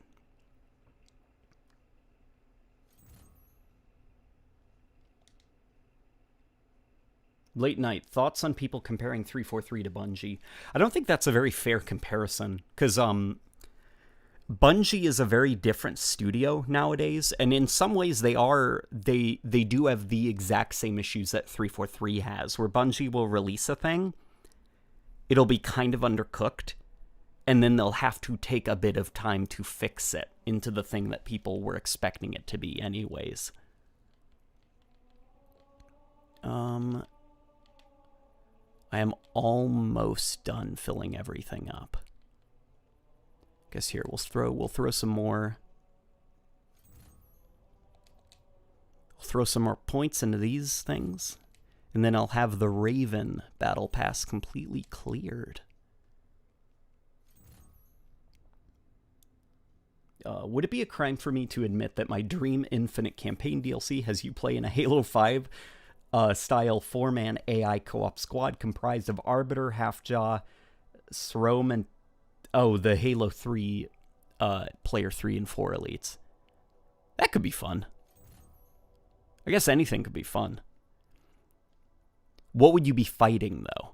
Late Night, thoughts on people comparing 343 to Bungie? I don't think that's a very fair comparison, because Bungie is a very different studio nowadays, and in some ways they do have the exact same issues that 343 has, where Bungie will release a thing, it'll be kind of undercooked, and then they'll have to take a bit of time to fix it into the thing that people were expecting it to be anyways. I am almost done filling everything up. Guess here we'll throw some more. We'll throw some more points into these things, and then I'll have the Raven battle pass completely cleared. Would it be a crime for me to admit that my Dream Infinite campaign DLC has you play in a Halo 5 style 4-man AI co-op squad comprised of Arbiter, Halfjaw, Srome, and the Halo 3 player 3 and 4 elites? That could be fun. I guess anything could be fun. What would you be fighting, though?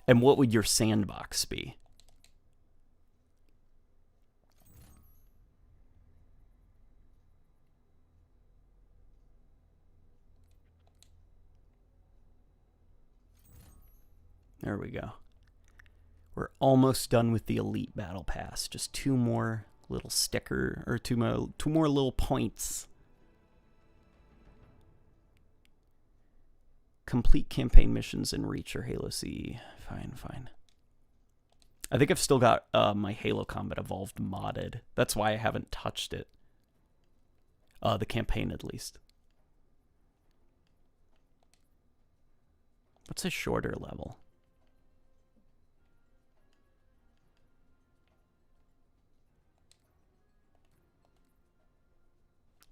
And what would your sandbox be? There we go. We're almost done with the Elite Battle Pass. Just two more little two more little points. Complete campaign missions in Reach or Halo CE. Fine. I think I've still got my Halo Combat Evolved modded. That's why I haven't touched it. The campaign, at least. What's a shorter level?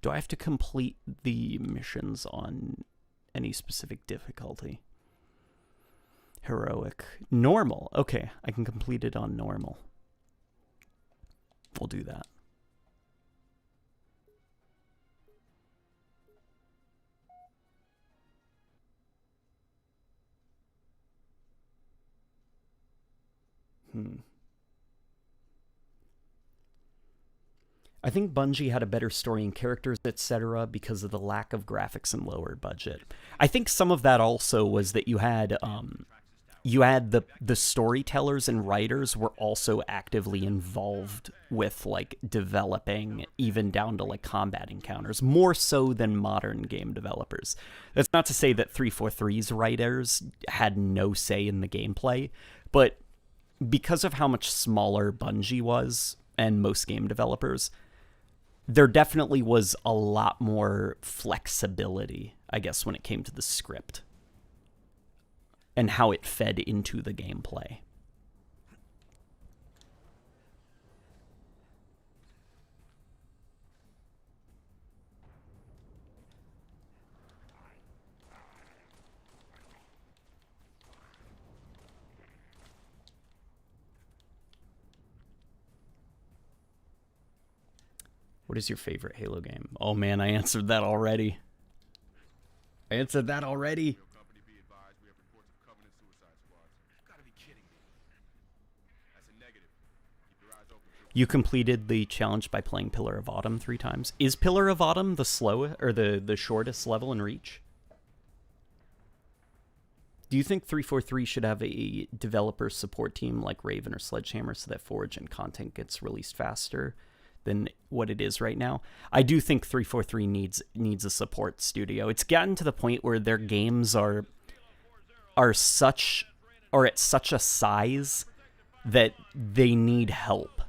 Do I have to complete the missions on any specific difficulty? Heroic. Normal. Okay, I can complete it on normal. We'll do that. I think Bungie had a better story and characters, etc., because of the lack of graphics and lower budget. I think some of that also was that you had the storytellers and writers were also actively involved with like developing, even down to like combat encounters, more so than modern game developers. That's not to say that 343's writers had no say in the gameplay, but because of how much smaller Bungie was and most game developers, there definitely was a lot more flexibility, I guess, when it came to the script and how it fed into the gameplay. What is your favorite Halo game? Oh man, I answered that already. Your company be advised, we have reports of Covenant suicide squads. You've got to be kidding me. That's a negative. Keep your eyes open. You completed the challenge by playing Pillar of Autumn 3 times. Is Pillar of Autumn the the shortest level in Reach? Do you think 343 should have a developer support team like Raven or Sledgehammer so that Forge and content gets released faster than what it is right now? I do think 343 needs a support studio. It's gotten to the point where their games are at such a size that they need help.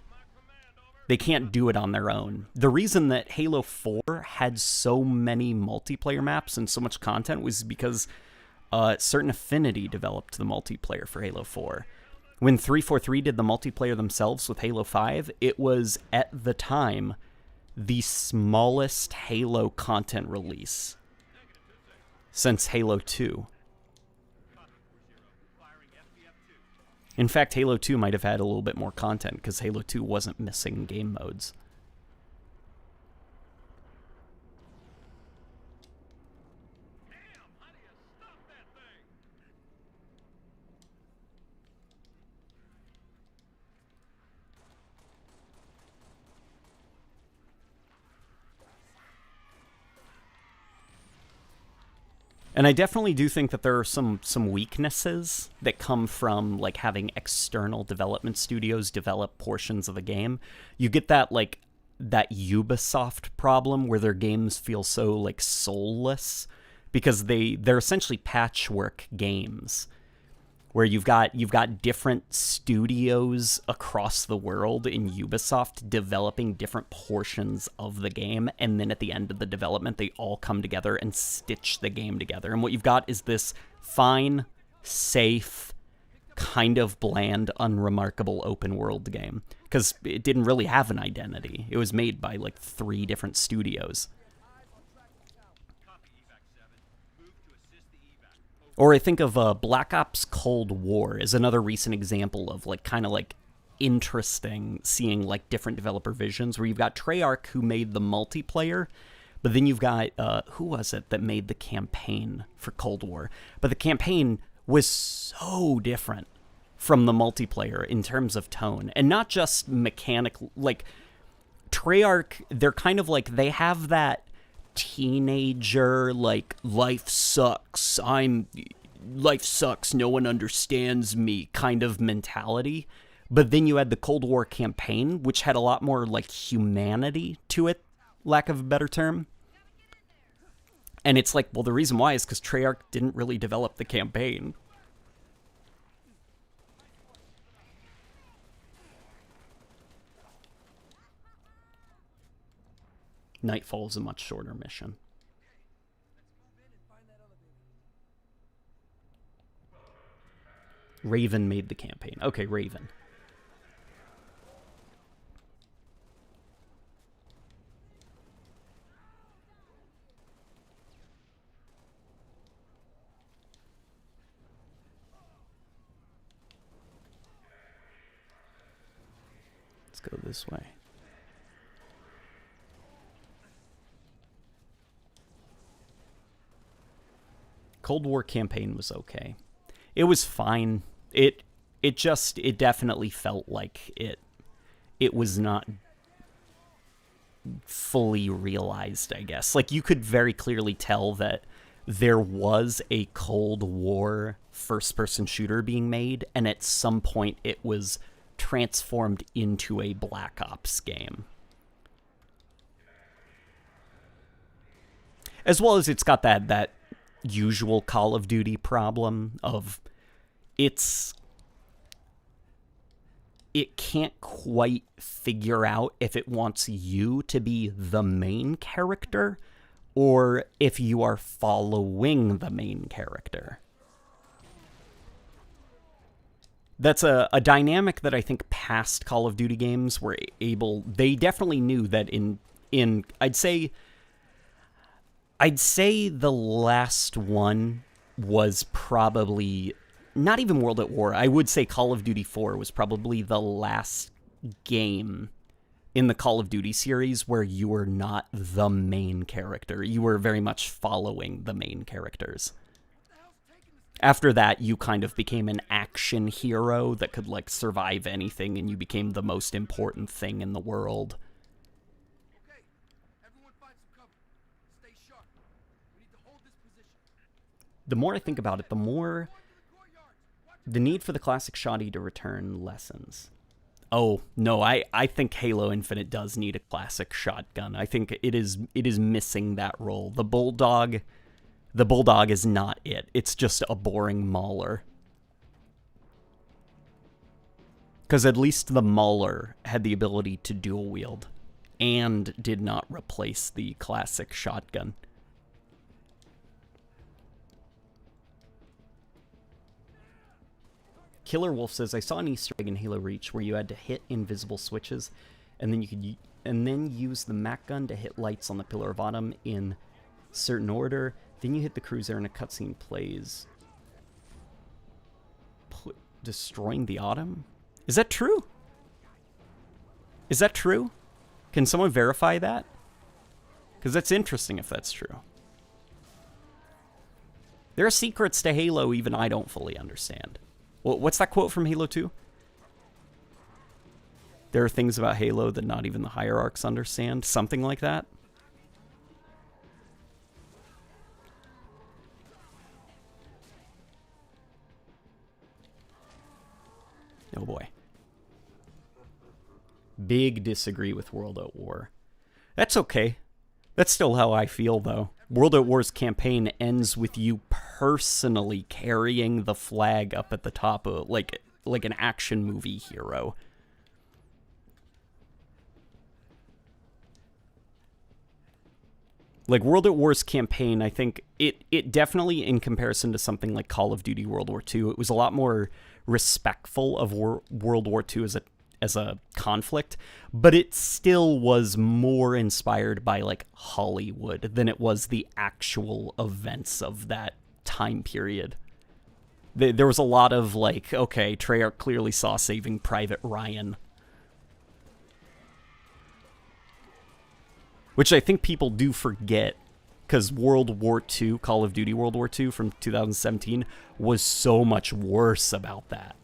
They can't do it on their own. The reason that Halo 4 had so many multiplayer maps and so much content was because Certain Affinity developed the multiplayer for Halo 4. When 343 did the multiplayer themselves with Halo 5, it was, at the time, the smallest Halo content release since Halo 2. In fact, Halo 2 might have had a little bit more content because Halo 2 wasn't missing game modes. And I definitely do think that there are some weaknesses that come from like having external development studios develop portions of the game. You get that like that Ubisoft problem where their games feel so like soulless because they're essentially patchwork games where you've got different studios across the world in Ubisoft developing different portions of the game, and then at the end of the development, they all come together and stitch the game together. And what you've got is this fine, safe, kind of bland, unremarkable open world game. Because it didn't really have an identity. It was made by like 3 different studios. Or I think of Black Ops Cold War as another recent example of like kind of like interesting seeing like different developer visions where you've got Treyarch who made the multiplayer, but then you've got who was it that made the campaign for Cold War? But the campaign was so different from the multiplayer in terms of tone, and not just mechanic. Like Treyarch, they're kind of like they have that teenager like life sucks, no one understands me kind of mentality. But then you had the Cold War campaign, which had a lot more like humanity to it, lack of a better term. And it's like, well, the reason why is because Treyarch didn't really develop the campaign. Nightfall is a much shorter mission. Raven made the campaign. Okay, Raven. Let's go this way. Cold War campaign was okay. It was fine. It definitely felt like it was not fully realized, I guess. Like you could very clearly tell that there was a Cold War first-person shooter being made, and at some point it was transformed into a Black Ops game. As well as it's got that usual Call of Duty problem of it can't quite figure out if it wants you to be the main character or if you are following the main character. That's a dynamic that I think past Call of Duty games were able... They definitely knew that in I'd say the last one was probably not even World at War. I would say Call of Duty 4 was probably the last game in the Call of Duty series where you were not the main character. You were very much following the main characters. After that, you kind of became an action hero that could like survive anything, and you became the most important thing in the world. The more I think about it, the more the need for the classic shotty to return lessens. Oh, no, I think Halo Infinite does need a classic shotgun. I think it is missing that role. The Bulldog is not it. It's just a boring Mauler. Because at least the Mauler had the ability to dual wield and did not replace the classic shotgun. Killer Wolf says, I saw an Easter egg in Halo Reach where you had to hit invisible switches, and then you could use the Mac gun to hit lights on the Pillar of Autumn in certain order. Then you hit the cruiser and a cutscene plays, destroying the Autumn. Is that true? Is that true? Can someone verify that? Because that's interesting if that's true. There are secrets to Halo even I don't fully understand. Well, what's that quote from Halo 2? There are things about Halo that not even the hierarchs understand. Something like that. Oh boy. Big disagree with World at War. That's okay. That's still how I feel, though. World at War's campaign ends with you personally carrying the flag up at the top of, like an action movie hero. Like, World at War's campaign, I think, it definitely, in comparison to something like Call of Duty World War II, it was a lot more respectful of World War II as a conflict, but it still was more inspired by, like, Hollywood than it was the actual events of that time period. There was a lot of, like, okay, Treyarch clearly saw Saving Private Ryan, which I think people do forget, because World War II, Call of Duty World War II from 2017, was so much worse about that.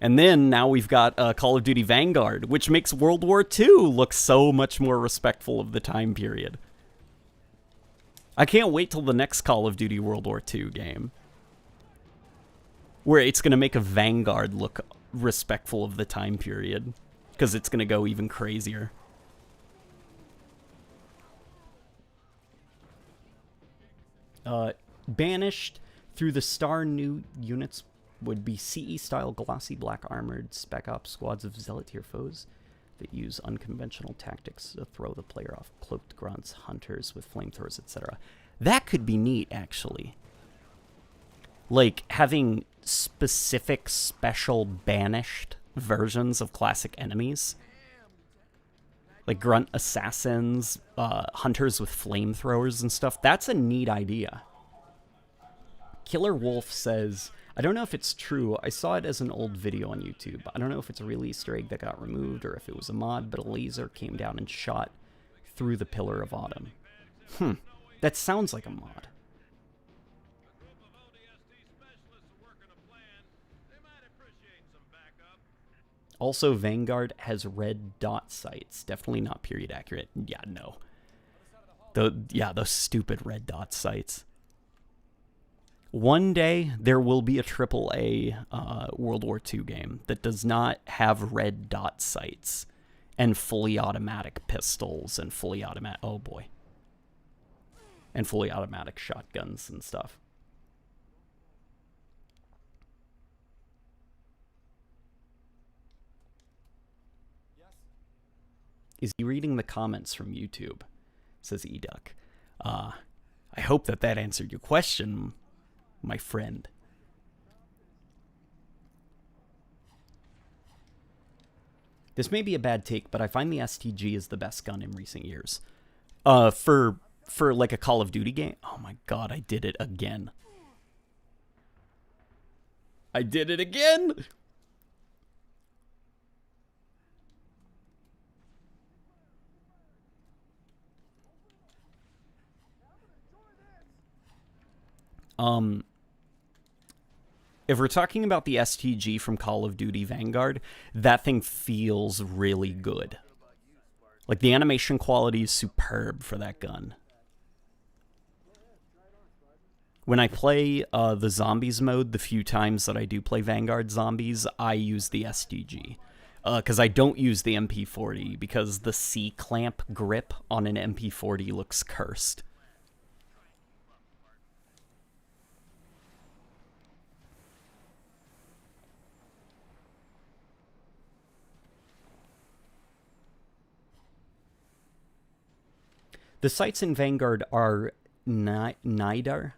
And then now we've got Call of Duty Vanguard, which makes World War II look so much more respectful of the time period. I can't wait till the next Call of Duty World War II game, where it's going to make a Vanguard look respectful of the time period, because it's going to go even crazier. Banished through the star new units would be CE-style glossy black-armored Spec Ops squads of Zealot-tier foes that use unconventional tactics to throw the player off. Cloaked grunts, hunters with flamethrowers, etc. That could be neat, actually. Like, having specific, special, banished versions of classic enemies. Like grunt assassins, hunters with flamethrowers and stuff. That's a neat idea. Killer Wolf says, I don't know if it's true. I saw it as an old video on YouTube. I don't know if it's a real Easter egg that got removed or if it was a mod, but a laser came down and shot through the Pillar of Autumn. That sounds like a mod. Also, Vanguard has red dot sights. Definitely not period accurate. Yeah, no. Those stupid red dot sights. One day, there will be a AAA World War II game that does not have red dot sights and fully automatic pistols and fully automatic... Oh, boy. And fully automatic shotguns and stuff. Is he reading the comments from YouTube? Says Educk. I hope that answered your question, my friend. This may be a bad take, but I find the STG is the best gun in recent years. For like a Call of Duty game. Oh my god, I did it again. I did it again! If we're talking about the STG from Call of Duty Vanguard, that thing feels really good. Like, the animation quality is superb for that gun. When I play the Zombies mode, the few times that I do play Vanguard Zombies, I use the STG. Because I don't use the MP40, because the C-clamp grip on an MP40 looks cursed. The sights in Vanguard are NIDAR.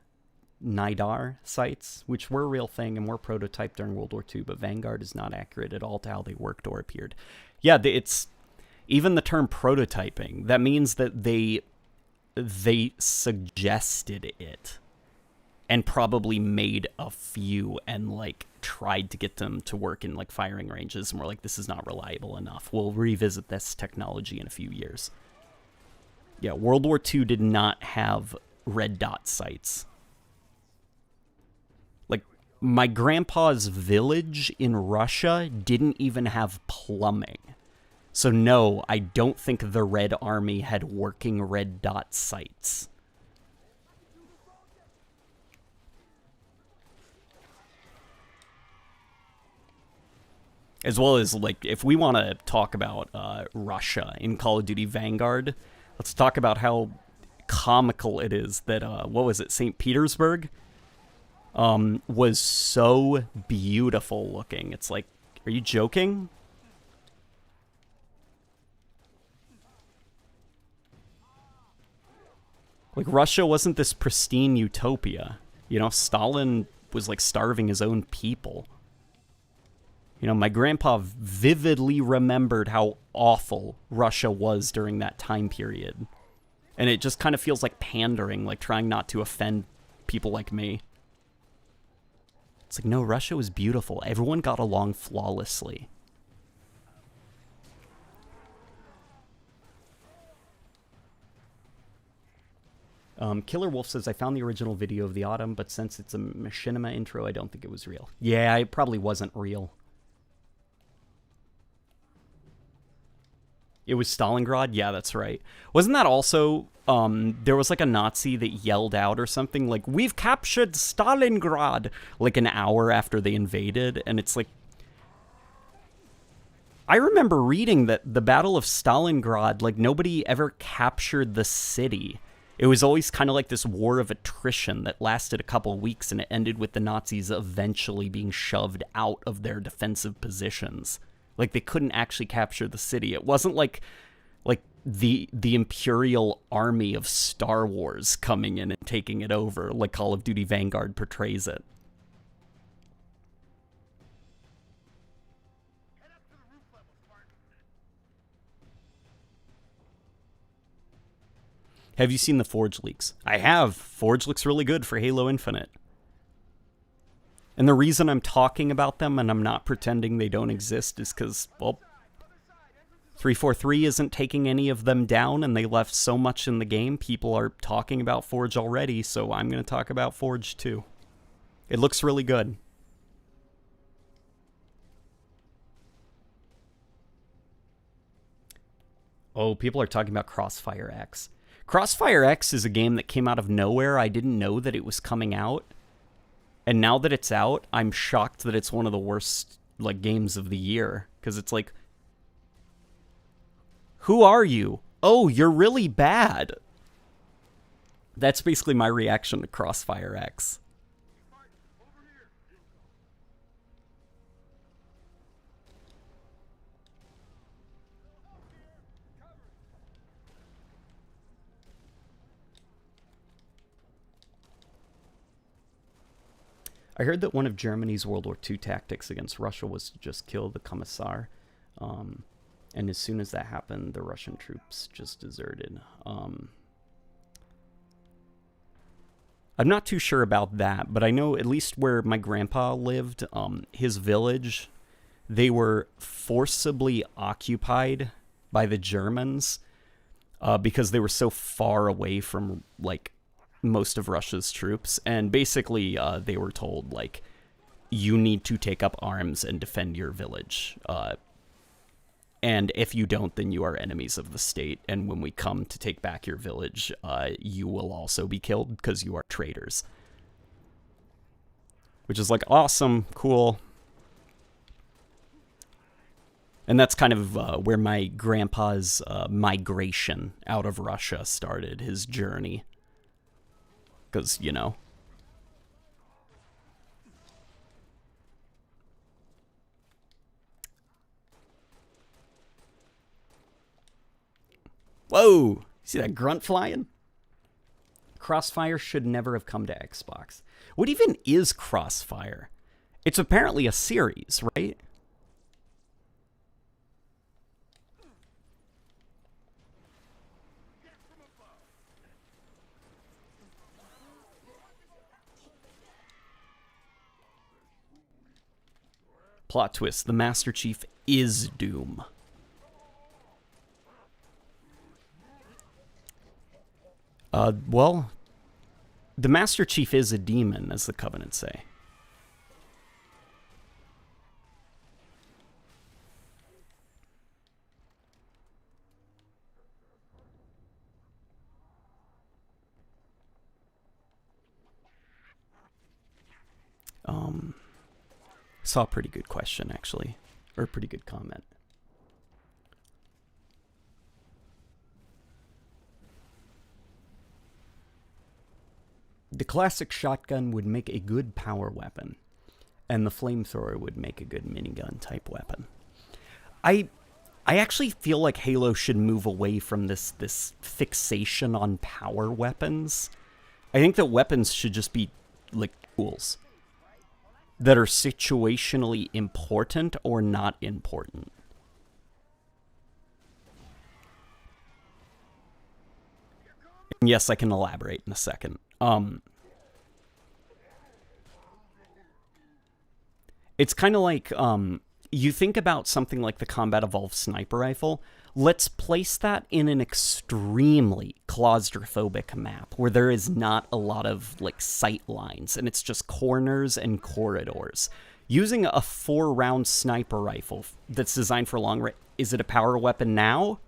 NIDAR sites, which were a real thing and were prototyped during World War II, but Vanguard is not accurate at all to how they worked or appeared. Yeah, it's even the term prototyping. That means that they suggested it and probably made a few and like tried to get them to work in like firing ranges, and we're like, this is not reliable enough. We'll revisit this technology in a few years. Yeah, World War II did not have red dot sites. Like, my grandpa's village in Russia didn't even have plumbing. So no, I don't think the Red Army had working red dot sites. As well as, like, if we want to talk about Russia in Call of Duty Vanguard, let's talk about how comical it is that, what was it, St. Petersburg? Was so beautiful looking. It's like, are you joking? Like, Russia wasn't this pristine utopia. You know, Stalin was, like, starving his own people. You know, my grandpa vividly remembered how awful Russia was during that time period. And it just kind of feels like pandering, like trying not to offend people like me. It's like, no, Russia was beautiful. Everyone got along flawlessly. Killer Wolf says, I found the original video of the autumn, but since it's a machinima intro, I don't think it was real. Yeah, it probably wasn't real. It was Stalingrad? Yeah, that's right. Wasn't that also, there was like a Nazi that yelled out or something like, we've captured Stalingrad, like an hour after they invaded, and it's like, I remember reading that the Battle of Stalingrad, like, nobody ever captured the city. It was always kind of like this war of attrition that lasted a couple of weeks, and it ended with the Nazis eventually being shoved out of their defensive positions. Like, they couldn't actually capture the city. It wasn't like the Imperial Army of Star Wars coming in and taking it over, like Call of Duty Vanguard portrays it. Have you seen the Forge leaks? I have. Forge looks really good for Halo Infinite. And the reason I'm talking about them and I'm not pretending they don't exist is because, well, 343 isn't taking any of them down, and they left so much in the game. People are talking about Forge already, so I'm going to talk about Forge too. It looks really good. Oh, people are talking about Crossfire X. Crossfire X is a game that came out of nowhere. I didn't know that it was coming out. And now that it's out, I'm shocked that it's one of the worst, like, games of the year. Because it's like, who are you? Oh, you're really bad. That's basically my reaction to Crossfire X. I heard that one of Germany's World War II tactics against Russia was to just kill the commissar. And as soon as that happened, the Russian troops just deserted. I'm not too sure about that, but I know at least where my grandpa lived, his village, they were forcibly occupied by the Germans because they were so far away from, like, most of Russia's troops, and basically they were told, like, you need to take up arms and defend your village, and if you don't, then you are enemies of the state, and when we come to take back your village, you will also be killed because you are traitors. Which is like, awesome, cool. And that's kind of where my grandpa's migration out of Russia started, his journey. Because, you know. Whoa! See that grunt flying? Crossfire should never have come to Xbox. What even is Crossfire? It's apparently a series, right? Plot twist, the Master Chief is Doom. Well, the Master Chief is a demon, as the Covenant say. Saw a pretty good question, actually. Or a pretty good comment. The classic shotgun would make a good power weapon, and the flamethrower would make a good minigun type weapon. I actually feel like Halo should move away from this fixation on power weapons. I think that weapons should just be like tools that are situationally important or not important. And yes, I can elaborate in a second. It's kind of like, you think about something like the Combat Evolved Sniper Rifle. Let's place that in an extremely claustrophobic map where there is not a lot of like sight lines and it's just corners and corridors. Using a 4-round sniper rifle that's designed for long range, is it a power weapon now?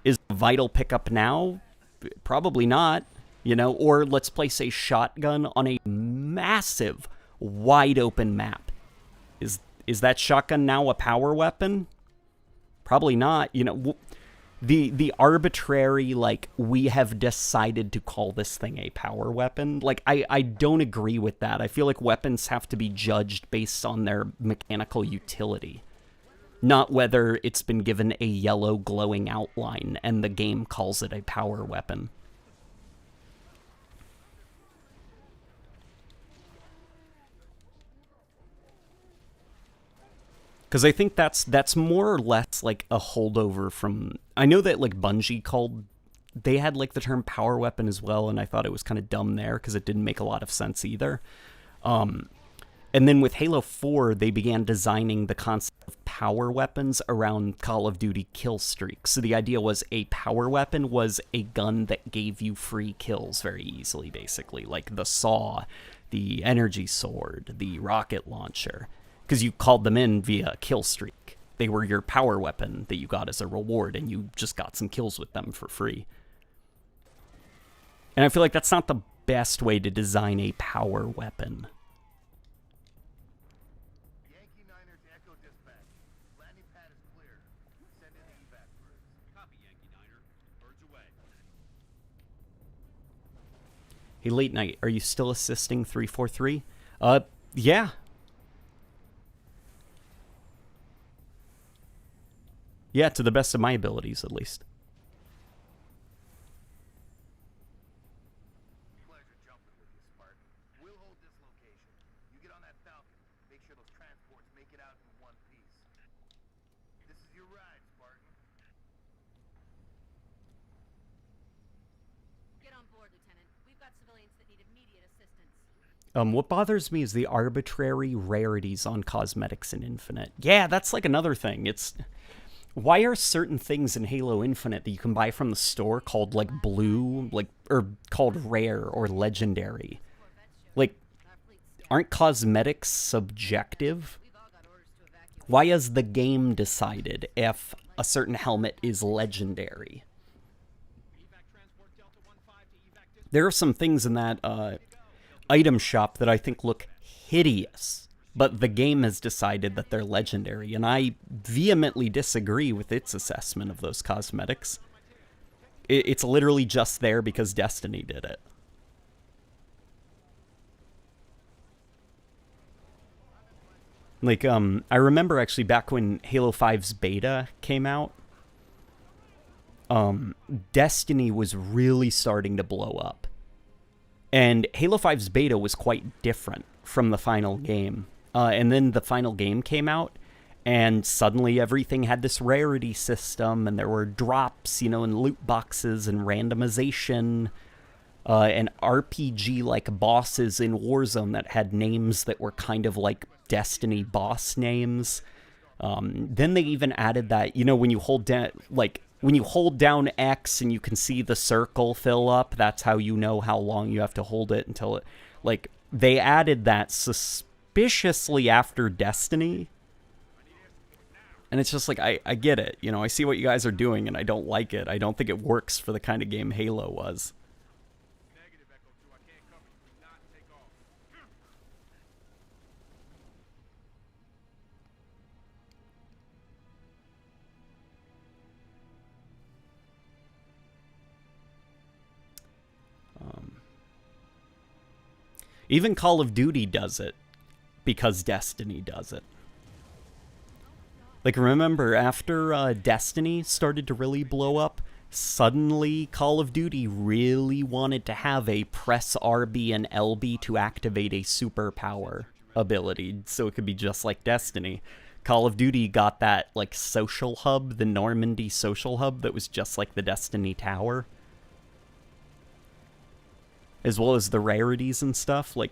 Is it a vital pickup now? Probably not, you know? Or let's place a shotgun on a massive, wide open map. Is that shotgun now a power weapon? Probably not. You know, the arbitrary, like, we have decided to call this thing a power weapon. Like, I don't agree with that. I feel like weapons have to be judged based on their mechanical utility, not whether it's been given a yellow glowing outline and the game calls it a power weapon. Because I think that's more or less like a holdover from... I know that like Bungie they had like the term power weapon as well, and I thought it was kind of dumb there because it didn't make a lot of sense either. And then with Halo 4, they began designing the concept of power weapons around Call of Duty kill streaks. So the idea was a power weapon was a gun that gave you free kills very easily, basically. Like the saw, the energy sword, the rocket launcher. Because you called them in via a kill streak. They were your power weapon that you got as a reward, and you just got some kills with them for free. And I feel like that's not the best way to design a power weapon. Yankee Niner to Echo Dispatch. Landing pad is clear. Send in the evac birds. Copy, Yankee Niner. Birds away. Hey, Late Night, are you still assisting 343? Yeah. Yeah, to the best of my abilities, at least. Pleasure jumping with you, Spartan. We'll hold this location. You get on that Falcon. Make sure those transports make it out in one piece. This is your ride, Spartan. Get on board, Lieutenant. We've got civilians that need immediate assistance. What bothers me is the arbitrary rarities on cosmetics in Infinite. Yeah, that's like another thing. It's... Why are certain things in Halo Infinite that you can buy from the store called, like, blue, like, or called rare or legendary? Like, aren't cosmetics subjective? Why has the game decided if a certain helmet is legendary? There are some things in that item shop that I think look hideous. But the game has decided that they're legendary, and I vehemently disagree with its assessment of those cosmetics. It's literally just there because Destiny did it. Like, I remember actually back when Halo 5's beta came out, Destiny was really starting to blow up. And Halo 5's beta was quite different from the final game. And then the final game came out, and suddenly everything had this rarity system, and there were drops, you know, and loot boxes and randomization, and RPG-like bosses in Warzone that had names that were kind of like Destiny boss names. Then they even added that, you know, when you hold down, like, when you hold down X and you can see the circle fill up, that's how you know how long you have to hold it until it, like, they added that suspiciously after Destiny. And it's just like, I get it, you know, I see what you guys are doing and I don't like it. I don't think it works for the kind of game Halo was. Even Call of Duty does it because Destiny does it. Like, remember, after Destiny started to really blow up, suddenly Call of Duty really wanted to have a press RB and LB to activate a superpower ability, so it could be just like Destiny. Call of Duty got that, like, social hub, the Normandy social hub, that was just like the Destiny Tower. As well as the rarities and stuff, like...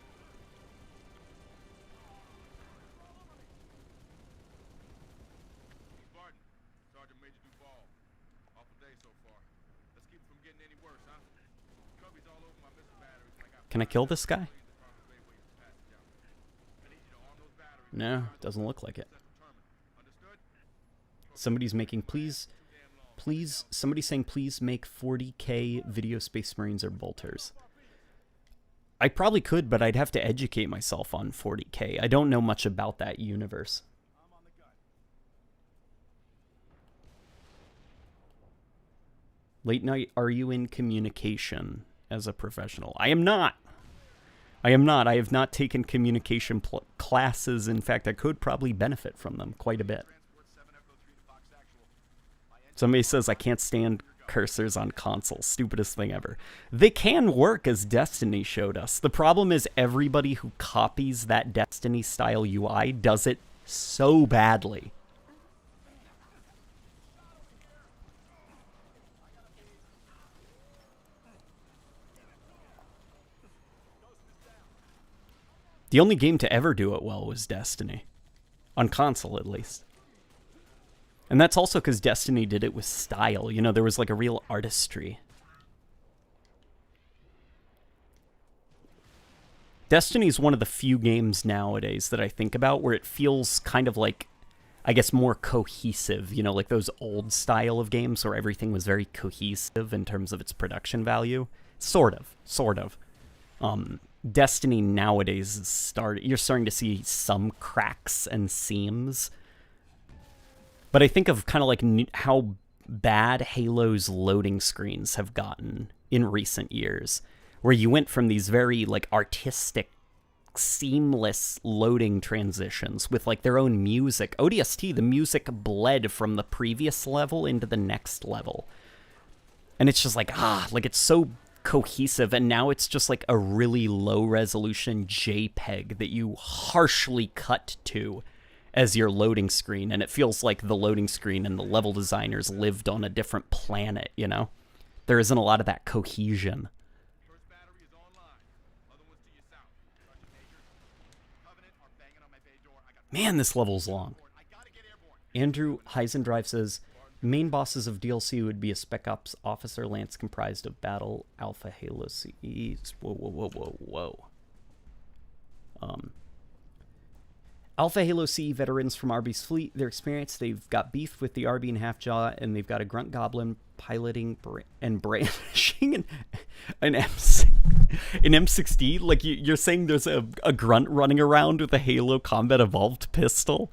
Can I kill this guy? No, doesn't look like it. Somebody's making, please, somebody's saying, please make 40k video Space Marines or bolters. I probably could, but I'd have to educate myself on 40k. I don't know much about that universe. Late night, are you in communication as a professional? I am not. I am not. I have not taken communication classes. In fact, I could probably benefit from them quite a bit. Somebody says I can't stand cursors on consoles. Stupidest thing ever. They can work, as Destiny showed us. The problem is everybody who copies that Destiny style UI does it so badly. The only game to ever do it well was Destiny. On console, at least. And that's also because Destiny did it with style. You know, there was like a real artistry. Destiny is one of the few games nowadays that I think about where it feels kind of like, I guess, more cohesive. You know, like those old style of games where everything was very cohesive in terms of its production value. Sort of. Destiny nowadays is you're starting to see some cracks and seams. But I think of kind of like how bad Halo's loading screens have gotten in recent years, where you went from these very like artistic, seamless loading transitions with like their own music. ODST, the music bled from the previous level into the next level. And it's just like, like it's so cohesive, and now it's just like a really low resolution JPEG that you harshly cut to as your loading screen, and it feels like the loading screen and the level designers lived on a different planet, you know? There isn't a lot of that cohesion. Man, this level's long. Andrew Heisendrive says, main bosses of DLC would be a Spec Ops officer lance comprised of Battle, Alpha, Halo, CEs. Whoa. Alpha Halo CE veterans from Arby's fleet, their experience, they've got beef with the Arby and Halfjaw, and they've got a grunt goblin piloting and brandishing an M60. Like, you're saying there's a grunt running around with a Halo Combat Evolved pistol?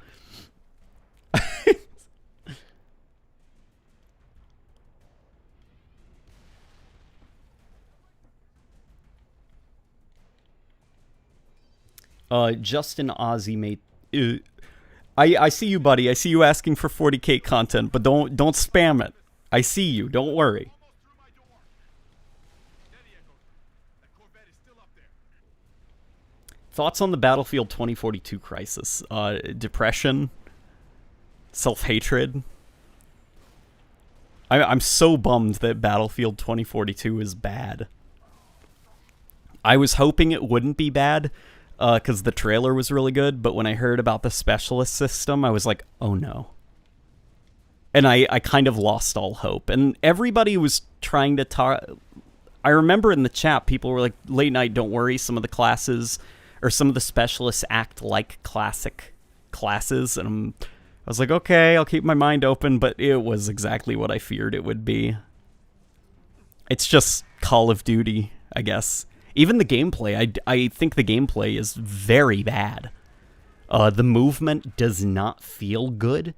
Justin Ozzy made... I see you, buddy. I see you asking for 40k content, but don't spam it. I see you. Don't worry. Thoughts on the Battlefield 2042 crisis? Depression? Self-hatred? I'm so bummed that Battlefield 2042 is bad. I was hoping it wouldn't be bad, because the trailer was really good, but when I heard about the specialist system, I was like, oh no. And I kind of lost all hope. And everybody was trying to talk... I remember in the chat, people were like, Late Night, don't worry, some of the classes, or some of the specialists act like classic classes, and I was like, okay, I'll keep my mind open, but it was exactly what I feared it would be. It's just Call of Duty, I guess. Even the gameplay, I think the gameplay is very bad. The movement does not feel good.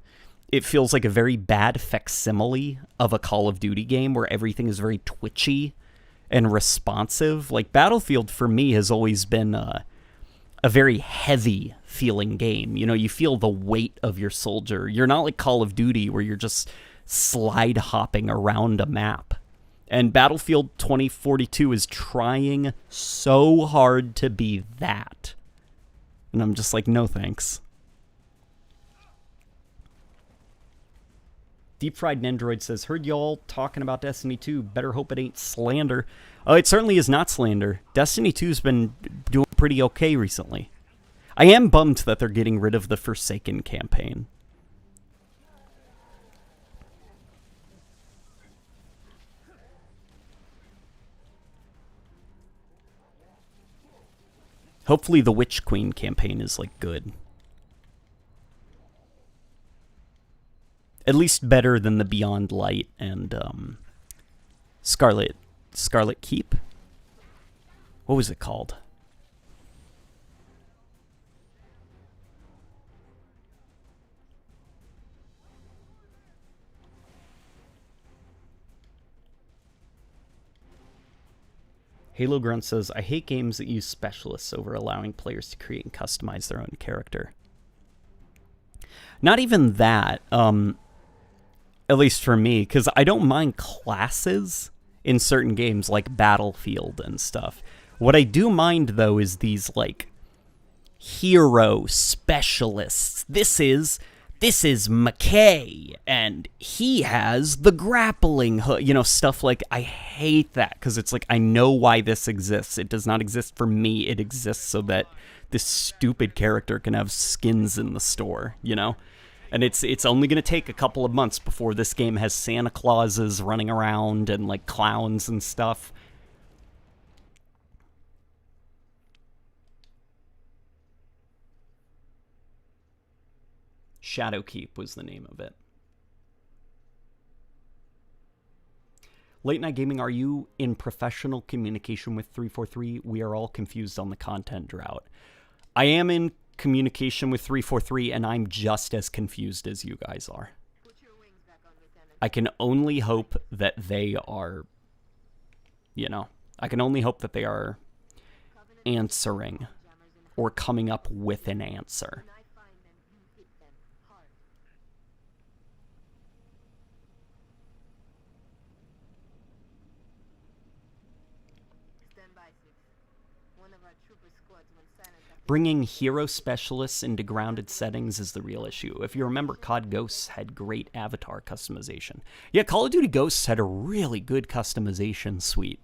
It feels like a very bad facsimile of a Call of Duty game where everything is very twitchy and responsive. Like, Battlefield, for me, has always been a very heavy feeling game. You know, you feel the weight of your soldier. You're not like Call of Duty where you're just slide hopping around a map. And Battlefield 2042 is trying so hard to be that. And I'm just like, no thanks. Deep Fried Nendroid says, heard y'all talking about Destiny 2. Better hope it ain't slander. It certainly is not slander. Destiny 2's been doing pretty okay recently. I am bummed that they're getting rid of the Forsaken campaign. Hopefully the Witch Queen campaign is, like, good. At least better than the Beyond Light and Scarlet Keep? What was it called? Halo Grunt says, I hate games that use specialists over allowing players to create and customize their own character. Not even that, at least for me, because I don't mind classes in certain games like Battlefield and stuff. What I do mind, though, is these, like, hero specialists. This is McKay, and he has the grappling hook. You know, stuff like, I hate that, because it's like, I know why this exists. It does not exist for me. It exists so that this stupid character can have skins in the store, you know? And it's only going to take a couple of months before this game has Santa Clauses running around and, like, clowns and stuff. Shadowkeep was the name of it. Late Night Gaming, are you in professional communication with 343? We are all confused on the content drought. I am in communication with 343, and I'm just as confused as you guys are. I can only hope that they are, you know, I can only hope that they are answering or coming up with an answer. Bringing hero specialists into grounded settings is the real issue. If you remember, COD Ghosts had great avatar customization. Yeah, Call of Duty Ghosts had a really good customization suite.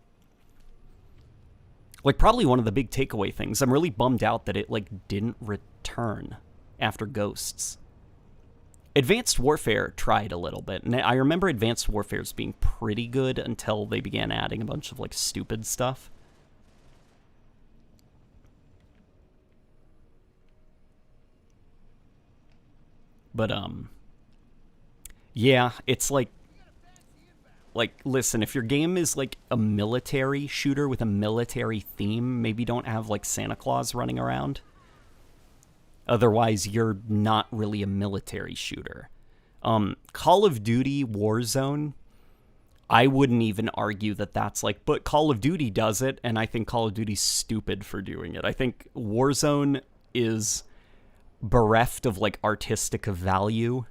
Like, probably one of the big takeaway things. I'm really bummed out that it, like, didn't return after Ghosts. Advanced Warfare tried a little bit, and I remember Advanced Warfare's being pretty good until they began adding a bunch of, like, stupid stuff. But, yeah, it's like, listen, if your game is, like, a military shooter with a military theme, maybe don't have, like, Santa Claus running around. Otherwise, you're not really a military shooter. Call of Duty Warzone, I wouldn't even argue that that's, like, but Call of Duty does it, and I think Call of Duty's stupid for doing it. I think Warzone is bereft of, like, artistic value.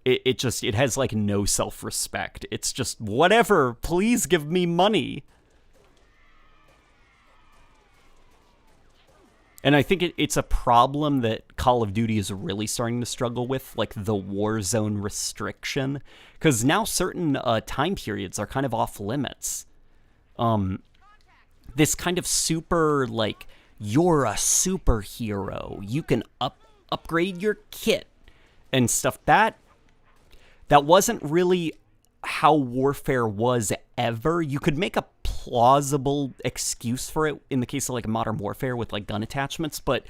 It has, like, no self-respect. It's just, whatever, please give me money. And I think it's a problem that Call of Duty is really starting to struggle with, like the war zone restriction. Because now certain time periods are kind of off limits. This kind of super, like, you're a superhero, you can upgrade your kit and stuff. That wasn't really how warfare was ever. You could make a plausible excuse for it in the case of like Modern Warfare with like gun attachments, but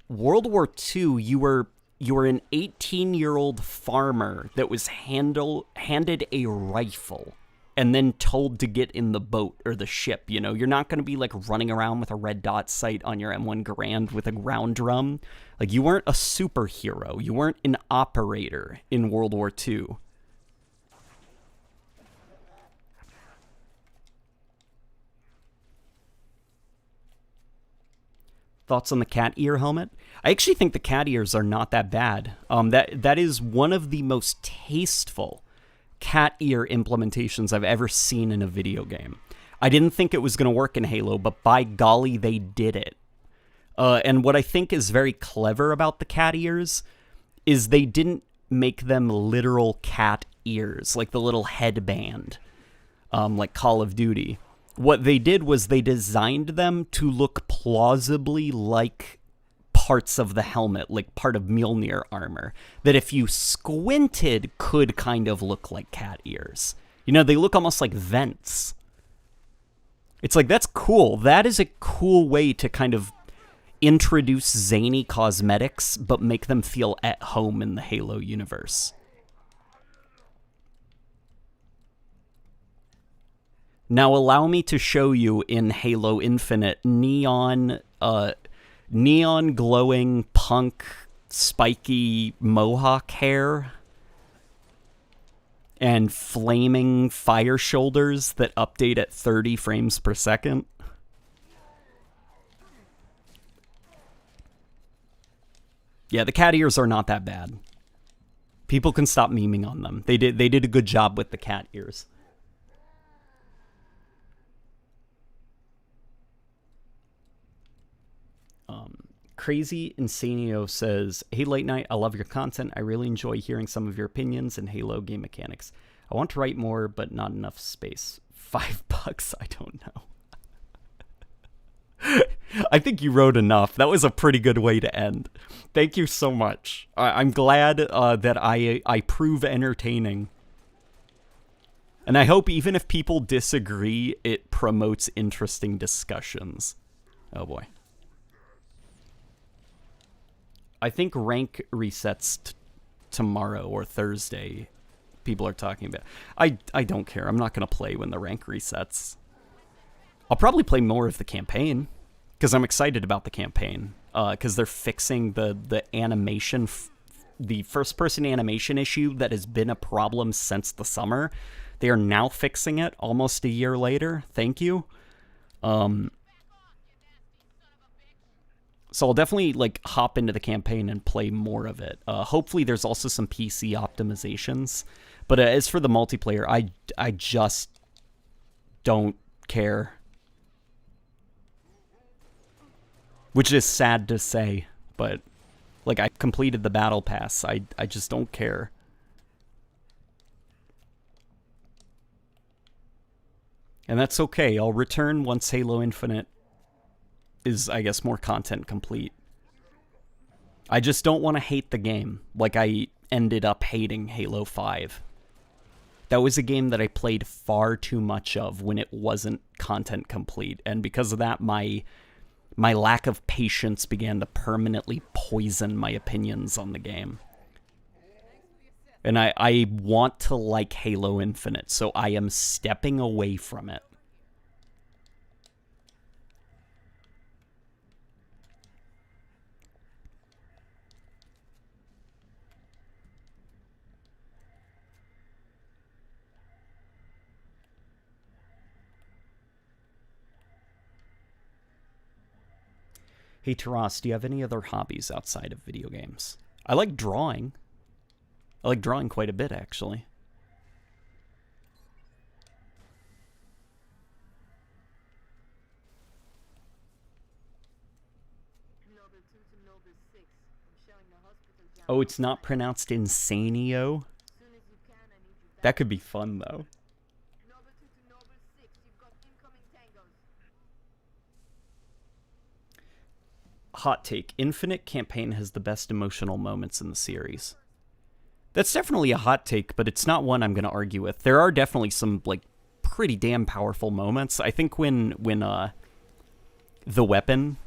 World War II, you were an 18-year-old farmer that was handed a rifle and then told to get in the boat or the ship. You know, you're not going to be like running around with a red dot sight on your M1 Garand with a ground drum. Like, you weren't a superhero. You weren't an operator in World War II. Thoughts on the cat ear helmet? I actually think the cat ears are not that bad. That is one of the most tasteful cat ear implementations I've ever seen in a video game. I didn't think it was going to work in Halo, but by golly, they did it. And what I think is very clever about the cat ears is they didn't make them literal cat ears, like the little headband, like Call of Duty. What they did was they designed them to look plausibly like parts of the helmet, like part of Mjolnir armor, that if you squinted could kind of look like cat ears. You know, they look almost like vents. It's like, that's cool. That is a cool way to kind of introduce zany cosmetics, but make them feel at home in the Halo universe. Now allow me to show you in Halo Infinite neon glowing punk spiky mohawk hair and flaming fire shoulders that update at 30 frames per second. Yeah, the cat ears are not that bad. People can stop memeing on them. They did a good job with the cat ears. Crazy Insanio says, "Hey, Late Night, I love your content. I really enjoy hearing some of your opinions in Halo game mechanics. I want to write more, but not enough space. $5? I don't know." I think you wrote enough. That was a pretty good way to end. Thank you so much. I'm glad that I prove entertaining. And I hope even if people disagree, it promotes interesting discussions. Oh boy. I think rank resets tomorrow or Thursday. People are talking about. I don't care. I'm not going to play when the rank resets. I'll probably play more of the campaign because I'm excited about the campaign. Because they're fixing the animation, the first-person animation issue that has been a problem since the summer. They are now fixing it almost a year later. Thank you. So I'll definitely like hop into the campaign and play more of it. Hopefully there's also some PC optimizations. But as for the multiplayer, I just don't care. Which is sad to say, but like, I completed the battle pass. I just don't care. And that's okay. I'll return once Halo Infinite is, I guess, more content complete. I just don't want to hate the game like I ended up hating Halo 5. That was a game that I played far too much of when it wasn't content complete, and because of that, my lack of patience began to permanently poison my opinions on the game. And I want to like Halo Infinite, so I am stepping away from it. Hey, Taras, do you have any other hobbies outside of video games? I like drawing. I like drawing quite a bit, actually. Oh, it's not pronounced Insanio? That could be fun, though. Hot take. Infinite campaign has the best emotional moments in the series. That's definitely a hot take, but it's not one I'm going to argue with. There are definitely some, like, pretty damn powerful moments. I think when the weapon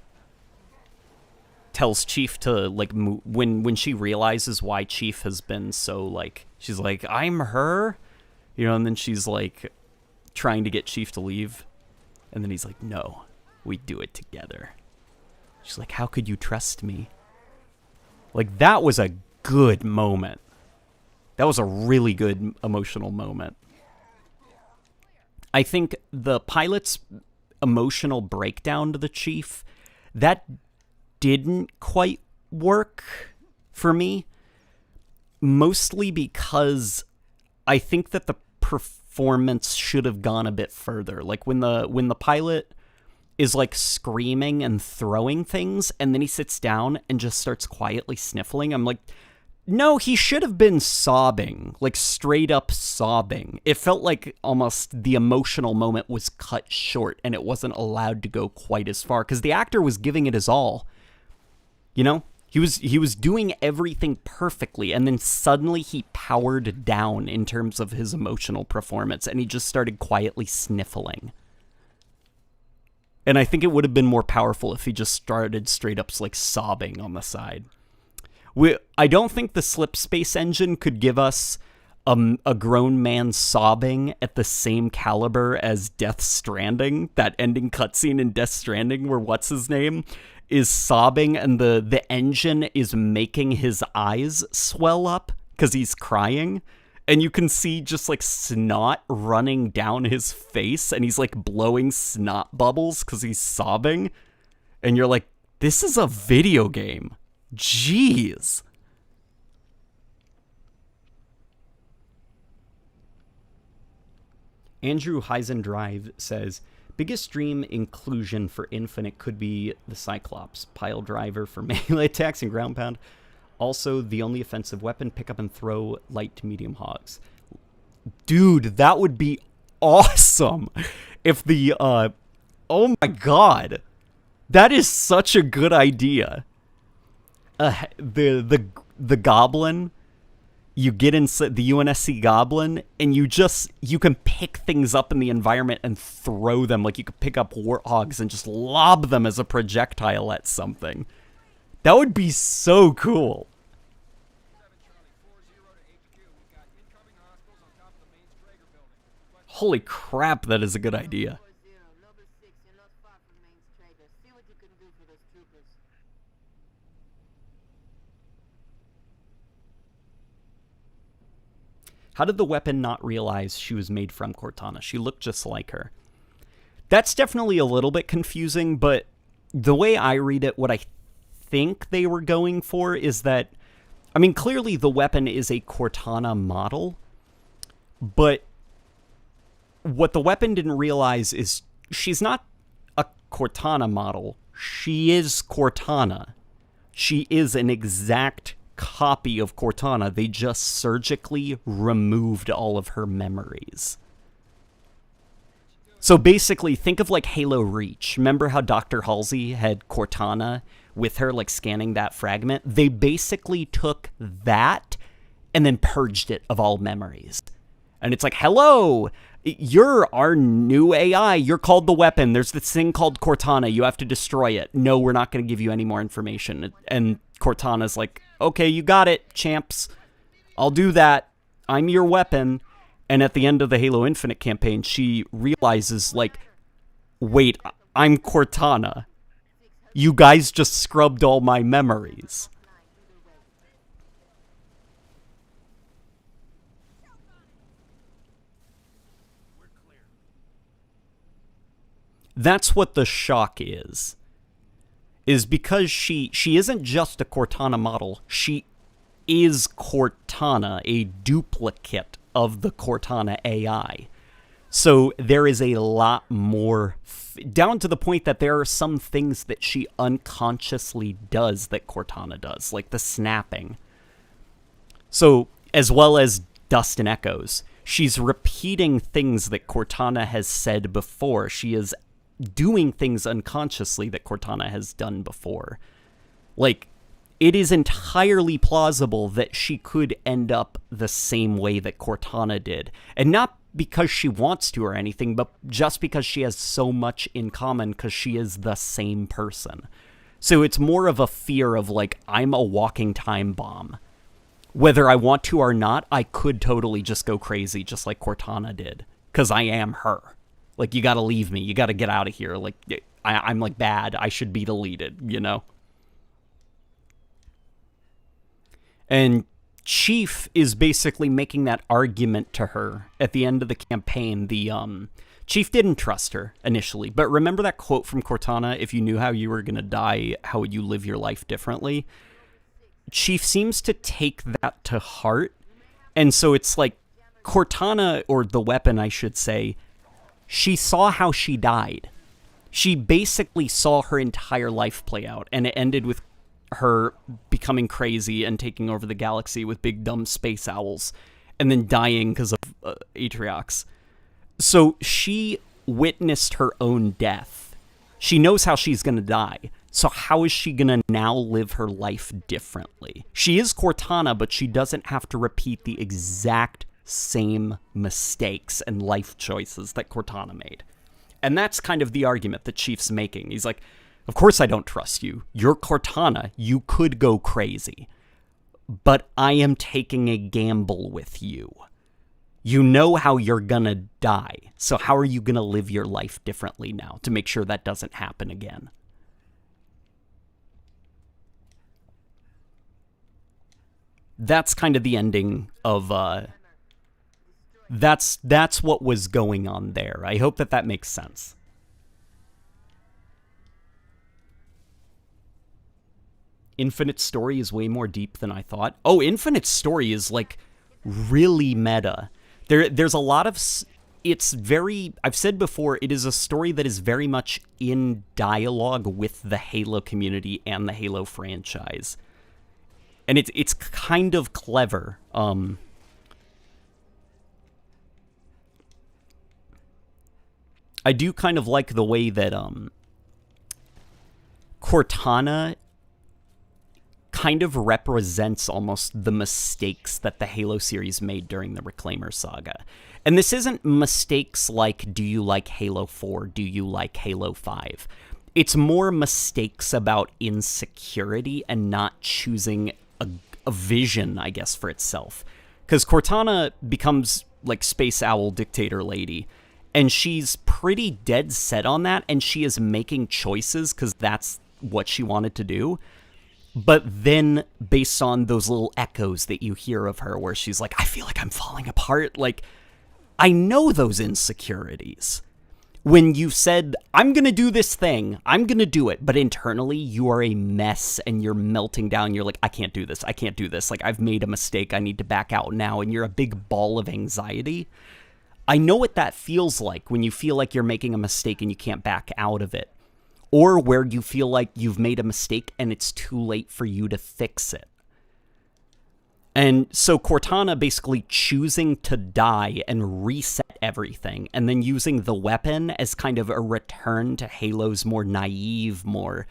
tells Chief to, like, when she realizes why Chief has been so, like, she's like, I'm her, you know, and then she's, like, trying to get Chief to leave, and then he's like, no, we do it together. She's like, how could you trust me? Like, that was a good moment. That was a really good emotional moment. I think the pilot's emotional breakdown to the Chief, that didn't quite work for me. Mostly because I think that the performance should have gone a bit further. Like, when the pilot is, like, screaming and throwing things, and then he sits down and just starts quietly sniffling, I'm like, no, he should have been sobbing, like, straight up sobbing. It felt like almost the emotional moment was cut short, and it wasn't allowed to go quite as far, because the actor was giving it his all, you know? He was doing everything perfectly, and then suddenly he powered down in terms of his emotional performance, and he just started quietly sniffling. And I think it would have been more powerful if he just started straight up, like, sobbing on the side. I don't think the slip space engine could give us a grown man sobbing at the same caliber as Death Stranding, that ending cutscene in Death Stranding where what's-his-name is sobbing and the engine is making his eyes swell up because he's crying. And you can see just, like, snot running down his face, and he's, like, blowing snot bubbles because he's sobbing. And you're like, this is a video game. Jeez. Andrew Heisendrive says, biggest dream inclusion for Infinite could be the Cyclops, pile driver for melee attacks and ground pound. Also, the only offensive weapon, pick up and throw light to medium hogs. Dude, that would be awesome if the, oh my god. That is such a good idea. The goblin, you get inside the UNSC goblin, and you can pick things up in the environment and throw them. Like, you could pick up warthogs and just lob them as a projectile at something. That would be so cool. Holy crap, that is a good idea. How did the weapon not realize she was made from Cortana? She looked just like her. That's definitely a little bit confusing, but the way I read it, what I think they were going for is that, I mean, clearly the weapon is a Cortana model, but what the weapon didn't realize is she's not a Cortana model. She is Cortana. She is an exact copy of Cortana. They just surgically removed all of her memories. So basically, think of like Halo Reach. Remember how Dr. Halsey had Cortana with her, like scanning that fragment? They basically took that and then purged it of all memories. And it's like, hello, you're our new AI. You're called the weapon. There's this thing called Cortana. You have to destroy it. No, we're not going to give you any more information. And Cortana's like, okay, you got it, champs. I'll do that. I'm your weapon. And at the end of the Halo Infinite campaign, she realizes, like, wait, I'm Cortana. You guys just scrubbed all my memories. That's what the shock is because she isn't just a Cortana model. She is Cortana, a duplicate of the Cortana AI. So there is a lot more, down to the point that there are some things that she unconsciously does that Cortana does, like the snapping. So, as well as Dust and Echoes, she's repeating things that Cortana has said before. She is doing things unconsciously that Cortana has done before. Like, it is entirely plausible that she could end up the same way that Cortana did. And not because she wants to or anything, but just because she has so much in common because she is the same person. So it's more of a fear of, like, I'm a walking time bomb. Whether I want to or not, I could totally just go crazy, just like Cortana did. Because I am her. Like, you gotta leave me. You gotta get out of here. Like, I'm, like, bad. I should be deleted, you know? And Chief is basically making that argument to her at the end of the campaign. The Chief didn't trust her initially, but remember that quote from Cortana, if you knew how you were going to die, how would you live your life differently? Chief seems to take that to heart, and so it's like Cortana, or the weapon I should say, she saw how she died. She basically saw her entire life play out, and it ended with her becoming crazy and taking over the galaxy with big dumb space owls, and then dying because of Atriox. So she witnessed her own death. She knows how she's going to die. So how is she going to now live her life differently? She is Cortana, but she doesn't have to repeat the exact same mistakes and life choices that Cortana made. And that's kind of the argument that Chief's making. He's like, of course I don't trust you. You're Cortana. You could go crazy. But I am taking a gamble with you. You know how you're gonna die. So how are you gonna live your life differently now to make sure that doesn't happen again? That's kind of the ending of, that's what was going on there. I hope that makes sense. Infinite's story is way more deep than I thought. Oh, Infinite's story is, like, really meta. There's a lot of... It's very... I've said before, it is a story that is very much in dialogue with the Halo community and the Halo franchise. And it's kind of clever. I do kind of like the way that Cortana kind of represents almost the mistakes that the Halo series made during the Reclaimer saga. And this isn't mistakes like, do you like Halo 4? Do you like Halo 5? It's more mistakes about insecurity and not choosing a vision, I guess, for itself. Because Cortana becomes, like, Space Owl Dictator Lady, and she's pretty dead set on that, and she is making choices because that's what she wanted to do. But then, based on those little echoes that you hear of her, where she's like, I feel like I'm falling apart, like, I know those insecurities. When you said, I'm gonna do this thing, I'm gonna do it, but internally, you are a mess, and you're melting down, you're like, I can't do this, like, I've made a mistake, I need to back out now, and you're a big ball of anxiety. I know what that feels like, when you feel like you're making a mistake and you can't back out of it. Or where you feel like you've made a mistake and it's too late for you to fix it. And so Cortana basically choosing to die and reset everything, and then using the weapon as kind of a return to Halo's more naive, more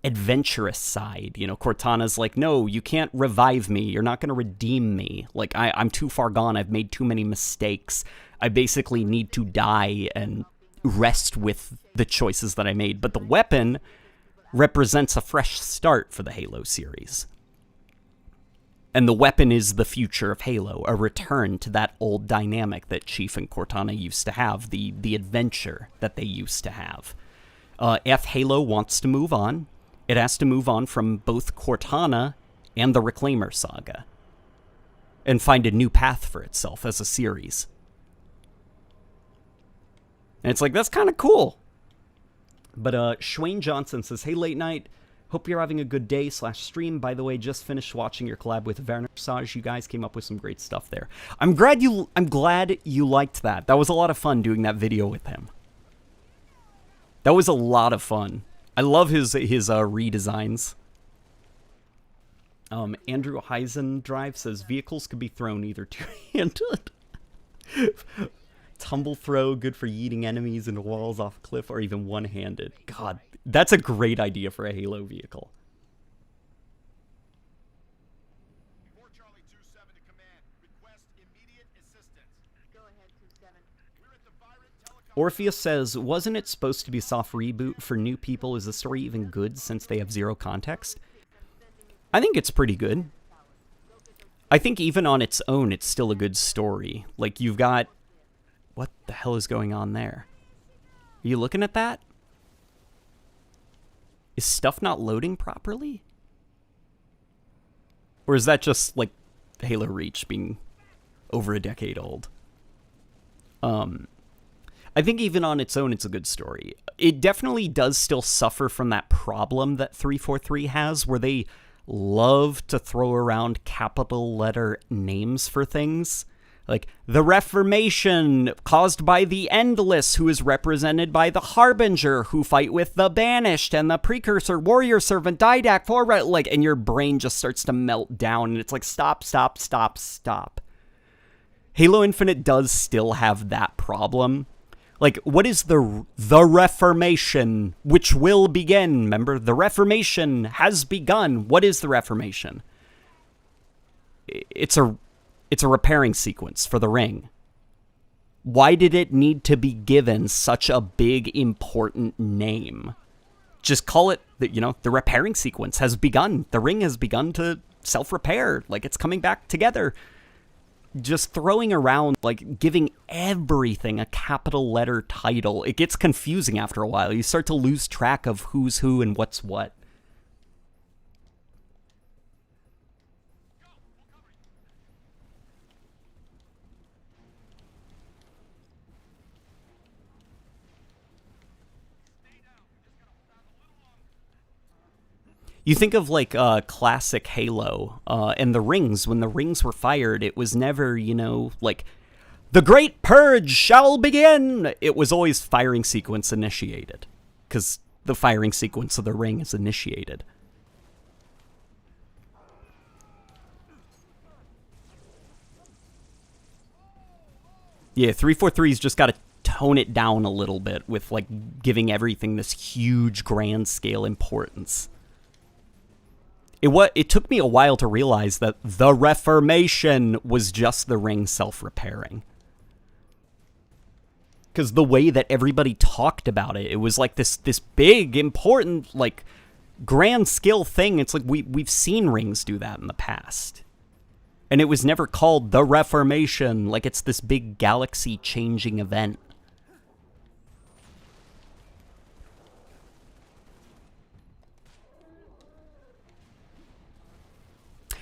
adventurous side. You know, Cortana's like, no, you can't revive me. You're not going to redeem me. Like, I'm too far gone. I've made too many mistakes. I basically need to die and rest with the choices that I made. But the weapon represents a fresh start for the Halo series. And the weapon is the future of Halo, a return to that old dynamic that Chief and Cortana used to have, the adventure that they used to have. If Halo wants to move on, it has to move on from both Cortana and the Reclaimer saga, and find a new path for itself as a series. And it's like, that's kind of cool. But Schwayne Johnson says, hey, Late Night, Hope you're having a good day / stream. By the way, just finished watching your collab with Vernissage. You guys came up with some great stuff there. I'm glad you liked that. That was a lot of fun doing that video with him. That was a lot of fun. I love his redesigns. Andrew Heisendrive says vehicles could be thrown either two-handed. Tumble throw, good for yeeting enemies into walls off a cliff, or even one-handed. God, that's a great idea for a Halo vehicle. Before Charlie 2-7 to command, request immediate assistance. Go ahead, 2-7. We're at the Byron Telecom. Orpheus says, wasn't it supposed to be a soft reboot for new people? Is the story even good since they have zero context? I think it's pretty good. I think even on its own, it's still a good story. Like, you've got... What the hell is going on there? Are you looking at that? Is stuff not loading properly? Or is that just, like, Halo Reach being over a decade old? I think even on its own, it's a good story. It definitely does still suffer from that problem that 343 has, where they love to throw around capital letter names for things. Like, the Reformation, caused by the Endless, who is represented by the Harbinger, who fight with the Banished, and the Precursor, Warrior Servant, Didac, Forward, like, and your brain just starts to melt down, and it's like, stop, stop, stop, stop. Halo Infinite does still have that problem. Like, what is the Reformation, which will begin? Remember, the Reformation has begun. What is the Reformation? It's a repairing sequence for the ring. Why did it need to be given such a big, important name? Just call it, the repairing sequence has begun. The ring has begun to self-repair. Like, it's coming back together. Just throwing around, like, giving everything a capital letter title, it gets confusing after a while. You start to lose track of who's who and what's what. You think of, like, classic Halo, and the rings. When the rings were fired, it was never, like, the Great Purge shall begin! It was always firing sequence initiated. Because the firing sequence of the ring is initiated. Yeah, 343's just got to tone it down a little bit with, like, giving everything this huge, grand scale importance. It took me a while to realize that the Reformation was just the ring self-repairing. Because the way that everybody talked about it, it was like this big, important, like, grand scale thing. It's like we've seen rings do that in the past. And it was never called the Reformation, like it's this big galaxy-changing event.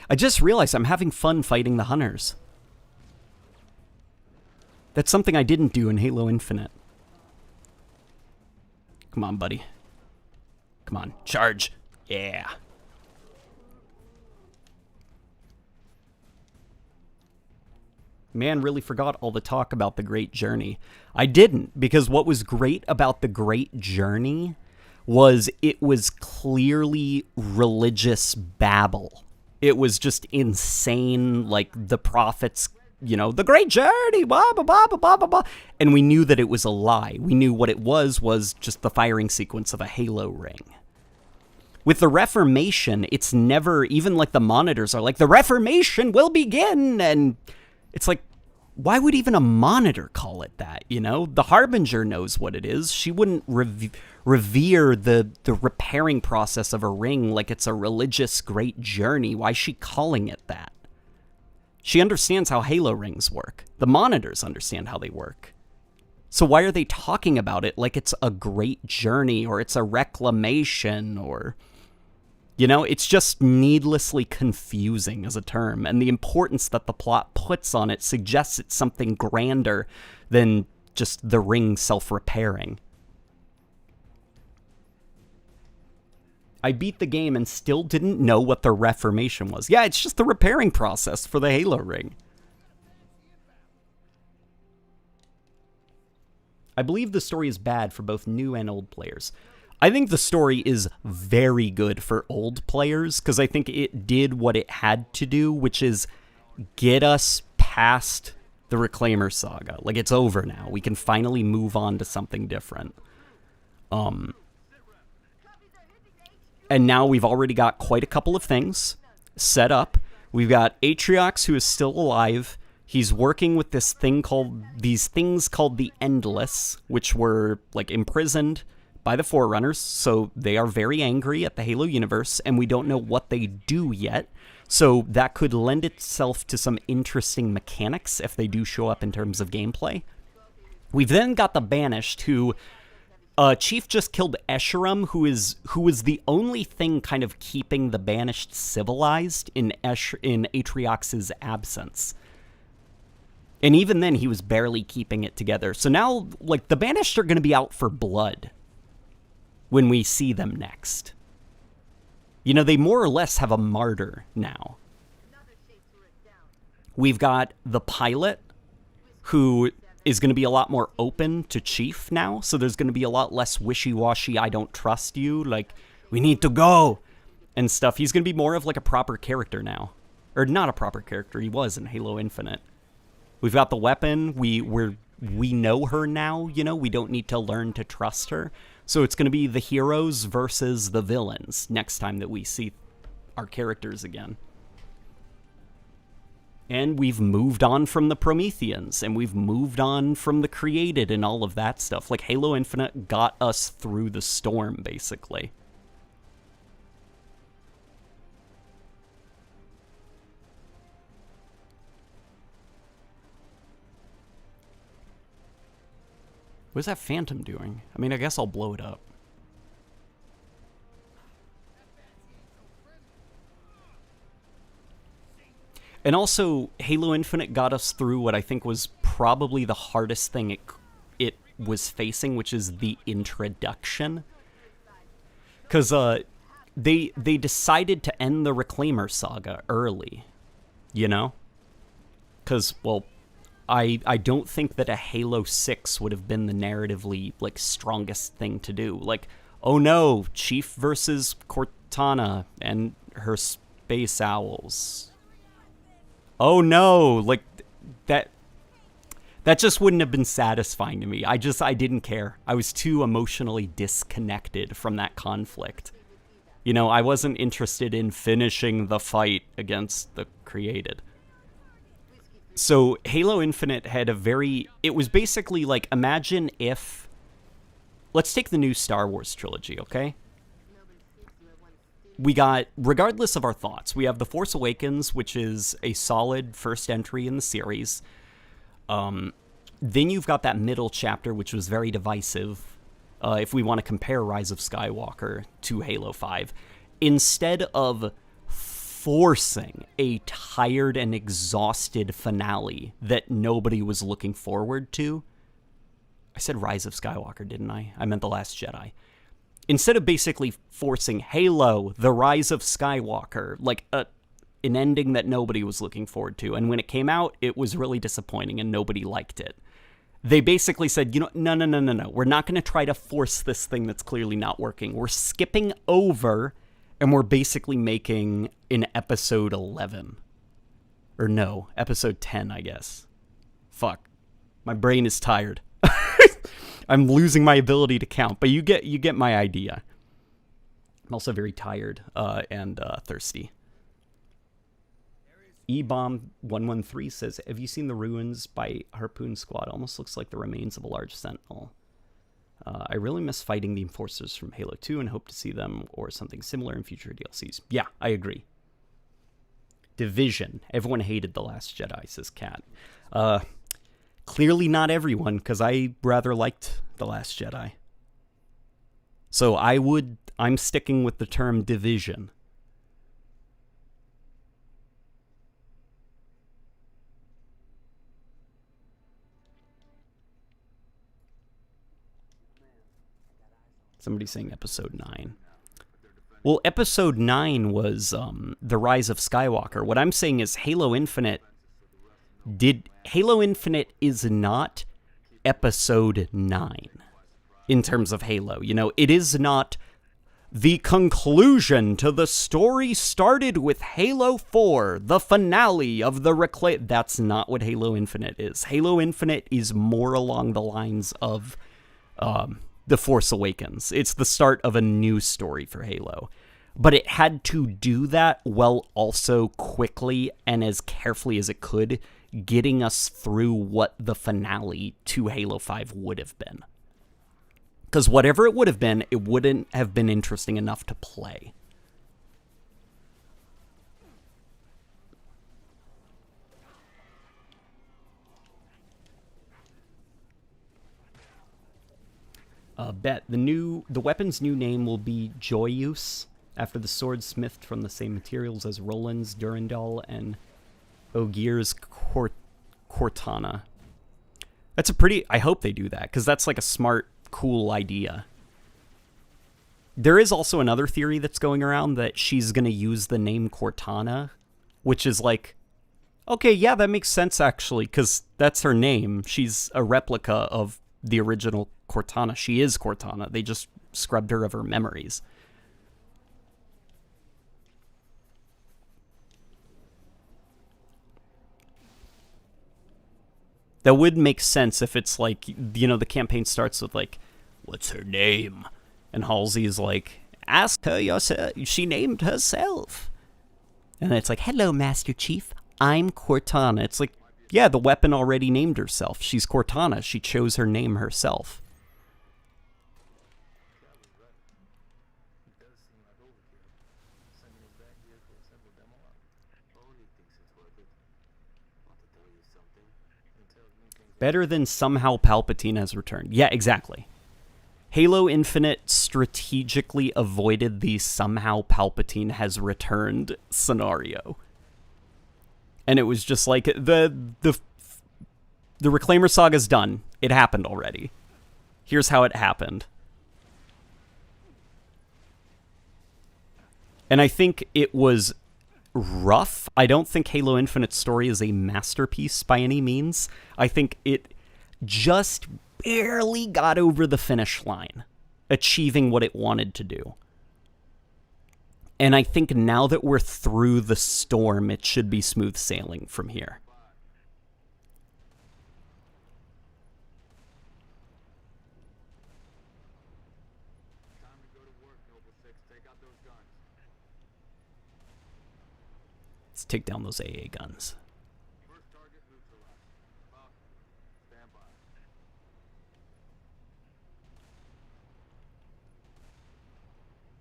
I just realized I'm having fun fighting the hunters. That's something I didn't do in Halo Infinite. Come on, buddy. Come on, charge. Yeah. Man, really forgot all the talk about the Great Journey. I didn't, because what was great about the Great Journey was it was clearly religious babble. It was just insane, like the prophets, the Great Journey, blah, blah, blah, blah, blah, blah. And we knew that it was a lie. We knew what it was just the firing sequence of a Halo ring. With the Reformation, it's never, even like the monitors are like, the Reformation will begin, and it's like, why would even a monitor call it that, The Harbinger knows what it is. She wouldn't revere the repairing process of a ring like it's a religious great journey. Why is she calling it that? She understands how Halo rings work. The monitors understand how they work. So why are they talking about it like it's a great journey or it's a reclamation or... it's just needlessly confusing as a term, and the importance that the plot puts on it suggests it's something grander than just the ring self-repairing. I beat the game and still didn't know what the reformation was. Yeah, it's just the repairing process for the Halo ring. I believe the story is bad for both new and old players. I think the story is very good for old players, because I think it did what it had to do, which is get us past the Reclaimer saga. Like, it's over now. We can finally move on to something different. And now we've already got quite a couple of things set up. We've got Atriox, who is still alive. He's working with these things called the Endless, which were, like, imprisoned by the Forerunners, so they are very angry at the Halo universe, and we don't know what they do yet. So that could lend itself to some interesting mechanics if they do show up in terms of gameplay. We've then got the Banished, who Chief just killed Escharum, who was the only thing kind of keeping the Banished civilized in Atriox's absence. And even then, he was barely keeping it together. So now, like, the Banished are going to be out for blood when we see them next. You know, they more or less have a martyr now. We've got the Pilot, who is going to be a lot more open to Chief now. So there's going to be a lot less wishy-washy, I don't trust you, like, we need to go, and stuff. He's going to be more of, like, a proper character now. Or not a proper character, he was in Halo Infinite. We've got the weapon, we know her now, you know, we don't need to learn to trust her. So it's going to be the heroes versus the villains next time that we see our characters again. And we've moved on from the Prometheans, and we've moved on from the Created and all of that stuff. Like, Halo Infinite got us through the storm, basically. What's that Phantom doing? I mean, I guess I'll blow it up. And also, Halo Infinite got us through what I think was probably the hardest thing it was facing, which is the introduction. Because they decided to end the Reclaimer saga early, you know? Because, well, I don't think that a Halo 6 would have been the narratively, like, strongest thing to do. Like, oh no, Chief versus Cortana and her space owls. Oh no, like, that just wouldn't have been satisfying to me. I didn't care. I was too emotionally disconnected from that conflict. You know, I wasn't interested in finishing the fight against the Created. So Halo Infinite had it was basically like, imagine if, let's take the new Star Wars trilogy, okay? We got, regardless of our thoughts, we have The Force Awakens, which is a solid first entry in the series. Then you've got that middle chapter, which was very divisive, if we want to compare Rise of Skywalker to Halo 5. Instead of forcing a tired and exhausted finale that nobody was looking forward to. I said Rise of Skywalker, didn't I? I meant The Last Jedi. Instead of basically forcing Halo, The Rise of Skywalker, like an ending that nobody was looking forward to. And when it came out, it was really disappointing and nobody liked it. They basically said, you know, no. We're not going to try to force this thing that's clearly not working. We're skipping over, and we're basically making an episode 11. Or no, episode 10, I guess. Fuck. My brain is tired. I'm losing my ability to count, but you get my idea. I'm also very tired and thirsty. eBomb113 says, have you seen the ruins by Harpoon Squad? Almost looks like the remains of a large sentinel. I really miss fighting the Enforcers from Halo 2 and hope to see them or something similar in future DLCs. Yeah, I agree. Division. Everyone hated The Last Jedi, says Kat. Clearly not everyone, because I rather liked The Last Jedi. So I'm sticking with the term division. Somebody's saying episode 9. Well, episode 9 was The Rise of Skywalker. What I'm saying is Halo Infinite is not episode 9 in terms of Halo. You know, it is not the conclusion to the story started with Halo 4, the finale of the reclaim. That's not what Halo Infinite is. Halo Infinite is more along the lines of The Force Awakens. It's the start of a new story for Halo. But it had to do that while also quickly and as carefully as it could, getting us through what the finale to Halo 5 would have been. Because whatever it would have been, it wouldn't have been interesting enough to play. Bet the weapon's new name will be Joyous, after the sword smithed from the same materials as Roland's Durandal and Ogier's Cortana. That's a pretty... I hope they do that, because that's like a smart, cool idea. There is also another theory that's going around that she's going to use the name Cortana, which is like, okay, yeah, that makes sense actually, because that's her name. She's a replica of the original Cortana. She is Cortana. They just scrubbed her of her memories. That would make sense if it's like, you know, the campaign starts with like, what's her name? And Halsey's like, ask her yourself. She named herself. And then it's like, hello, Master Chief. I'm Cortana. It's like, yeah, the weapon already named herself. She's Cortana. She chose her name herself. Better than somehow Palpatine has returned. Yeah, exactly. Halo Infinite strategically avoided the somehow Palpatine has returned scenario. And it was just like, the Reclaimer saga's done. It happened already. Here's how it happened. And I think it was rough. I don't think Halo Infinite's story is a masterpiece by any means. I think it just barely got over the finish line, achieving what it wanted to do. And I think now that we're through the storm, it should be smooth sailing from here. Let's take down those AA guns.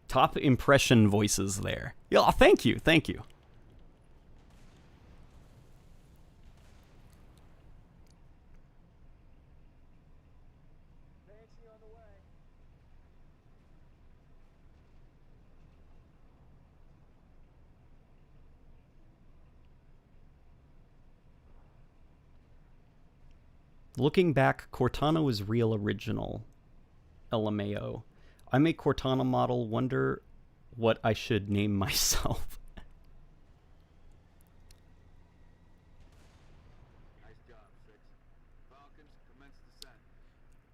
Top impression voices there. Yeah, thank you, thank you. Looking back, Cortana was real original. LMAO. I make Cortana model, wonder what I should name myself. Nice job, 6. Falcons, commence descent.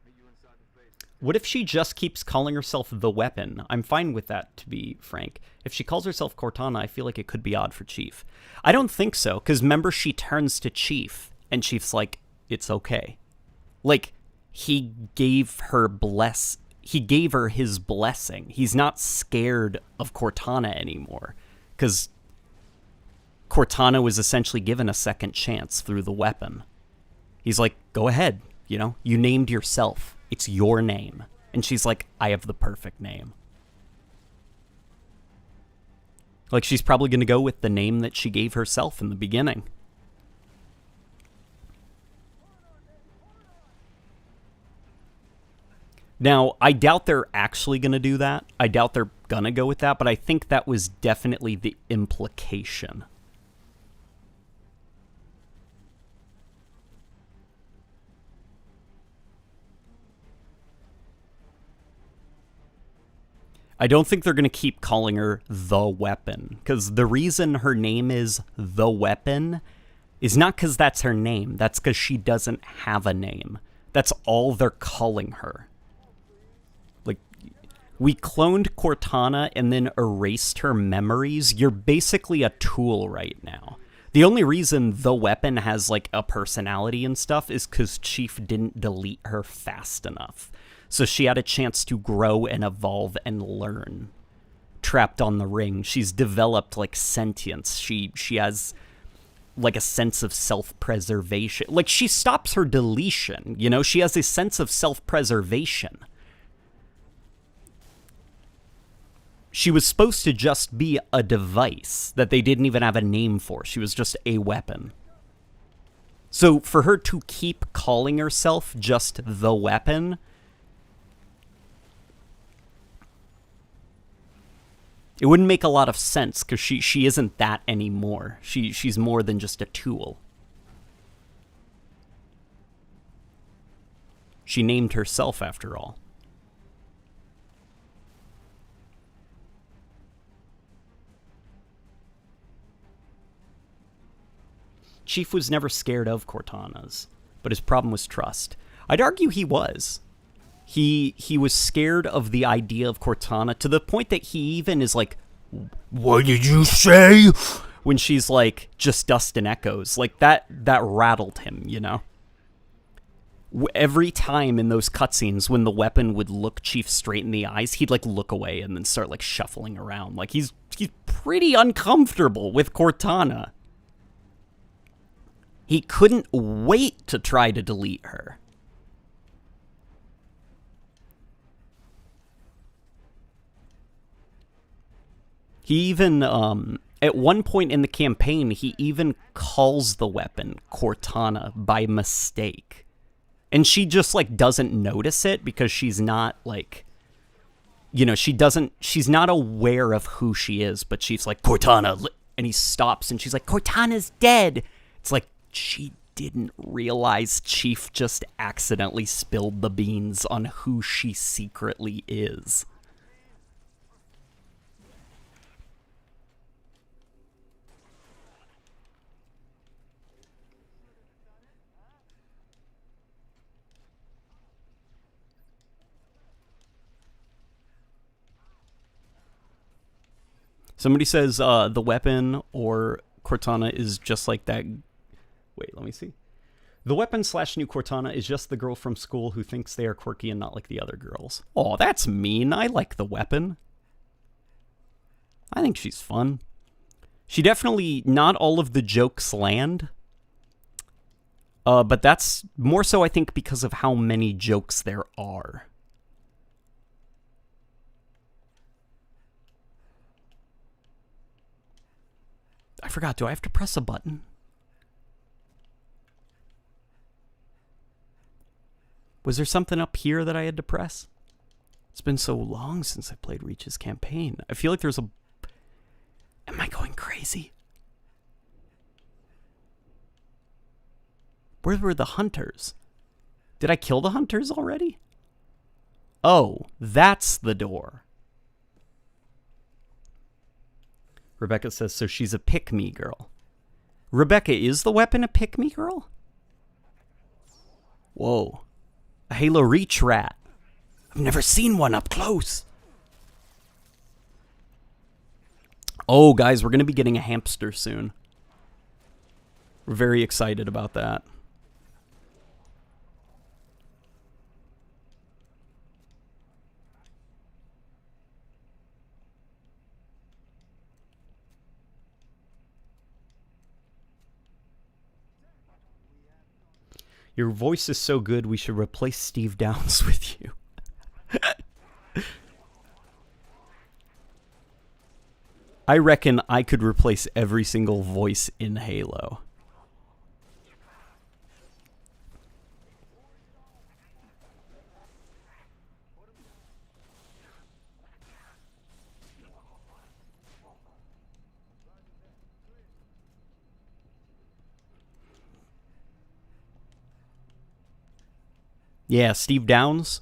Meet you inside the base. What if she just keeps calling herself the weapon? I'm fine with that, to be frank. If she calls herself Cortana, I feel like it could be odd for Chief. I don't think so, because remember, she turns to Chief, and Chief's like, it's okay. Like, he gave her his blessing. He's not scared of Cortana anymore, because Cortana was essentially given a second chance through the weapon. He's like, go ahead, you know, you named yourself. It's your name. And she's like, I have the perfect name. Like, she's probably going to go with the name that she gave herself in the beginning. Now, I doubt they're actually going to do that. I doubt they're going to go with that, but I think that was definitely the implication. I don't think they're going to keep calling her the Weapon, because the reason her name is the Weapon is not because that's her name. That's because she doesn't have a name. That's all they're calling her. Like, we cloned Cortana and then erased her memories. You're basically a tool right now. The only reason the Weapon has, like, a personality and stuff is because Chief didn't delete her fast enough. So she had a chance to grow and evolve and learn. Trapped on the ring, she's developed, like, sentience. She has, like, a sense of self-preservation. Like, she stops her deletion, you know? She has a sense of self-preservation. She was supposed to just be a device that they didn't even have a name for. She was just a weapon. So for her to keep calling herself just the Weapon, it wouldn't make a lot of sense, because she isn't that anymore. She's more than just a tool. She named herself after all. Chief was never scared of Cortana's, but his problem was trust. I'd argue he was. He was scared of the idea of Cortana to the point that he even is like, "What did you say?" when she's like, just dust and echoes. Like, that rattled him, you know? Every time in those cutscenes when the Weapon would look Chief straight in the eyes, he'd, like, look away and then start, like, shuffling around. Like, he's pretty uncomfortable with Cortana. He couldn't wait to try to delete her. He even, at one point in the campaign, he even calls the Weapon Cortana by mistake. And she just, like, doesn't notice it because she's not, like, you know, she's not aware of who she is, but she's like, "Cortana," and he stops and she's like, "Cortana's dead." It's like, she didn't realize Chief just accidentally spilled the beans on who she secretly is. Somebody says the Weapon or Cortana is just like that. Wait, let me see. The Weapon / new Cortana is just the girl from school who thinks they are quirky and not like the other girls. Oh, that's mean. I like the Weapon. I think she's fun. She definitely, not all of the jokes land. But that's more so, I think, because of how many jokes there are. I forgot, do I have to press a button? Was there something up here that I had to press? It's been so long since I played Reach's campaign. I feel like there's a... Am I going crazy? Where were the hunters? Did I kill the hunters already? Oh, that's the door. Rebecca says, so she's a pick-me girl. Rebecca, is the Weapon a pick-me girl? Whoa. A Halo Reach rat. I've never seen one up close. Oh, guys, we're going to be getting a hamster soon. We're very excited about that. Your voice is so good, we should replace Steve Downs with you. I reckon I could replace every single voice in Halo. Yeah, Steve Downs.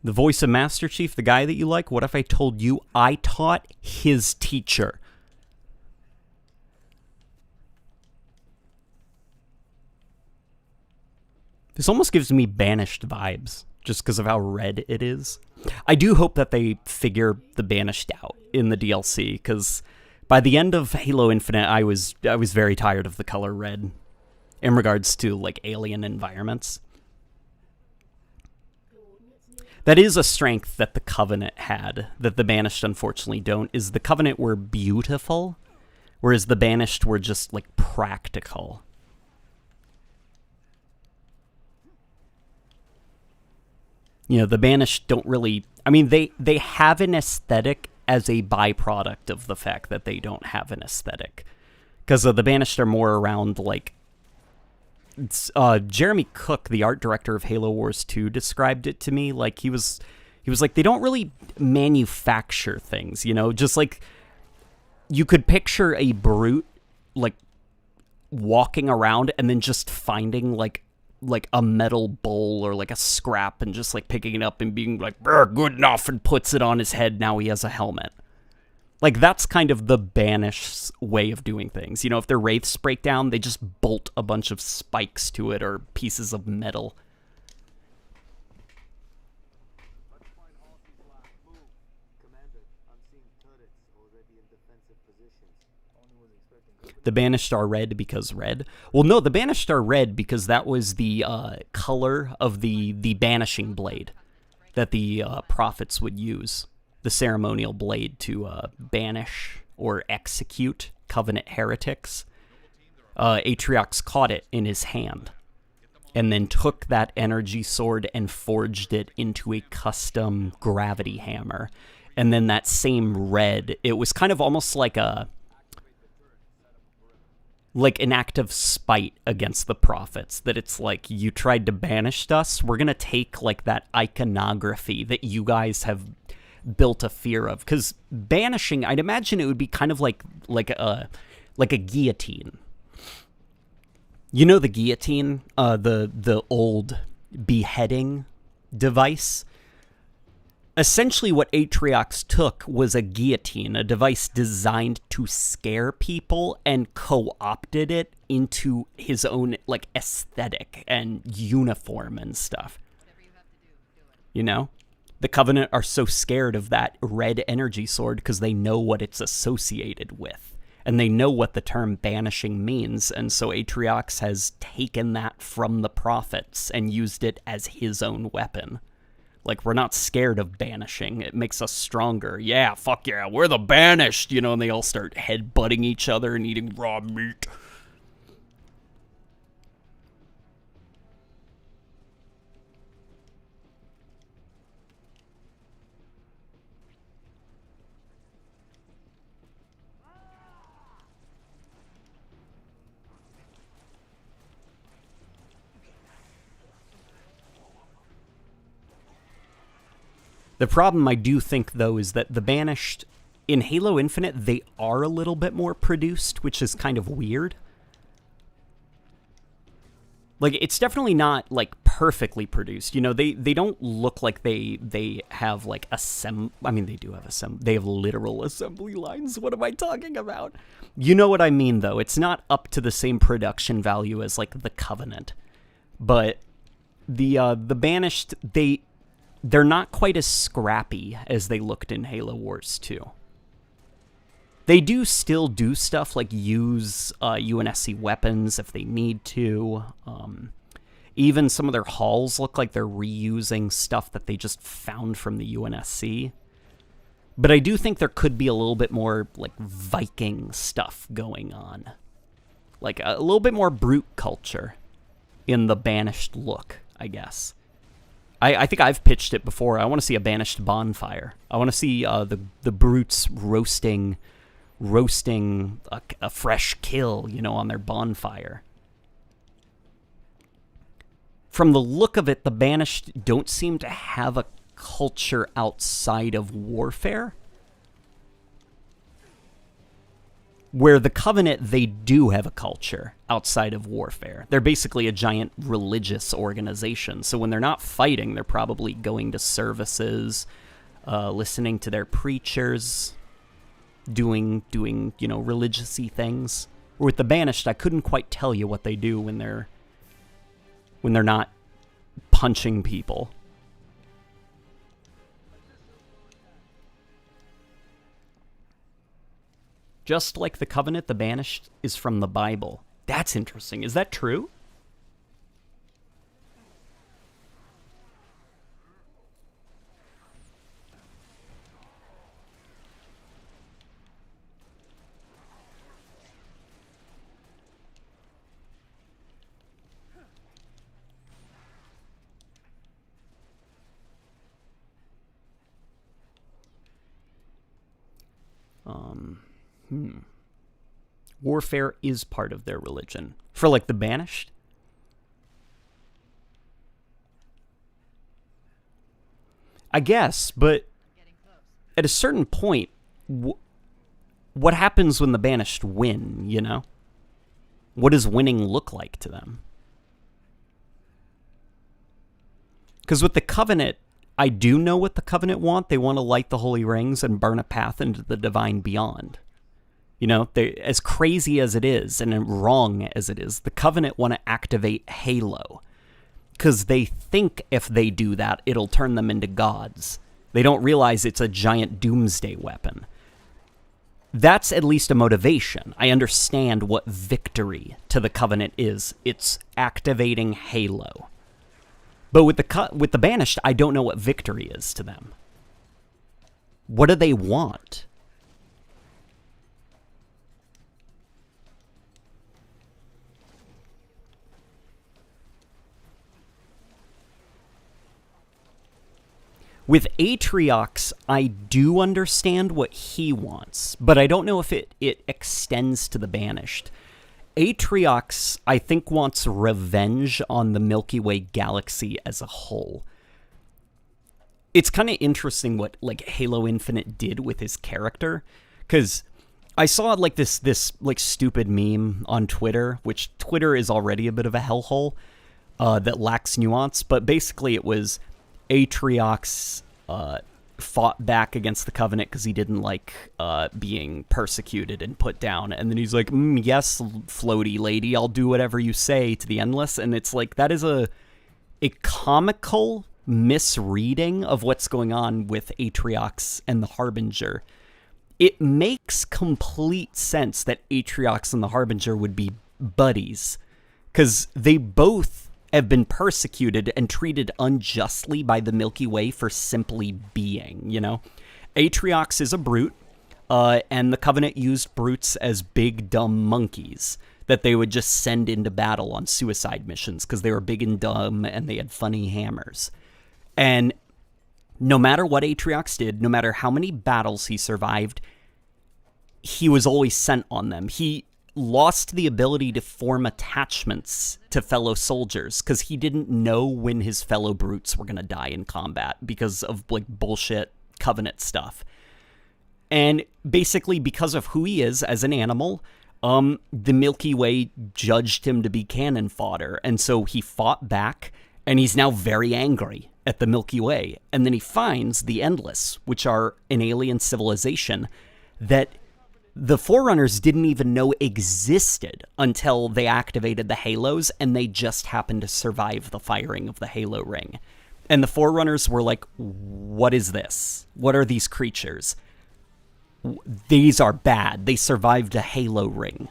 The voice of Master Chief, the guy that you like, what if I told you I taught his teacher? This almost gives me Banished vibes, just because of how red it is. I do hope that they figure the Banished out in the DLC, because by the end of Halo Infinite, I was very tired of the color red in regards to, like, alien environments. That is a strength that the Covenant had, that the Banished unfortunately don't, is the Covenant were beautiful, whereas the Banished were just, like, practical. You know, the Banished don't really... I mean, they have an aesthetic as a byproduct of the fact that they don't have an aesthetic. Because the Banished are more around, like... Jeremy Cook, the art director of Halo Wars 2, described it to me. Like, he was like, they don't really manufacture things, you know? Just, like, you could picture a brute, like, walking around and then just finding, like a metal bowl or like a scrap and just like picking it up and being like, good enough, and puts it on his head. Now he has a helmet. Like, that's kind of the Banished way of doing things. You know, if their wraiths break down, they just bolt a bunch of spikes to it or pieces of metal. The Banished are red because red. Well, no, the Banished are red because that was the color of the banishing blade that the prophets would use. The ceremonial blade to banish or execute Covenant heretics. Atriox caught it in his hand and then took that energy sword and forged it into a custom gravity hammer. And then that same red, it was kind of almost like an act of spite against the prophets, that it's like, you tried to banish us, we're gonna take like that iconography that you guys have built a fear of. Because banishing, I'd imagine it would be kind of like a guillotine. You know the guillotine, the old beheading device? Essentially what Atriox took was a guillotine, a device designed to scare people, and co-opted it into his own, like, aesthetic and uniform and stuff. You know? The Covenant are so scared of that red energy sword because they know what it's associated with. And they know what the term banishing means, and so Atriox has taken that from the prophets and used it as his own weapon. Like, we're not scared of banishing. It makes us stronger. Yeah, fuck yeah, we're the Banished, you know, and they all start headbutting each other and eating raw meat. The problem I do think, though, is that the Banished, in Halo Infinite, they are a little bit more produced, which is kind of weird. Like, it's definitely not, like, perfectly produced. You know, they don't look like they have, like, I mean, they do have they have literal assembly lines. What am I talking about? You know what I mean, though. It's not up to the same production value as, like, the Covenant. But the Banished, they're not quite as scrappy as they looked in Halo Wars 2. They do still do stuff like use UNSC weapons if they need to. Even some of their halls look like they're reusing stuff that they just found from the UNSC. But I do think there could be a little bit more, like, Viking stuff going on. Like, a little bit more brute culture in the Banished look, I guess. I think I've pitched it before. I want to see a Banished bonfire. I want to see the brutes roasting a fresh kill, you know, on their bonfire. From the look of it, the Banished don't seem to have a culture outside of warfare. Where the Covenant, they do have a culture outside of warfare. They're basically a giant religious organization. So when they're not fighting, they're probably going to services, listening to their preachers, doing religious-y things. Or with the Banished, I couldn't quite tell you what they do when they're not punching people. Just like the Covenant, the Banished is from the Bible. That's interesting. Is that true? Warfare is part of their religion. For, like, the Banished? I guess, but at a certain point, what happens when the Banished win, you know? What does winning look like to them? Because with the Covenant, I do know what the Covenant want. They want to light the Holy Rings and burn a path into the Divine Beyond. You know, as crazy as it is and wrong as it is, the Covenant want to activate Halo. Because they think if they do that, it'll turn them into gods. They don't realize it's a giant doomsday weapon. That's at least a motivation. I understand what victory to the Covenant is. It's activating Halo. But with the Banished, I don't know what victory is to them. What do they want? With Atriox, I do understand what he wants, but I don't know if it extends to the Banished. Atriox, I think, wants revenge on the Milky Way galaxy as a whole. It's kind of interesting what, like, Halo Infinite did with his character, because I saw, like, this like, stupid meme on Twitter, which Twitter is already a bit of a hellhole that lacks nuance, but basically it was Atriox fought back against the Covenant because he didn't like being persecuted and put down, and then he's like, yes, floaty lady, I'll do whatever you say to the Endless. And it's like, that is a comical misreading of what's going on with Atriox and the Harbinger. It makes complete sense that Atriox and the Harbinger would be buddies, because they both have been persecuted and treated unjustly by the Milky Way for simply being, you know? Atriox is a brute, and the Covenant used brutes as big, dumb monkeys that they would just send into battle on suicide missions because they were big and dumb and they had funny hammers. And no matter what Atriox did, no matter how many battles he survived, he was always sent on them. He lost the ability to form attachments to fellow soldiers because he didn't know when his fellow brutes were going to die in combat because of, like, bullshit Covenant stuff. And basically, because of who he is as an animal, the Milky Way judged him to be cannon fodder, and so he fought back, and he's now very angry at the Milky Way. And then he finds the Endless, which are an alien civilization that the Forerunners didn't even know existed until they activated the Halos, and they just happened to survive the firing of the Halo ring. And the Forerunners were like, what is this? What are these creatures? These are bad. They survived a Halo ring.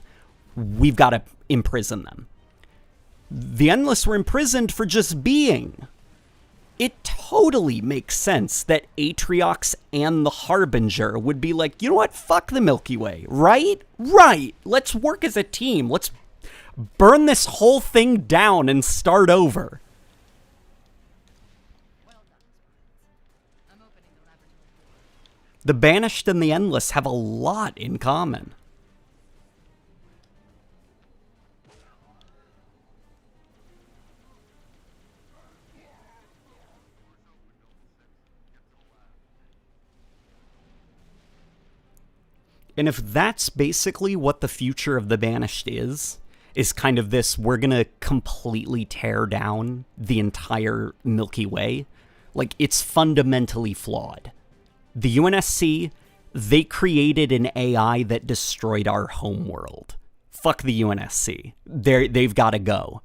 We've got to imprison them. The Endless were imprisoned for just being. It totally makes sense that Atriox and the Harbinger would be like, you know what, fuck the Milky Way, right? Right, let's work as a team. Let's burn this whole thing down and start over. Well done, Spartans. I'm opening the laboratory. The Banished and the Endless have a lot in common. And if that's basically what the future of the Banished is kind of this, we're gonna completely tear down the entire Milky Way, like, it's fundamentally flawed. The UNSC, they created an AI that destroyed our homeworld. Fuck the UNSC. They've gotta go.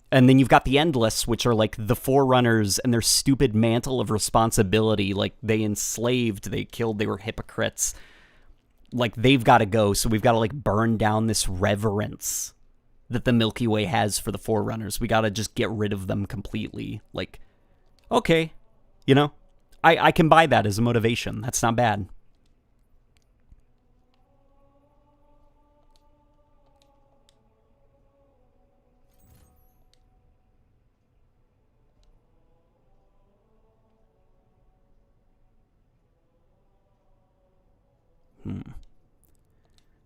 And then you've got the Endless, which are like the Forerunners and their stupid mantle of responsibility. Like, they enslaved, they killed, they were hypocrites. Like, they've got to go, so we've got to, like, burn down this reverence that the Milky Way has for the Forerunners. We got to just get rid of them completely. Like, okay, you know? I can buy that as a motivation. That's not bad.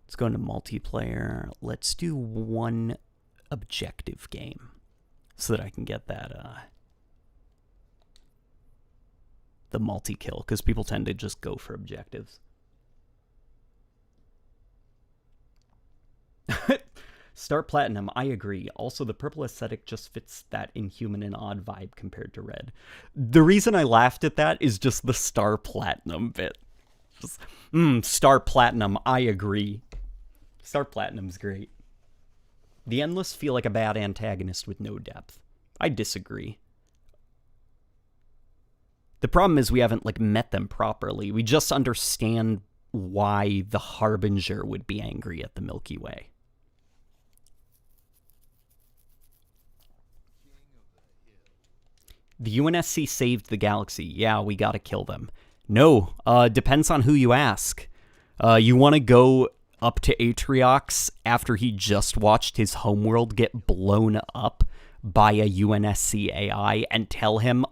Let's go into multiplayer. Let's do one objective game so that I can get that, the multi-kill, because people tend to just go for objectives. Start Platinum, I agree. Also, the purple aesthetic just fits that inhuman and odd vibe compared to red. The reason I laughed at that is just the Star Platinum bit. Just, Star Platinum, I agree. Star Platinum's great. The Endless feel like a bad antagonist with no depth. I disagree. The problem is we haven't, like, met them properly. We just understand why the Harbinger would be angry at the Milky Way. The UNSC saved the galaxy. Yeah, we gotta kill them. No, depends on who you ask. You want to go up to Atriox after he just watched his homeworld get blown up by a UNSC AI and tell him,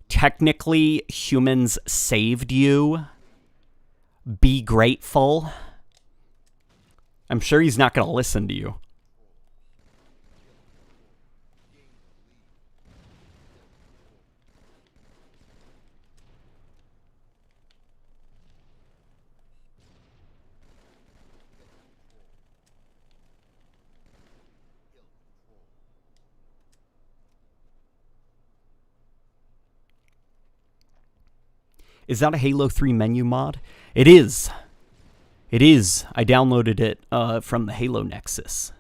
technically humans saved you. Be grateful. I'm sure he's not going to listen to you. Is that a Halo 3 menu mod? It is. It is. I downloaded it from the Halo Nexus.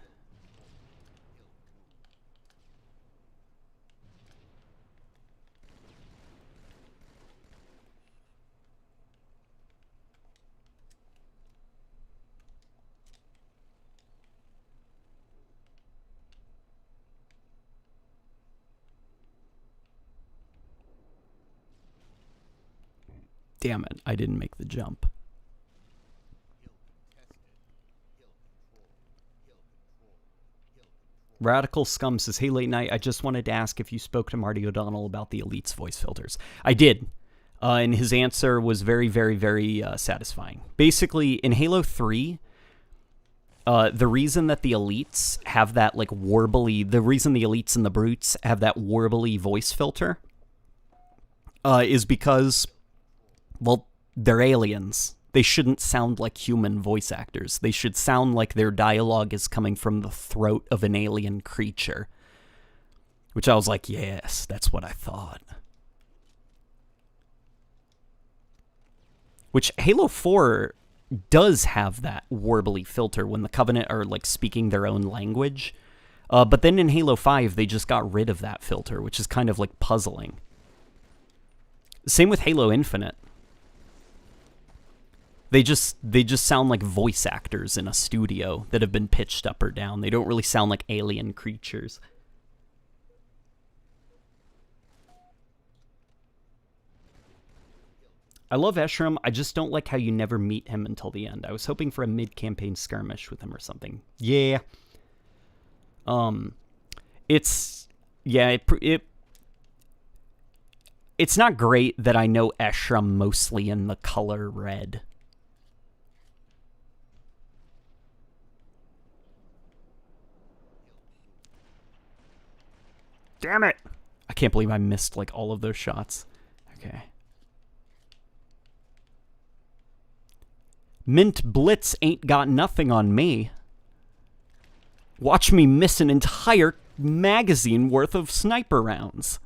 Damn it, I didn't make the jump. Radical Scum says, hey, Late Night, I just wanted to ask if you spoke to Marty O'Donnell about the Elite's voice filters. I did, and his answer was very, very, very satisfying. Basically, in Halo 3, the reason that the Elites have that, like, warbly... The reason the Elites and the Brutes have that warbly voice filter is because... Well, they're aliens. They shouldn't sound like human voice actors. They should sound like their dialogue is coming from the throat of an alien creature. Which I was like, yes, that's what I thought. Which Halo 4 does have that warbly filter when the Covenant are, like, speaking their own language. But then in Halo 5, they just got rid of that filter, which is kind of, like, puzzling. Same with Halo Infinite. They just sound like voice actors in a studio that have been pitched up or down. They don't really sound like alien creatures. I love Eshram. I just don't like how you never meet him until the end. I was hoping for a mid-campaign skirmish with him or something. Yeah. It's not great that I know Eshram mostly in the color red. Damn it! I can't believe I missed, like, all of those shots. Okay. Mint Blitz ain't got nothing on me. Watch me miss an entire magazine worth of sniper rounds.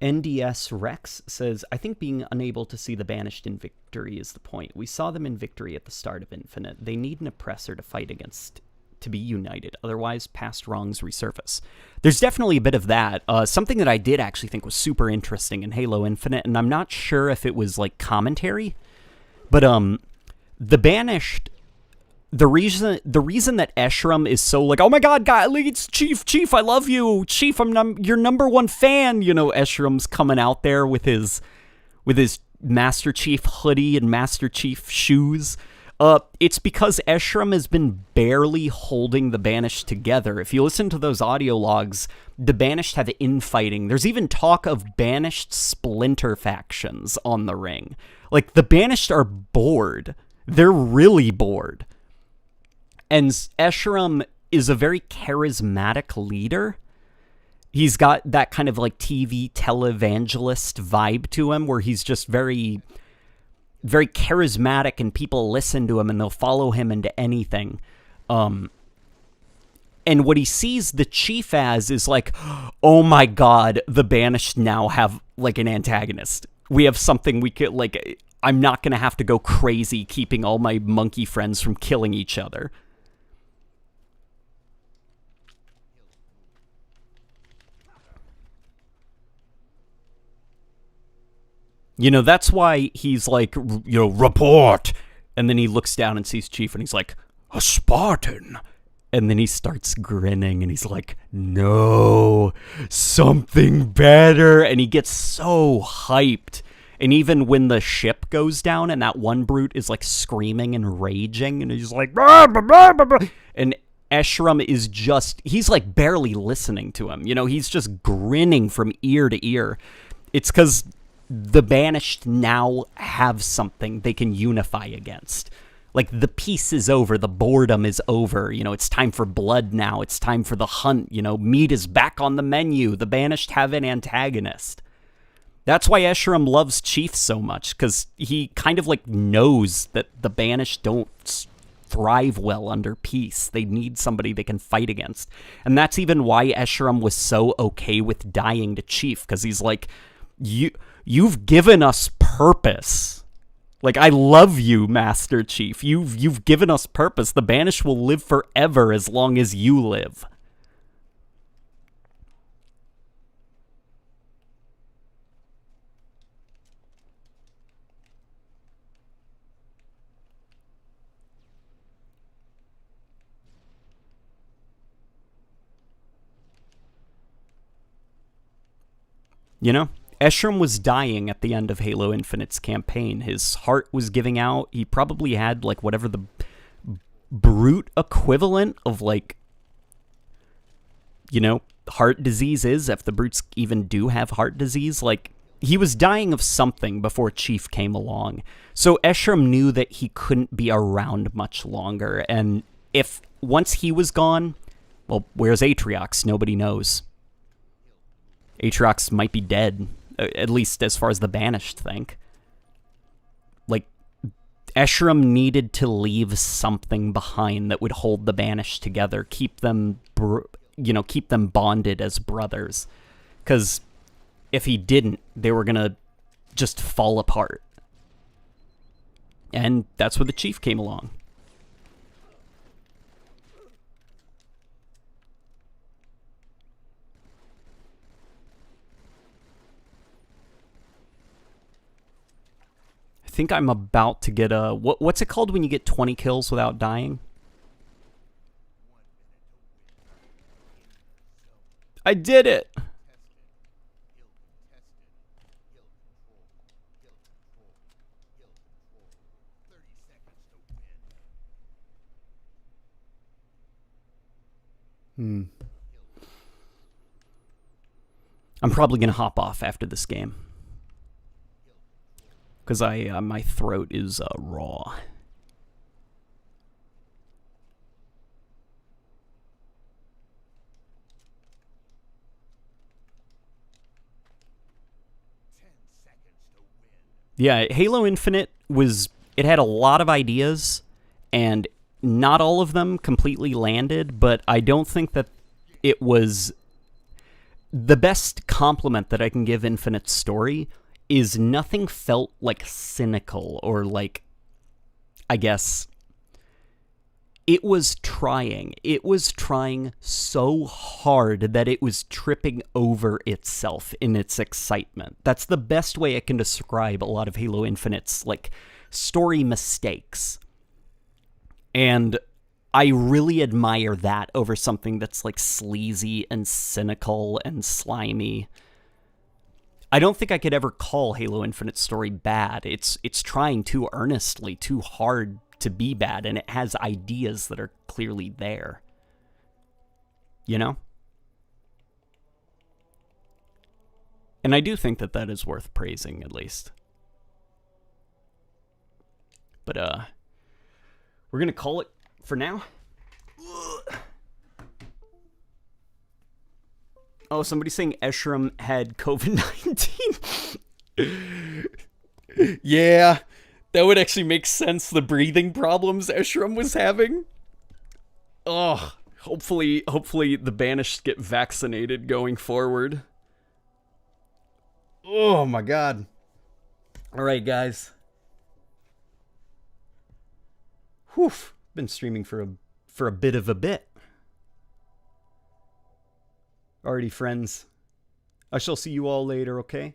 NDS Rex says, I think being unable to see the Banished in victory is the point. We saw them in victory at the start of Infinite. They need an oppressor to fight against to be united. Otherwise, past wrongs resurface. There's definitely a bit of that. Something that I did actually think was super interesting in Halo Infinite, and I'm not sure if it was like commentary, but the Banished... The reason that Eshram is so like, oh my god, it's Chief, I love you, Chief, I'm your number one fan. You know, Eshram's coming out there with his Master Chief hoodie and Master Chief shoes. It's because Eshram has been barely holding the Banished together. If you listen to those audio logs, the Banished have infighting. There's even talk of Banished splinter factions on the ring. Like, the Banished are bored. They're really bored. And Eshram is a very charismatic leader. He's got that kind of like TV televangelist vibe to him where he's just very, very charismatic and people listen to him and they'll follow him into anything. And what he sees the Chief as is like, oh my god, the Banished now have like an antagonist. We have something we could like, I'm not going to have to go crazy keeping all my monkey friends from killing each other. You know, that's why he's like, you know, report. And then he looks down and sees Chief and he's like, a Spartan. And then he starts grinning and he's like, no, something better. And he gets so hyped. And even when the ship goes down and that one brute is like screaming and raging and he's like, blah, blah, blah, blah, blah. And Eshram is just, he's like barely listening to him. You know, he's just grinning from ear to ear. It's because the Banished now have something they can unify against. Like, the peace is over, the boredom is over, you know, it's time for blood now, it's time for the hunt, you know, meat is back on the menu, the Banished have an antagonist. That's why Eshram loves Chief so much, because he kind of, like, knows that the Banished don't thrive well under peace. They need somebody they can fight against. And that's even why Eshram was so okay with dying to Chief, because he's like, You've given us purpose. Like, I love you, Master Chief. You've given us purpose. The Banished will live forever as long as you live. You know? Eshram was dying at the end of Halo Infinite's campaign. His heart was giving out. He probably had, like, whatever the brute equivalent of, like, you know, heart disease is, if the brutes even do have heart disease. Like, he was dying of something before Chief came along. So Eshram knew that he couldn't be around much longer. And if, once he was gone, well, where's Atriox? Nobody knows. Atriox might be dead. At least as far as the Banished think. Like, Eshram needed to leave something behind that would hold the Banished together, keep them, keep them bonded as brothers. Because if he didn't, they were gonna just fall apart. And that's where the Chief came along. I think I'm about to get a... What's it called when you get 20 kills without dying? I did it! I'm probably going to hop off after this game. Because my throat is raw. Yeah, Halo Infinite it had a lot of ideas, and not all of them completely landed, but I don't think that it was... The best compliment that I can give Infinite's story is nothing felt, like, cynical or, like, I guess... It was trying. It was trying so hard that it was tripping over itself in its excitement. That's the best way I can describe a lot of Halo Infinite's, like, story mistakes. And I really admire that over something that's, like, sleazy and cynical and slimy. I don't think I could ever call Halo Infinite's story bad. It's trying too earnestly, too hard to be bad, and it has ideas that are clearly there. You know? And I do think that that is worth praising, at least. But, we're gonna call it for now. Oh, somebody's saying Eshram had COVID-19. Yeah. That would actually make sense, the breathing problems Eshram was having. Oh, hopefully the Banished get vaccinated going forward. Oh my god. Alright, guys. Whew. Been streaming for a bit of a bit. Alrighty, friends. I shall see you all later, okay?